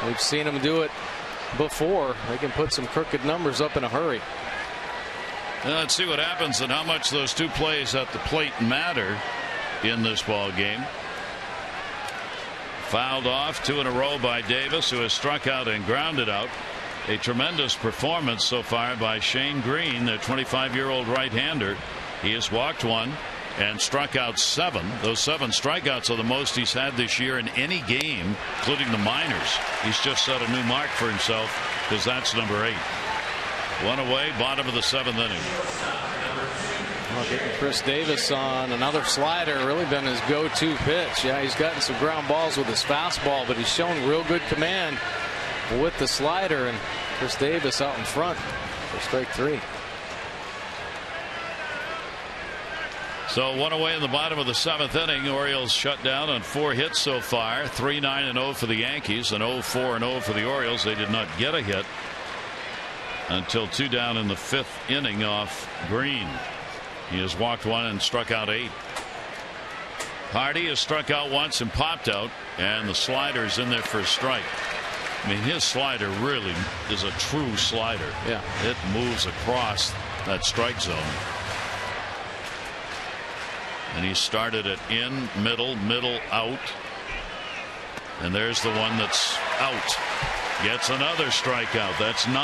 We've seen them do it before. They can put some crooked numbers up in a hurry. Let's see what happens and how much those two plays at the plate matter in this ball game. Fouled off, 2 in a row by Davis, who has struck out and grounded out. A tremendous performance so far by Shane Green, the 25-year-old right-hander. He has walked 1 and struck out 7. Those 7 strikeouts are the most he's had this year in any game, including the minors. He's just set a new mark for himself, because that's number 8. 1 away, bottom of the 7th inning. Well, getting Chris Davis on another slider, really been his go-to pitch. Yeah, he's gotten some ground balls with his fastball, but he's shown real good command with the slider, and Chris Davis out in front for strike 3. So 1 away in the bottom of the 7th inning. Orioles shut down on 4 hits so far. 3-9-0 for the Yankees and 0-4-0 for the Orioles. They did not get a hit until 2 down in the 5th inning off Green. He has walked 1 and struck out 8. Hardy has struck out once and popped out, and the slider's in there for a strike. I mean, his slider really is a true slider. Yeah. It moves across that strike zone. And he started it in, middle, out. And there's the one that's out. Gets another strikeout. That's 9.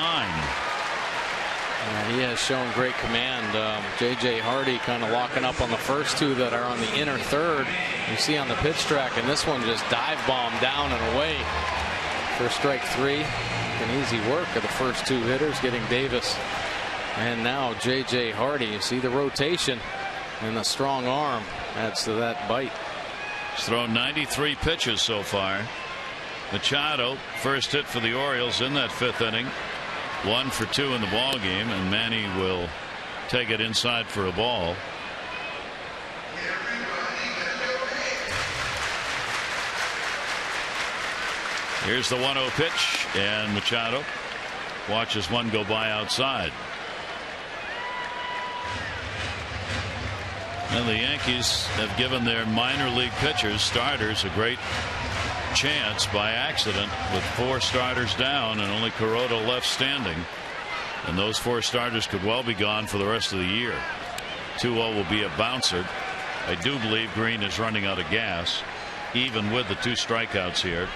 He has shown great command. J.J. Hardy kind of locking up on the first 2 that are on the inner third. You see on the pitch track, and this one just dive bomb down and away for strike 3. An easy work of the first 2 hitters, getting Davis and now J.J. Hardy. You see the rotation and the strong arm adds to that bite. He's thrown 93 pitches so far. Machado, first hit for the Orioles in that 5th inning. 1 for 2 in the ball game, and Manny will take it inside for a ball. Here's the 1-0 pitch, and Machado watches one go by outside. And the Yankees have given their minor league pitchers, starters, a great chance by accident with 4 starters down and only Kuroda left standing. And those 4 starters could well be gone for the rest of the year. 2-0 will be a bouncer. I do believe Green is running out of gas, even with the 2 strikeouts here.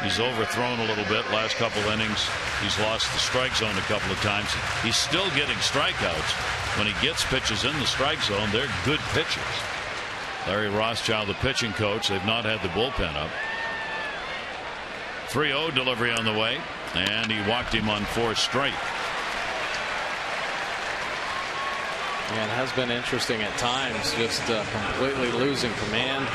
He's overthrown a little bit last couple innings. He's lost the strike zone a couple of times. He's still getting strikeouts. When he gets pitches in the strike zone, they're good pitches. Larry Rothschild, the pitching coach, they've not had the bullpen up. 3-0 delivery on the way, and he walked him on 4 straight. Yeah, it has been interesting at times, just completely losing command.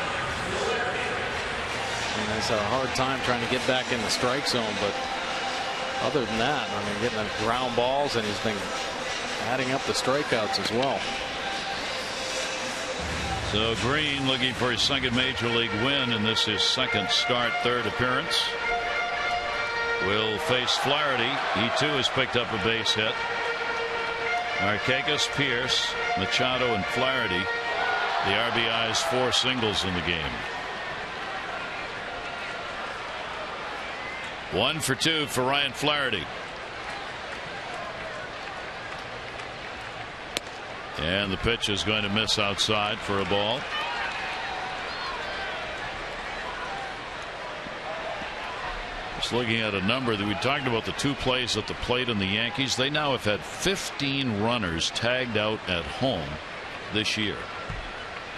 And it's a hard time trying to get back in the strike zone, but other than that, I mean, getting the ground balls, and he's been adding up the strikeouts as well. So Green looking for his second major league win, and this is second start, third appearance. Will face Flaherty. He too has picked up a base hit. Markakis, Pierce, Machado, and Flaherty. The RBIs, 4 singles in the game. 1 for 2 for Ryan Flaherty. And the pitch is going to miss outside for a ball. Just looking at a number that we talked about, the 2 plays at the plate in the Yankees. They now have had 15 runners tagged out at home this year.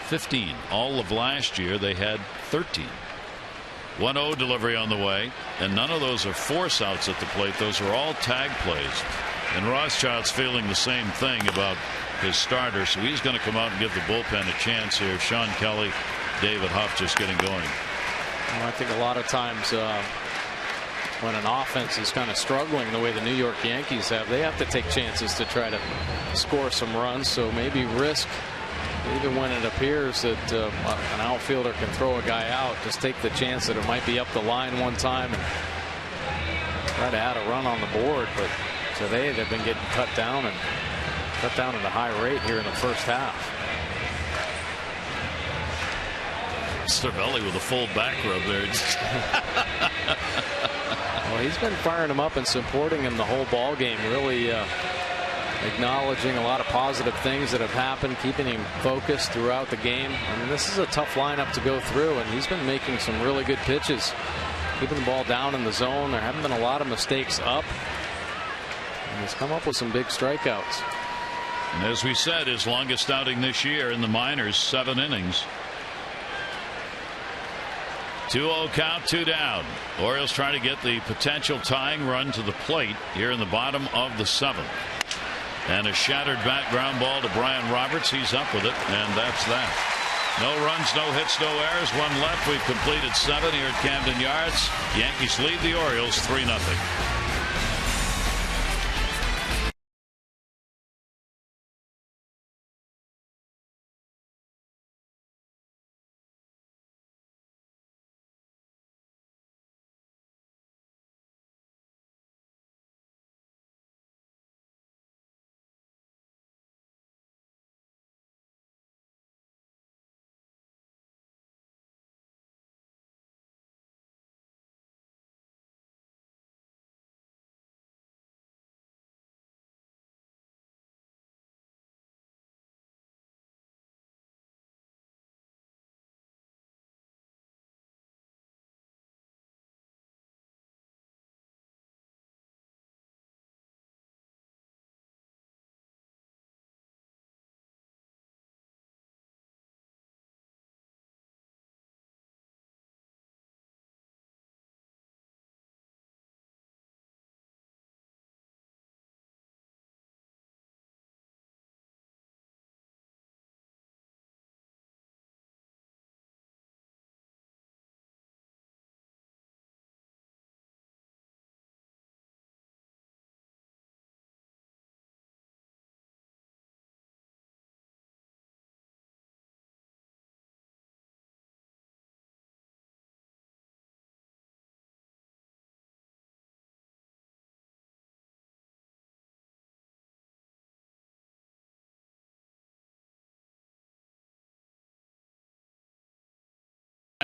15. All of last year they had 13. 1-0 delivery on the way, and none of those are force outs at the plate. Those are all tag plays. And Rothschild's feeling the same thing about his starter, so he's going to come out and give the bullpen a chance here. Sean Kelly, David Huff just getting going. Well, I think a lot of times when an offense is kind of struggling the way the New York Yankees have, they have to take chances to try to score some runs. So maybe risk, even when it appears that an outfielder can throw a guy out, just take the chance that it might be up the line one time and try to add a run on the board. But today they've been getting cut down at a high rate here in the first half. Cervelli with a full back rub there. Well, he's been firing him up and supporting him the whole ball game, really acknowledging a lot of positive things that have happened, keeping him focused throughout the game. I mean, this is a tough lineup to go through, and he's been making some really good pitches, keeping the ball down in the zone. There haven't been a lot of mistakes up, and he's come up with some big strikeouts. And as we said, his longest outing this year in the minors, 7 innings. 2-0 count, 2 down. Orioles trying to get the potential tying run to the plate here in the bottom of the 7th. And a shattered bat ground ball to Brian Roberts. He's up with it, and that's that. No runs, no hits, no errors. 1 left. We've completed 7 here at Camden Yards. Yankees lead the Orioles 3-0.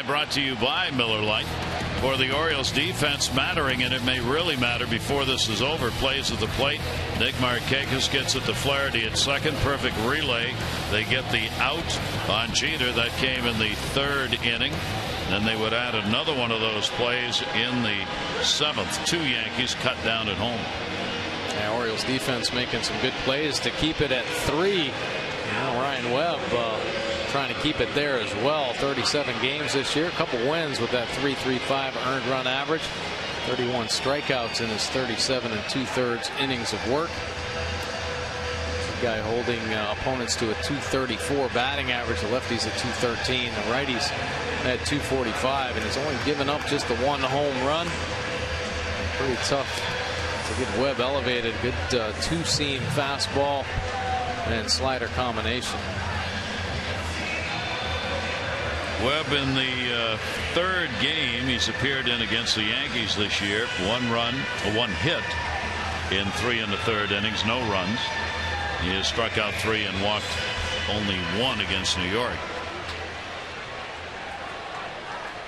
Brought to you by Miller Lite. For the Orioles defense mattering, and it may really matter before this is over. Plays at the plate. Nick Markakis gets it to Flaherty at second. Perfect relay. They get the out on Jeter. That came in the 3rd inning. Then they would add another one of those plays in the 7th. 2 Yankees cut down at home. Yeah, Orioles defense making some good plays to keep it at 3. Now Ryan Webb trying to keep it there as well. 37 games this year, a couple wins with that 3.35 earned run average. 31 strikeouts in his 37 2/3 innings of work. guy holding opponents to a .234 batting average. The lefties at .213. The righties at .245, and he's only given up just the one home run. Pretty tough to get Webb elevated. Good two-seam fastball and slider combination. Webb in the third game he's appeared in against the Yankees this year. One hit in 3 1/3 innings, no runs. He has struck out 3 and walked only 1 against New York.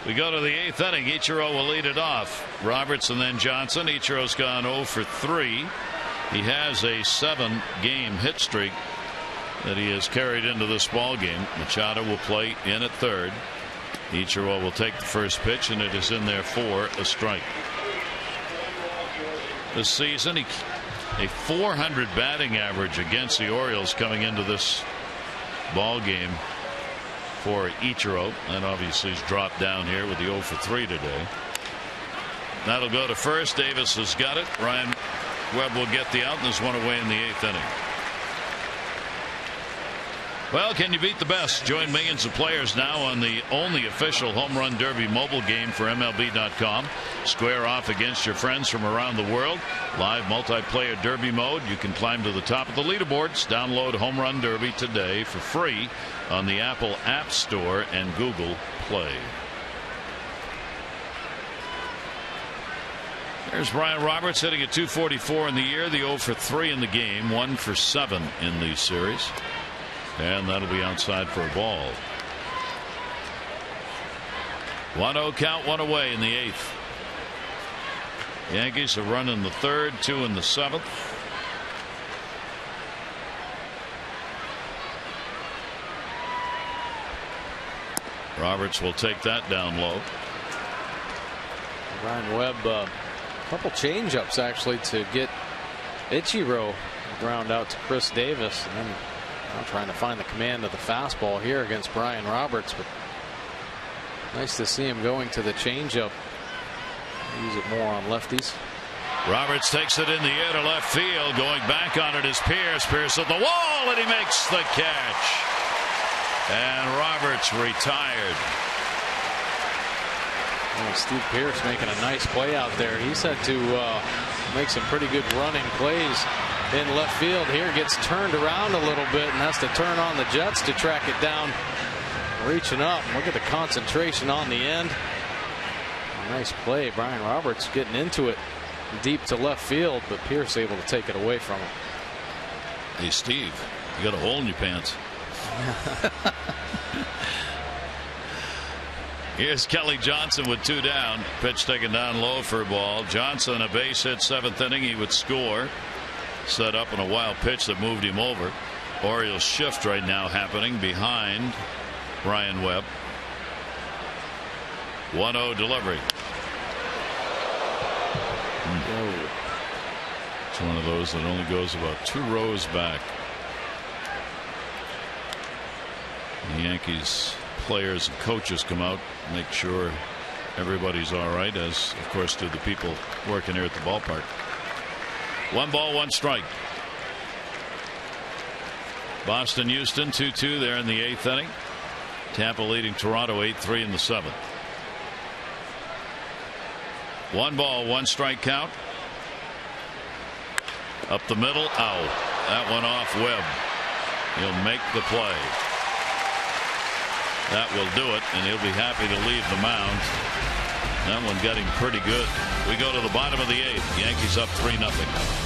We go to the 8th inning. Ichiro will lead it off. Roberts and then Johnson. Ichiro's gone 0 for 3. He has a 7-game hit streak that he has carried into this ball game. Machado will play in at third. Ichiro will take the first pitch, and it is in there for a strike. This season, a .400 batting average against the Orioles coming into this ball game for Ichiro, and obviously he's dropped down here with the 0 for 3 today. That'll go to first. Davis has got it. Ryan Webb will get the out, and there's one away in the 8th inning. Well, can you beat the best? Join millions of players now on the only official Home Run Derby mobile game for MLB.com. Square off against your friends from around the world. Live multiplayer derby mode. You can climb to the top of the leaderboards. Download Home Run Derby today for free on the Apple App Store and Google Play. There's Brian Roberts hitting at .244 in the year. The 0 for 3 in the game. 1 for 7 in the series. And that'll be outside for a ball. 1-0 count, 1 away in the 8th. Yankees are running the 3rd, 2 in the 7th. Roberts will take that down low. Ryan Webb, a couple changeups actually to get Ichiro ground out to Chris Davis, and then trying to find the command of the fastball here against Brian Roberts, but nice to see him going to the changeup. Use it more on lefties. Roberts takes it in the air to left field. Going back on it is Pierce. Pierce at the wall, and he makes the catch. And Roberts retired. Oh, Steve Pierce making a nice play out there. He's had to make some pretty good running plays in left field. Here gets turned around a little bit and has to turn on the Jets to track it down. Reaching up. Look at the concentration on the end. Nice play. Brian Roberts getting into it deep to left field, but Pierce able to take it away from him. Hey, Steve, you got a hole in your pants. Here's Kelly Johnson with 2 down. Pitch taken down low for a ball. Johnson, a base hit, 7th inning. He would score. Set up in a wild pitch that moved him over. Orioles shift right now happening behind Ryan Webb. 1-0 delivery. It's one of those that only goes about 2 rows back. The Yankees players and coaches come out, make sure everybody's all right, as of course do the people working here at the ballpark. 1 ball, 1 strike. Boston Houston 2-2 there in the 8th inning. Tampa leading Toronto 8-3 in the 7th. 1 ball, 1 strike count. Up the middle, out. That one off Webb. He'll make the play. That will do it, and he'll be happy to leave the mound. That one got him pretty good. We go to the bottom of the 8th. Yankees up 3-0.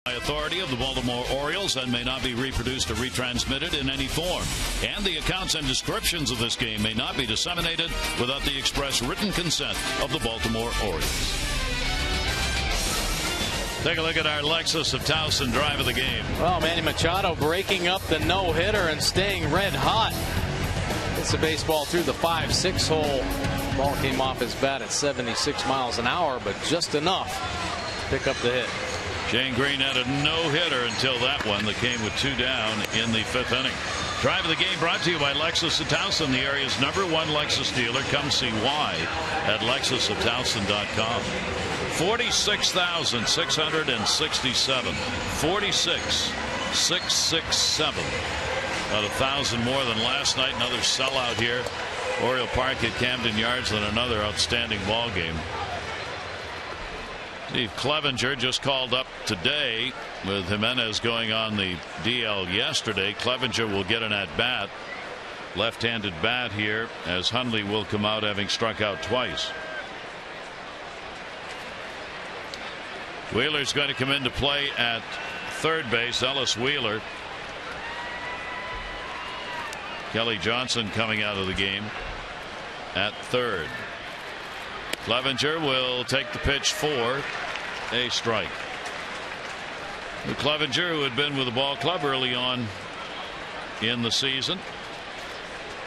By authority of the Baltimore Orioles and may not be reproduced or retransmitted in any form. And the accounts and descriptions of this game may not be disseminated without the express written consent of the Baltimore Orioles. Take a look at our Lexus of Towson drive of the game. Well, Manny Machado breaking up the no-hitter and staying red hot. It's a baseball through the 5-6 hole. Ball came off his bat at 76 miles an hour, but just enough to pick up the hit. Shane Green had a no-hitter until that one that came with 2 down in the 5th inning. Drive of the game brought to you by Lexus of Towson, the area's #1 Lexus dealer. Come see why at LexusofTowson.com. 46,667. 46,667. About 1,000 more than last night. Another sellout here. Oriole Park at Camden Yards, and another outstanding ball game. Steve Clevenger just called up today with Jimenez going on the DL yesterday. Clevenger will get an at-bat. Left-handed bat here, as Hundley will come out having struck out twice. Wheeler's going to come into play at third base. Ellis Wheeler. Kelly Johnson coming out of the game at third. Clevenger will take the pitch for a strike. Clevenger, who had been with the ball club early on in the season,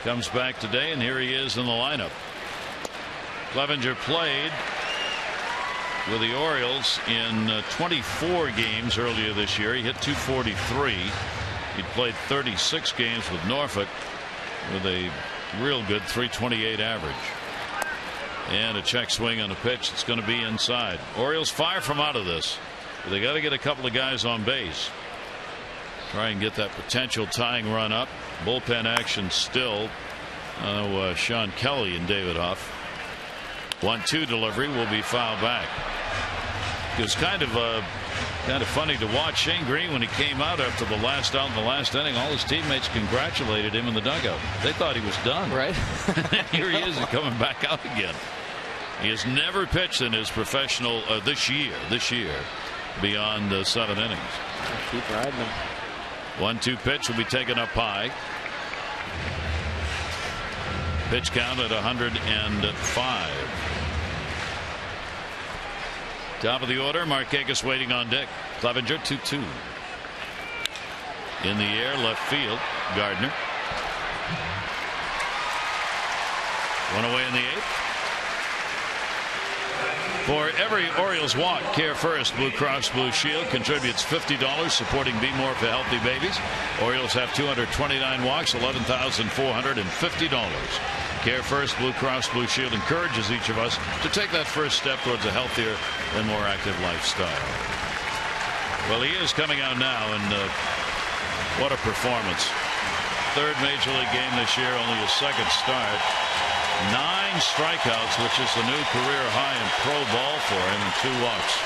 comes back today, and here he is in the lineup. Clevenger played with the Orioles in 24 games earlier this year. He hit .243. He'd played 36 games with Norfolk with a real good .328 average. And a check swing on a pitch that's going to be inside. Orioles fire from out of this. But they got to get a couple of guys on base. Try and get that potential tying run up. Bullpen action still. Sean Kelly and David Huff. 1-2 delivery will be fouled back. It was kind of funny to watch Shane Green when he came out after the last out in the last inning. All his teammates congratulated him in the dugout. They thought he was done. Right. Here he is coming back out again. He has never pitched in his professional this year beyond 7 innings. Keep riding him. 1-2 pitch will be taken up high. Pitch count at 105. Top of the order, Markakis waiting on deck. Clevenger 2-2. In the air, left field, Gardner. One away in the 8th. For every Orioles walk, Care First Blue Cross Blue Shield contributes $50 supporting Be More for Healthy Babies. Orioles have 229 walks, $11,450. Care First Blue Cross Blue Shield encourages each of us to take that first step towards a healthier and more active lifestyle. Well, he is coming out now, and what a performance. Third major league game this year, only his second start. 9 strikeouts, which is the new career high in pro ball for him, and 2 walks.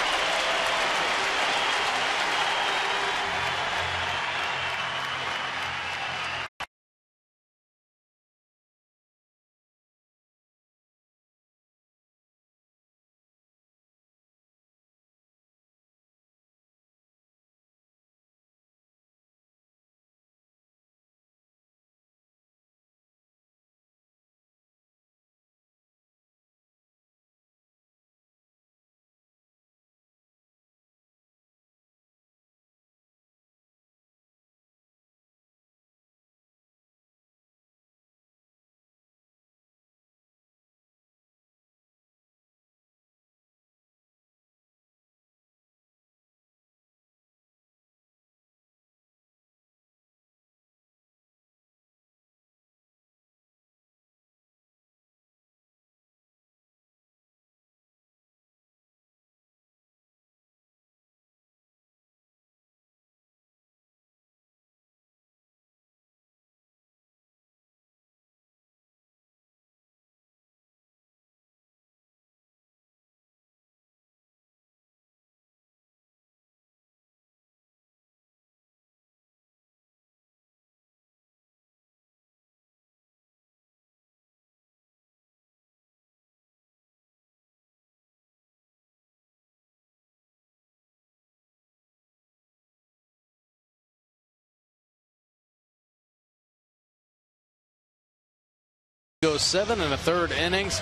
goes 7 1/3 innings,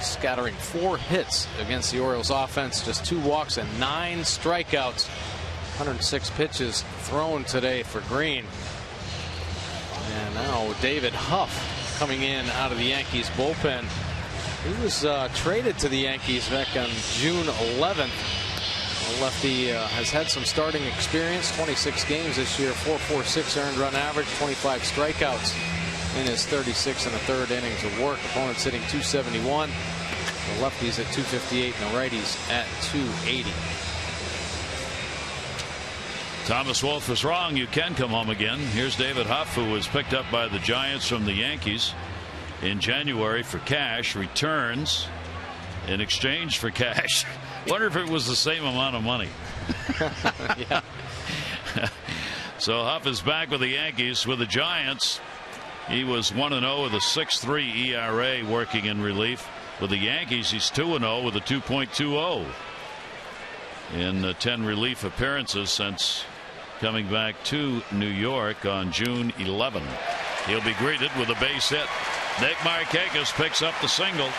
scattering 4 hits against the Orioles offense, just 2 walks and 9 strikeouts. 106 pitches thrown today for Green. And now David Huff coming in out of the Yankees bullpen. He was traded to the Yankees back on June 11th. The lefty has had some starting experience, 26 games this year, 4.46 earned run average, 25 strikeouts in his 36 1/3 innings of work. Opponents hitting .271. The lefties at .258 and the righties at .280. Thomas Wolfe was wrong. You can come home again. Here's David Huff, who was picked up by the Giants from the Yankees in January for cash, returns in exchange for cash. Wonder if it was the same amount of money. Yeah. So Huff is back with the Yankees. With the Giants, he was 1-0 with a 6.3 ERA working in relief. With the Yankees, he's 2-0 with a 2.20 in 10 relief appearances since coming back to New York on June 11. He'll be greeted with a base hit. Nick Markakis picks up the single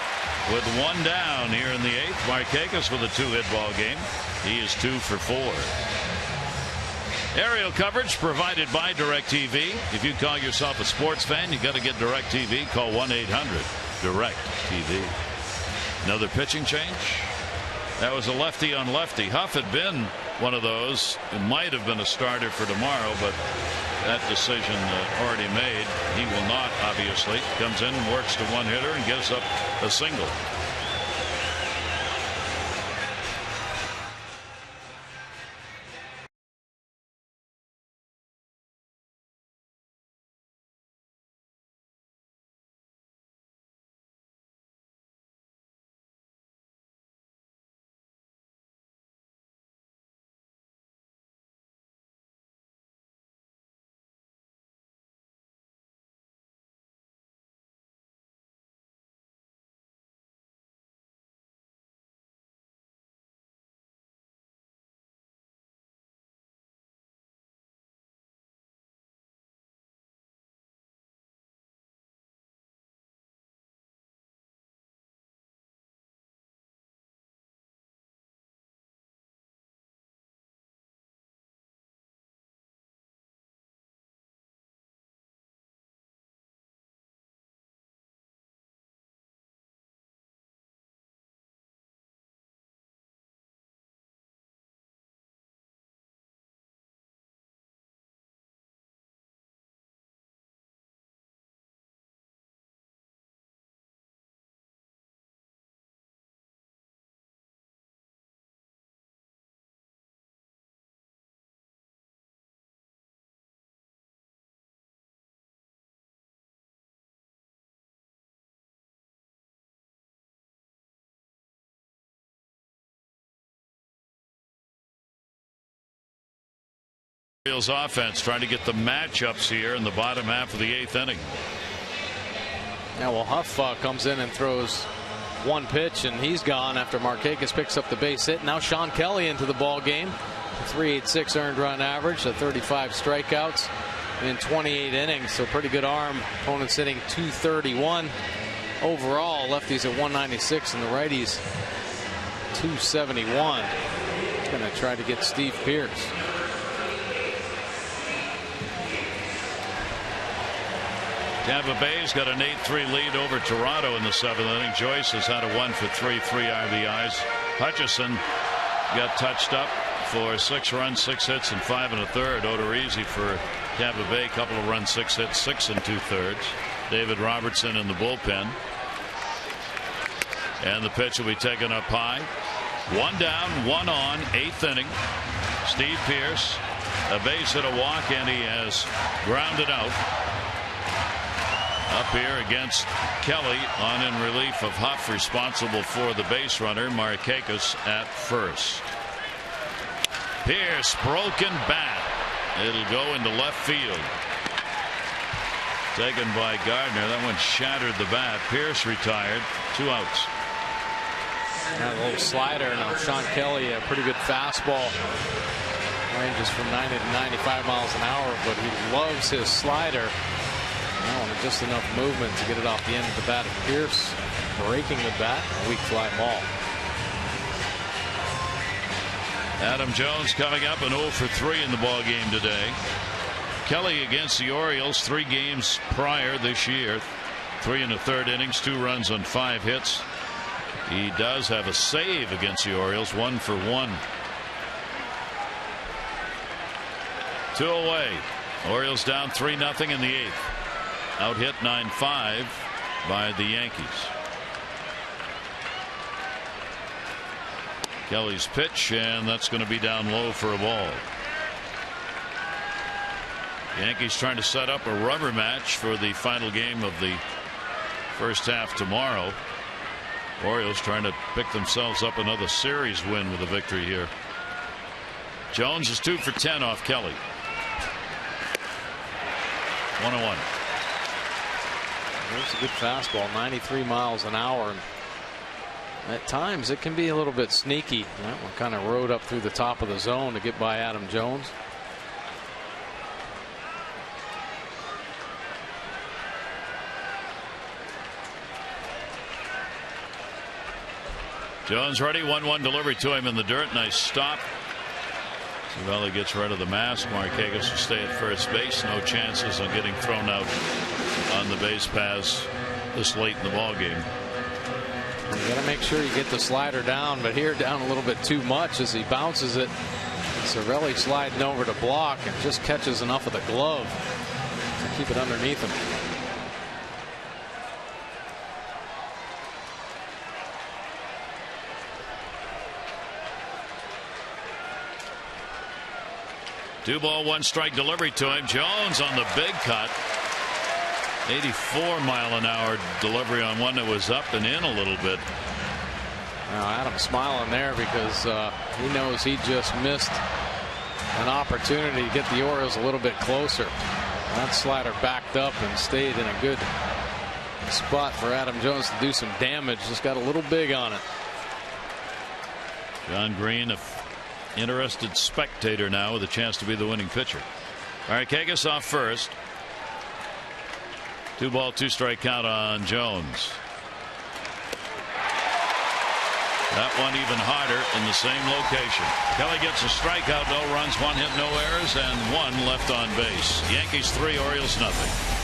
with 1 down here in the 8th. Markakis with a 2-hit ball game. He is 2 for 4. Aerial coverage provided by DirecTV. If you call yourself a sports fan, you got to get DirecTV. Call 1-800-DirecTV. Another pitching change. That was a lefty on lefty. Huff had been one of those. It might have been a starter for tomorrow, but that decision already made. He will not, obviously. Comes in and works to one hitter and gives up a single. Orioles offense trying to get the matchups here in the bottom half of the 8th inning. Now, well, Huff comes in and throws 1 pitch, and he's gone after Markakis picks up the base hit. Now Sean Kelly into the ball game. 3.86 earned run average, so 35 strikeouts in 28 innings. So pretty good arm. Opponents hitting .231 overall. Lefties at 196 and the righties 271. Going to try to get Steve Pearce. Tampa Bay's got an 8-3 lead over Toronto in the 7th inning. Joyce has had a 1 for 3, 3 RBIs. Hutchison got touched up for 6 runs, 6 hits, and 5 1/3. Odorizzi for Tampa Bay, couple of runs, 6 hits, 6 2/3. David Robertson in the bullpen. And the pitch will be taken up high. 1 down, 1 on, 8th inning. Steve Pearce, a base hit, a walk, and he has grounded out. Up here against Kelly on in relief of Huff, responsible for the base runner. Markakis at first. Pearce, broken bat. It'll go into left field. Taken by Gardner. That one shattered the bat. Pearce retired. 2 outs. That little slider. Now Sean Kelly, a pretty good fastball. Ranges from 90 to 95 miles an hour, but he loves his slider. Now just enough movement to get it off the end of the bat of Pierce, breaking the bat. A weak fly ball. Adam Jones coming up an 0 for 3 in the ball game today. Kelly against the Orioles 3 games prior this year. 3 1/3 innings, 2 runs on 5 hits. He does have a save against the Orioles, 1 for 1. 2 away. Orioles down 3-0 in the 8th. Out hit 9-5 by the Yankees. Kelly's pitch, and that's going to be down low for a ball. Yankees trying to set up a rubber match for the final game of the first half tomorrow. Orioles trying to pick themselves up another series win with a victory here. Jones is 2 for 10 off Kelly. 1-1. There's a good fastball, 93 miles an hour. At times it can be a little bit sneaky. That one kind of rode up through the top of the zone to get by Adam Jones. Jones ready. 1-1 delivery to him in the dirt. Nice stop. Cervelli gets rid of the mask. Markakis will stay at first base. No chances on getting thrown out on the base paths this late in the ball game. You got to make sure you get the slider down, but here down a little bit too much as he bounces it. Cervelli sliding over to block and just catches enough of the glove to keep it underneath him. 2-ball 1-strike delivery to him. Jones on the big cut. 84-mile-an-hour delivery on one that was up and in a little bit. Now Adam's smiling there because he knows he just missed an opportunity to get the Orioles a little bit closer. That slider backed up and stayed in a good spot for Adam Jones to do some damage. Just got a little big on it. John Green, an interested spectator now with a chance to be the winning pitcher. All right, Markakis off first. 2-ball 2-strike count on Jones. That one even harder in the same location. Kelly gets a strikeout, no runs, 1 hit, no errors, and 1 left on base. Yankees 3, Orioles nothing.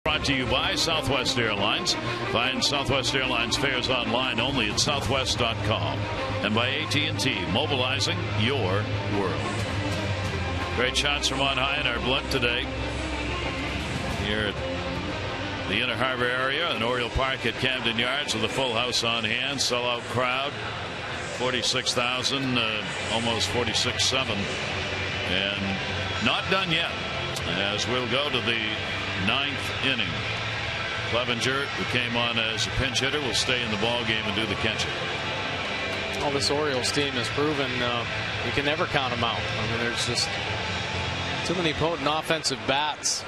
Brought to you by Southwest Airlines. Find Southwest Airlines fares online only at southwest.com. And by AT&T, mobilizing your world. Great shots from on high in our blunt today. Here at the Inner Harbor area and Oriole Park at Camden Yards with a full house on hand. Sellout crowd. 46,000, almost 46,700. And not done yet, as we'll go to the 9th inning. Clevenger, who came on as a pinch hitter, will stay in the ball game and do the catching. Well, this Orioles team has proven You can never count them out. I mean, there's just too many potent offensive bats,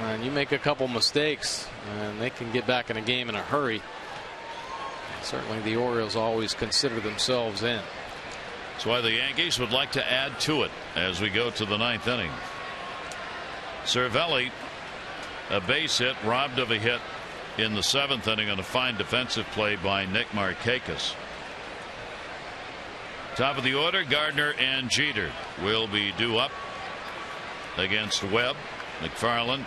and you make a couple mistakes and they can get back in a game in a hurry. Certainly the Orioles always consider themselves in. That's why the Yankees would like to add to it as we go to the 9th inning. Cervelli, a base hit, robbed of a hit in the 7th inning on a fine defensive play by Nick Markakis. Top of the order, Gardner and Jeter will be due up against Webb. McFarland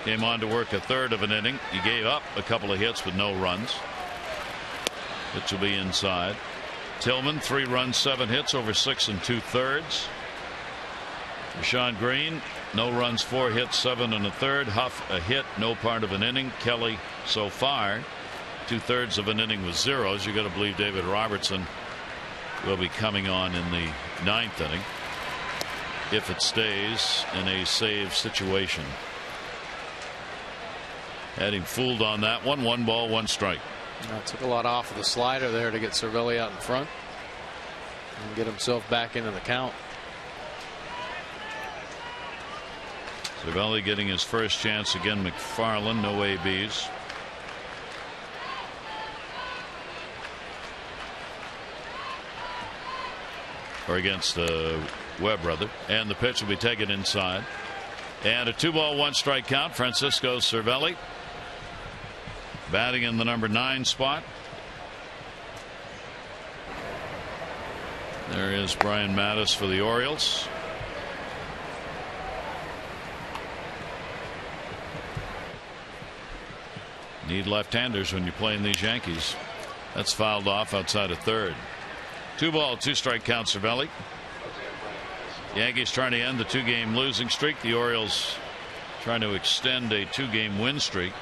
came on to work a third of an inning. He gave up a couple of hits with no runs. Pitch will be inside. Tillman, 3 runs, 7 hits over 6 2/3. Rashawn Green, no runs, 4 hits, 7 1/3. Huff, a hit, no part of an inning. Kelly, so far, 2/3 of an inning with zeros. You got to believe David Robertson will be coming on in the 9th inning if it stays in a save situation. Had him fooled on that one. 1 ball, 1 strike. Took a lot off of the slider there to get Cervelli out in front and get himself back into the count. Cervelli getting his first chance again. McFarland, no ABs. Or against Webb, rather. And the pitch will be taken inside. And a 2 ball, 1 strike count. Francisco Cervelli batting in the number 9 spot. There is Brian Mattis for the Orioles. Need left-handers when you're playing these Yankees. That's fouled off outside of third. 2 ball, 2 strike count. Cervelli. Yankees trying to end the 2-game losing streak. The Orioles trying to extend a 2-game win streak.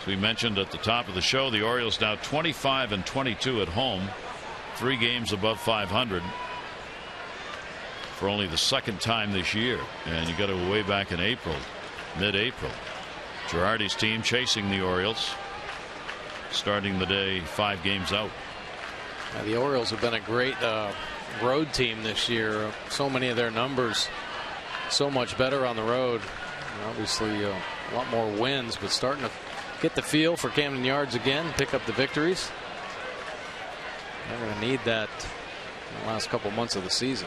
As we mentioned at the top of the show, the Orioles now 25 22 at home, 3 games above 500 for only the 2nd time this year. And you got to go way back in April, mid-April. Girardi's team chasing the Orioles, starting the day 5 games out. The Orioles have been a great road team this year. So many of their numbers so much better on the road. Obviously a lot more wins, but starting to get the feel for Camden Yards again, pick up the victories. They're going to need that in the last couple months of the season.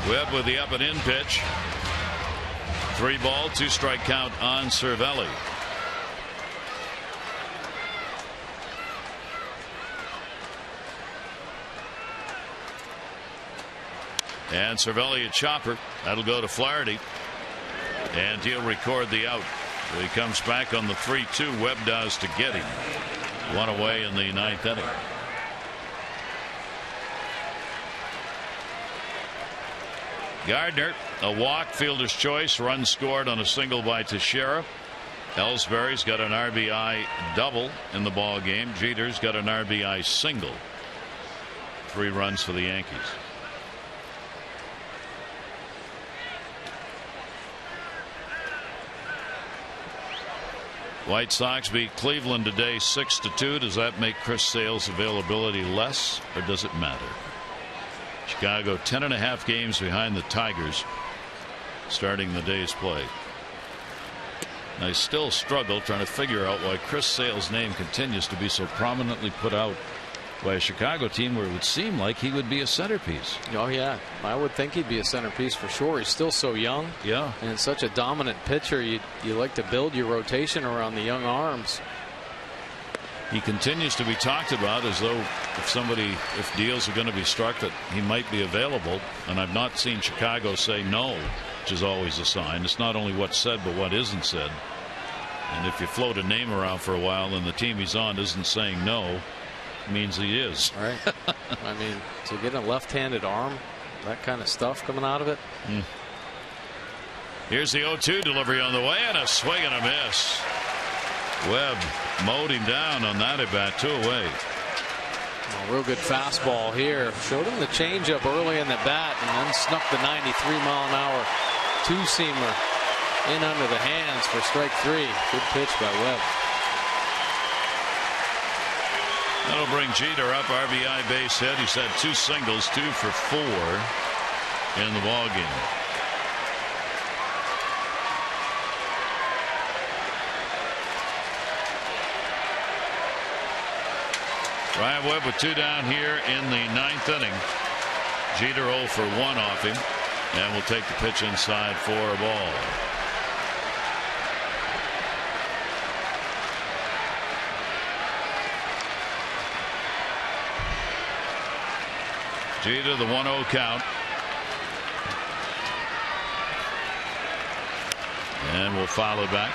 Webb with the up and in pitch. 3 ball, 2 strike count on Cervelli. And Cervelli a chopper. That'll go to Flaherty. And he'll record the out. So he comes back on the 3-2. Webb does to get him. 1 away in the 9th inning. Gardner, a walk, fielder's choice, run scored on a single by Teixeira. Ellsbury's got an RBI double in the ball game. Jeter's got an RBI single. 3 runs for the Yankees. White Sox beat Cleveland today 6-2. Does that make Chris Sale's availability less, or does it matter? Chicago 10.5 games behind the Tigers starting the day's play. I still struggle trying to figure out why Chris Sale's name continues to be so prominently put out by a Chicago team where it would seem like he would be a centerpiece. Oh yeah, I would think he'd be a centerpiece for sure. He's still so young. Yeah. And such a dominant pitcher. You like to build your rotation around the young arms. He continues to be talked about as though if deals are going to be struck that he might be available, and I've not seen Chicago say no, which is always a sign. It's not only what's said but what isn't said. And if you float a name around for a while and the team he's on isn't saying no, it means he is. Right. I mean, to get a left-handed arm, that kind of stuff coming out of it. Here's the 0-2 delivery on the way, and a swing and a miss. Webb mowed him down on that at bat. 2 away. A real good fastball here. Showed him the changeup early in the bat and then snuck the 93-mile-an-hour 2-seamer in under the hands for strike 3. Good pitch by Webb. That'll bring Jeter up. RBI base hit. He's had 2 singles, 2 for 4 in the ball game. Ryan Webb with 2 down here in the 9th inning. Jeter 0 for 1 off him, and will take the pitch inside for a ball. Jeter, the 1-0 count. And will foul it back.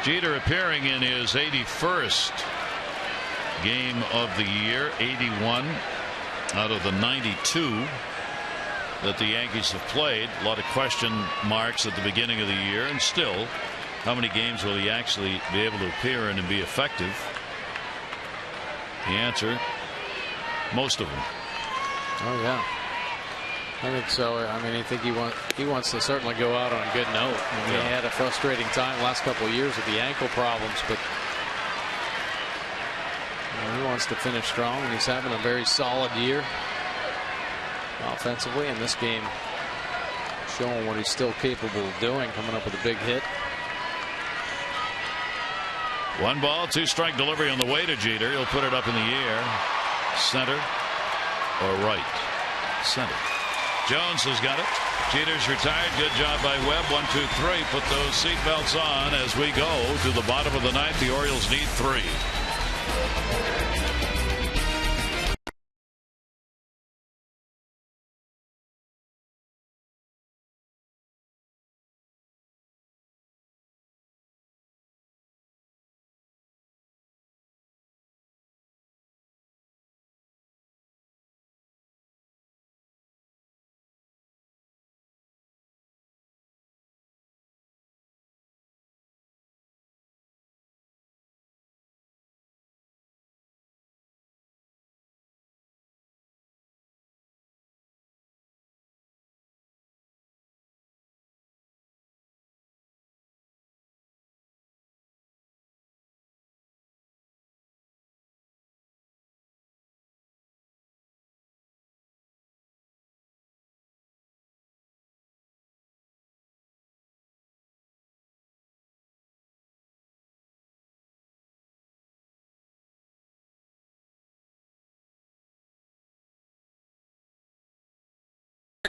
Jeter appearing in his 81st game of the year, 81 out of the 92 that the Yankees have played. A lot of question marks at the beginning of the year, and still, how many games will he actually be able to appear in and be effective? The answer, most of them. Oh yeah, I think so. I mean, I think he wants to certainly go out on a good note. I mean, He had a frustrating time last couple of years with the ankle problems, but he wants to finish strong, and he's having a very solid year offensively in this game, showing what he's still capable of doing, coming up with a big hit. 1 ball, 2 strike delivery on the way to Jeter. He'll put it up in the air. Center or right? Center. Jones has got it. Jeter's retired. Good job by Webb. 1, 2, 3. Put those seatbelts on as we go to the bottom of the 9th. The Orioles need 3.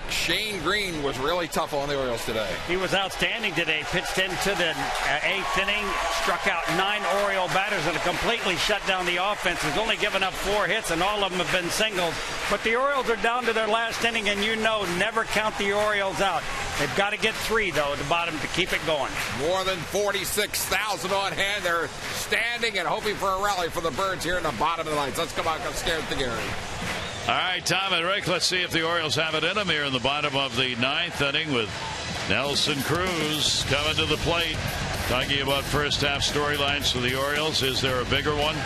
Shane Green was really tough on the Orioles today. He was outstanding today. Pitched into the 8th inning, struck out 9 Oriole batters, and completely shut down the offense. He's only given up 4 hits, and all of them have been singles. But the Orioles are down to their last inning, and never count the Orioles out. They've got to get 3, though, at the bottom to keep it going. More than 46,000 on hand. They're standing and hoping for a rally for the Birds here in the bottom of the 9th. Let's come out and stare at the Gary. All right, Tom and Rick, let's see if the Orioles have it in them here in the bottom of the 9th inning with Nelson Cruz coming to the plate. Talking about first half storylines for the Orioles. Is there a bigger one?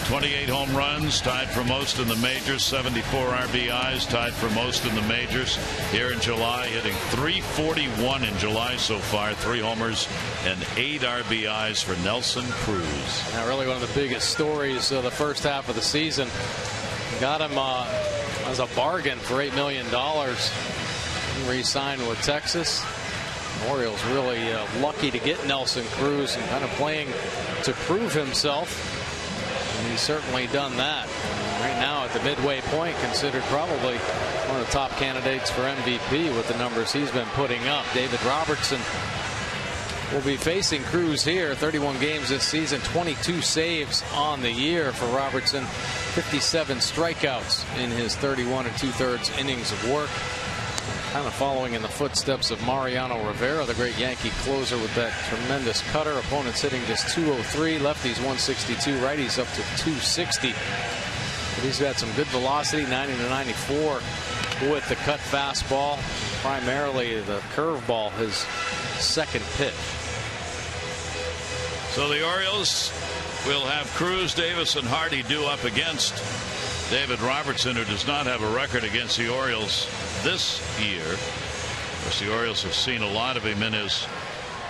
28 home runs, tied for most in the majors. 74 RBIs, tied for most in the majors here in July. Hitting .341 in July so far. 3 homers and 8 RBIs for Nelson Cruz. Now, really one of the biggest stories of the first half of the season. Got him as a bargain for $8 million. Re-signed with Texas. The Orioles really lucky to get Nelson Cruz and kind of playing to prove himself. And he's certainly done that. Right now at the midway point, considered probably one of the top candidates for MVP with the numbers he's been putting up. David Robertson will be facing Cruz here. 31 games this season, 22 saves on the year for Robertson. 57 strikeouts in his 31 2/3 innings of work. Kind of following in the footsteps of Mariano Rivera, the great Yankee closer, with that tremendous cutter. Opponents hitting just .203, lefties 162, righties up to .260. But he's got some good velocity, 90 to 94 with the cut fastball. Primarily the curveball, his second pitch. So the Orioles will have Cruz, Davis, and Hardy due up against David Robertson, who does not have a record against the Orioles this year. Of course, the Orioles have seen a lot of him in his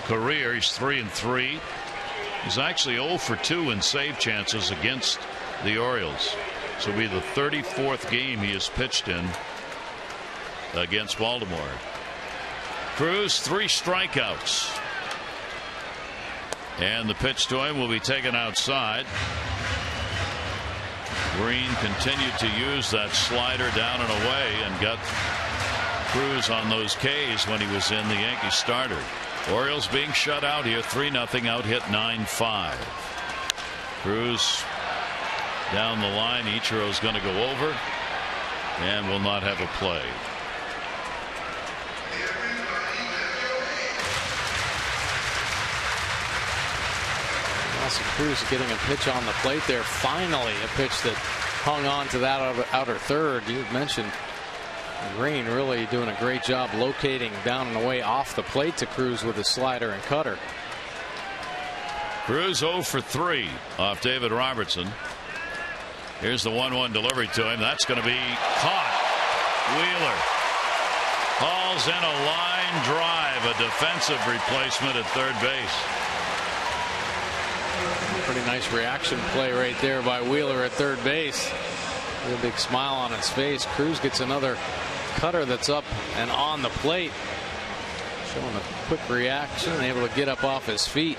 career. He's 3-3 He's actually 0 for 2 in save chances against the Orioles. So it'll be the 34th game he has pitched in against Baltimore. Cruz, 3 strikeouts. And the pitch to him will be taken outside. Green continued to use that slider down and away and got Cruz on those Ks when he was in the Yankees starter. Orioles being shut out here, 3-0, out hit 9-5. Cruz down the line. Ichiro's going to go over and will not have a play. Nelson Cruz getting a pitch on the plate there. Finally, a pitch that hung on to that outer third. You mentioned Green really doing a great job locating down and away off the plate to Cruz with his slider and cutter. Cruz 0 for 3 off David Robertson. Here's the 1-1 delivery to him. That's going to be caught. Wheeler hauls in a line drive, a defensive replacement at third base. Pretty nice reaction play right there by Wheeler at third base. With a big smile on his face. Cruz gets another cutter that's up and on the plate. Showing a quick reaction, able to get up off his feet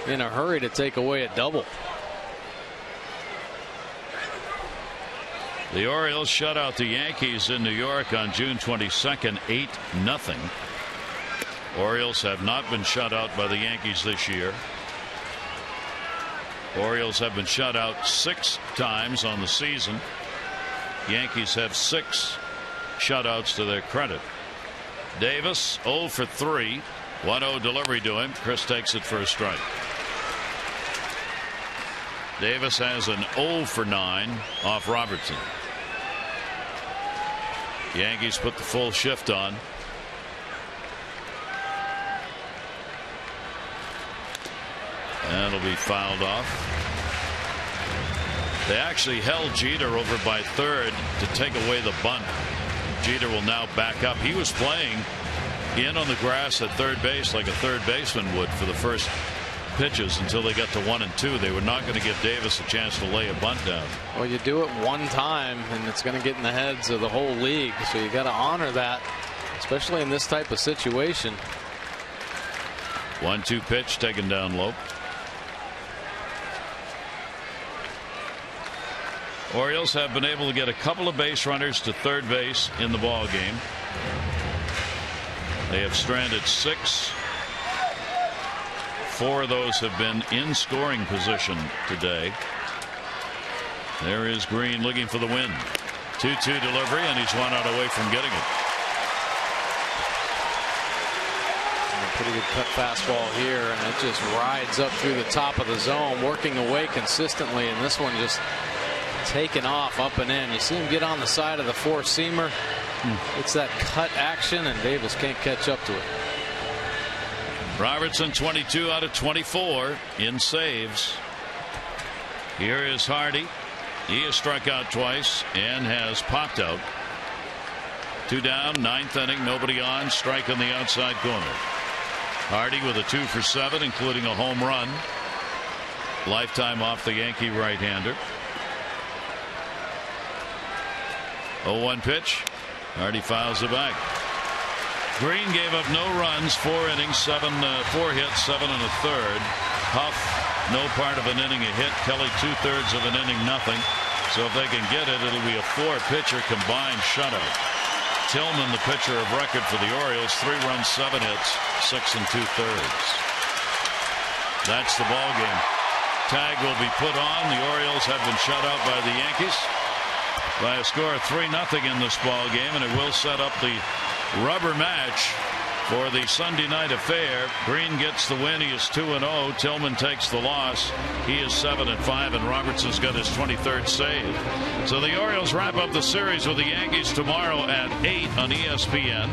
in a hurry to take away a double. The Orioles shut out the Yankees in New York on June 22nd, 8-0. Orioles have not been shut out by the Yankees this year. Orioles have been shut out 6 times on the season. Yankees have 6 shutouts to their credit. Davis 0 for 3. 1-0 delivery to him. Chris takes it for a strike. Davis has an 0 for 9 off Robertson. Yankees put the full shift on. And it'll be fouled off. They actually held Jeter over by third to take away the bunt. Jeter will now back up. He was playing in on the grass at third base like a third baseman would for the first pitches until they got to 1 and 2. They were not going to give Davis a chance to lay a bunt down. Well, you do it one time and it's going to get in the heads of the whole league. So you got to honor that, especially in this type of situation. 1-2 pitch taken down low. Orioles have been able to get a couple of base runners to third base in the ball game. They have stranded 6. 4 of those have been in scoring position today. There is Green looking for the win. 2-2 delivery, and he's 1 out away from getting it. A pretty good cut fastball here, and it just rides up through the top of the zone, working away consistently, and this one just taken off up and in. You see him get on the side of the four-seamer. It's that cut action, and Davis can't catch up to it. Robertson 22 out of 24 in saves. Here is Hardy. He has struck out twice and has popped out. 2 down, 9th inning, nobody on, strike on the outside corner. Hardy with a 2 for 7, including a home run. Lifetime off the Yankee right-hander. 0-1 pitch. Hardy fouls it back. Green gave up no runs, 4 innings, 4 hits, 7 1/3. Huff, no part of an inning a hit. Kelly 2/3 of an inning, nothing. So if they can get it, it'll be a 4-pitcher combined shutout. Tillman, the pitcher of record for the Orioles, 3 runs, 7 hits, 6 2/3. That's the ball game. Tag will be put on. The Orioles have been shut out by the Yankees by a score of 3-0 in this ball game, and it will set up the rubber match for the Sunday night affair. Green gets the win. He is 2-0. Tillman takes the loss. He is 7-5, and Robertson's got his 23rd save. So the Orioles wrap up the series with the Yankees tomorrow at 8 on ESPN.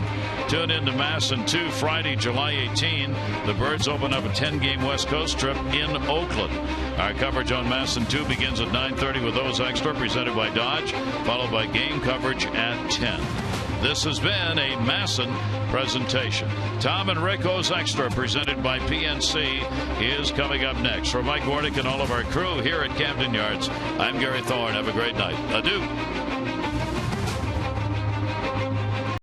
Tune in to MASN 2 Friday, July 18. The Birds open up a 10-game West Coast trip in Oakland. Our coverage on MASN 2 begins at 9:30 with those extra, presented by Dodge, followed by game coverage at 10. This has been a Masson presentation. Tom and Rico's Extra, presented by PNC, is coming up next. For Mike Warnick and all of our crew here at Camden Yards, I'm Gary Thorne. Have a great night. Adieu.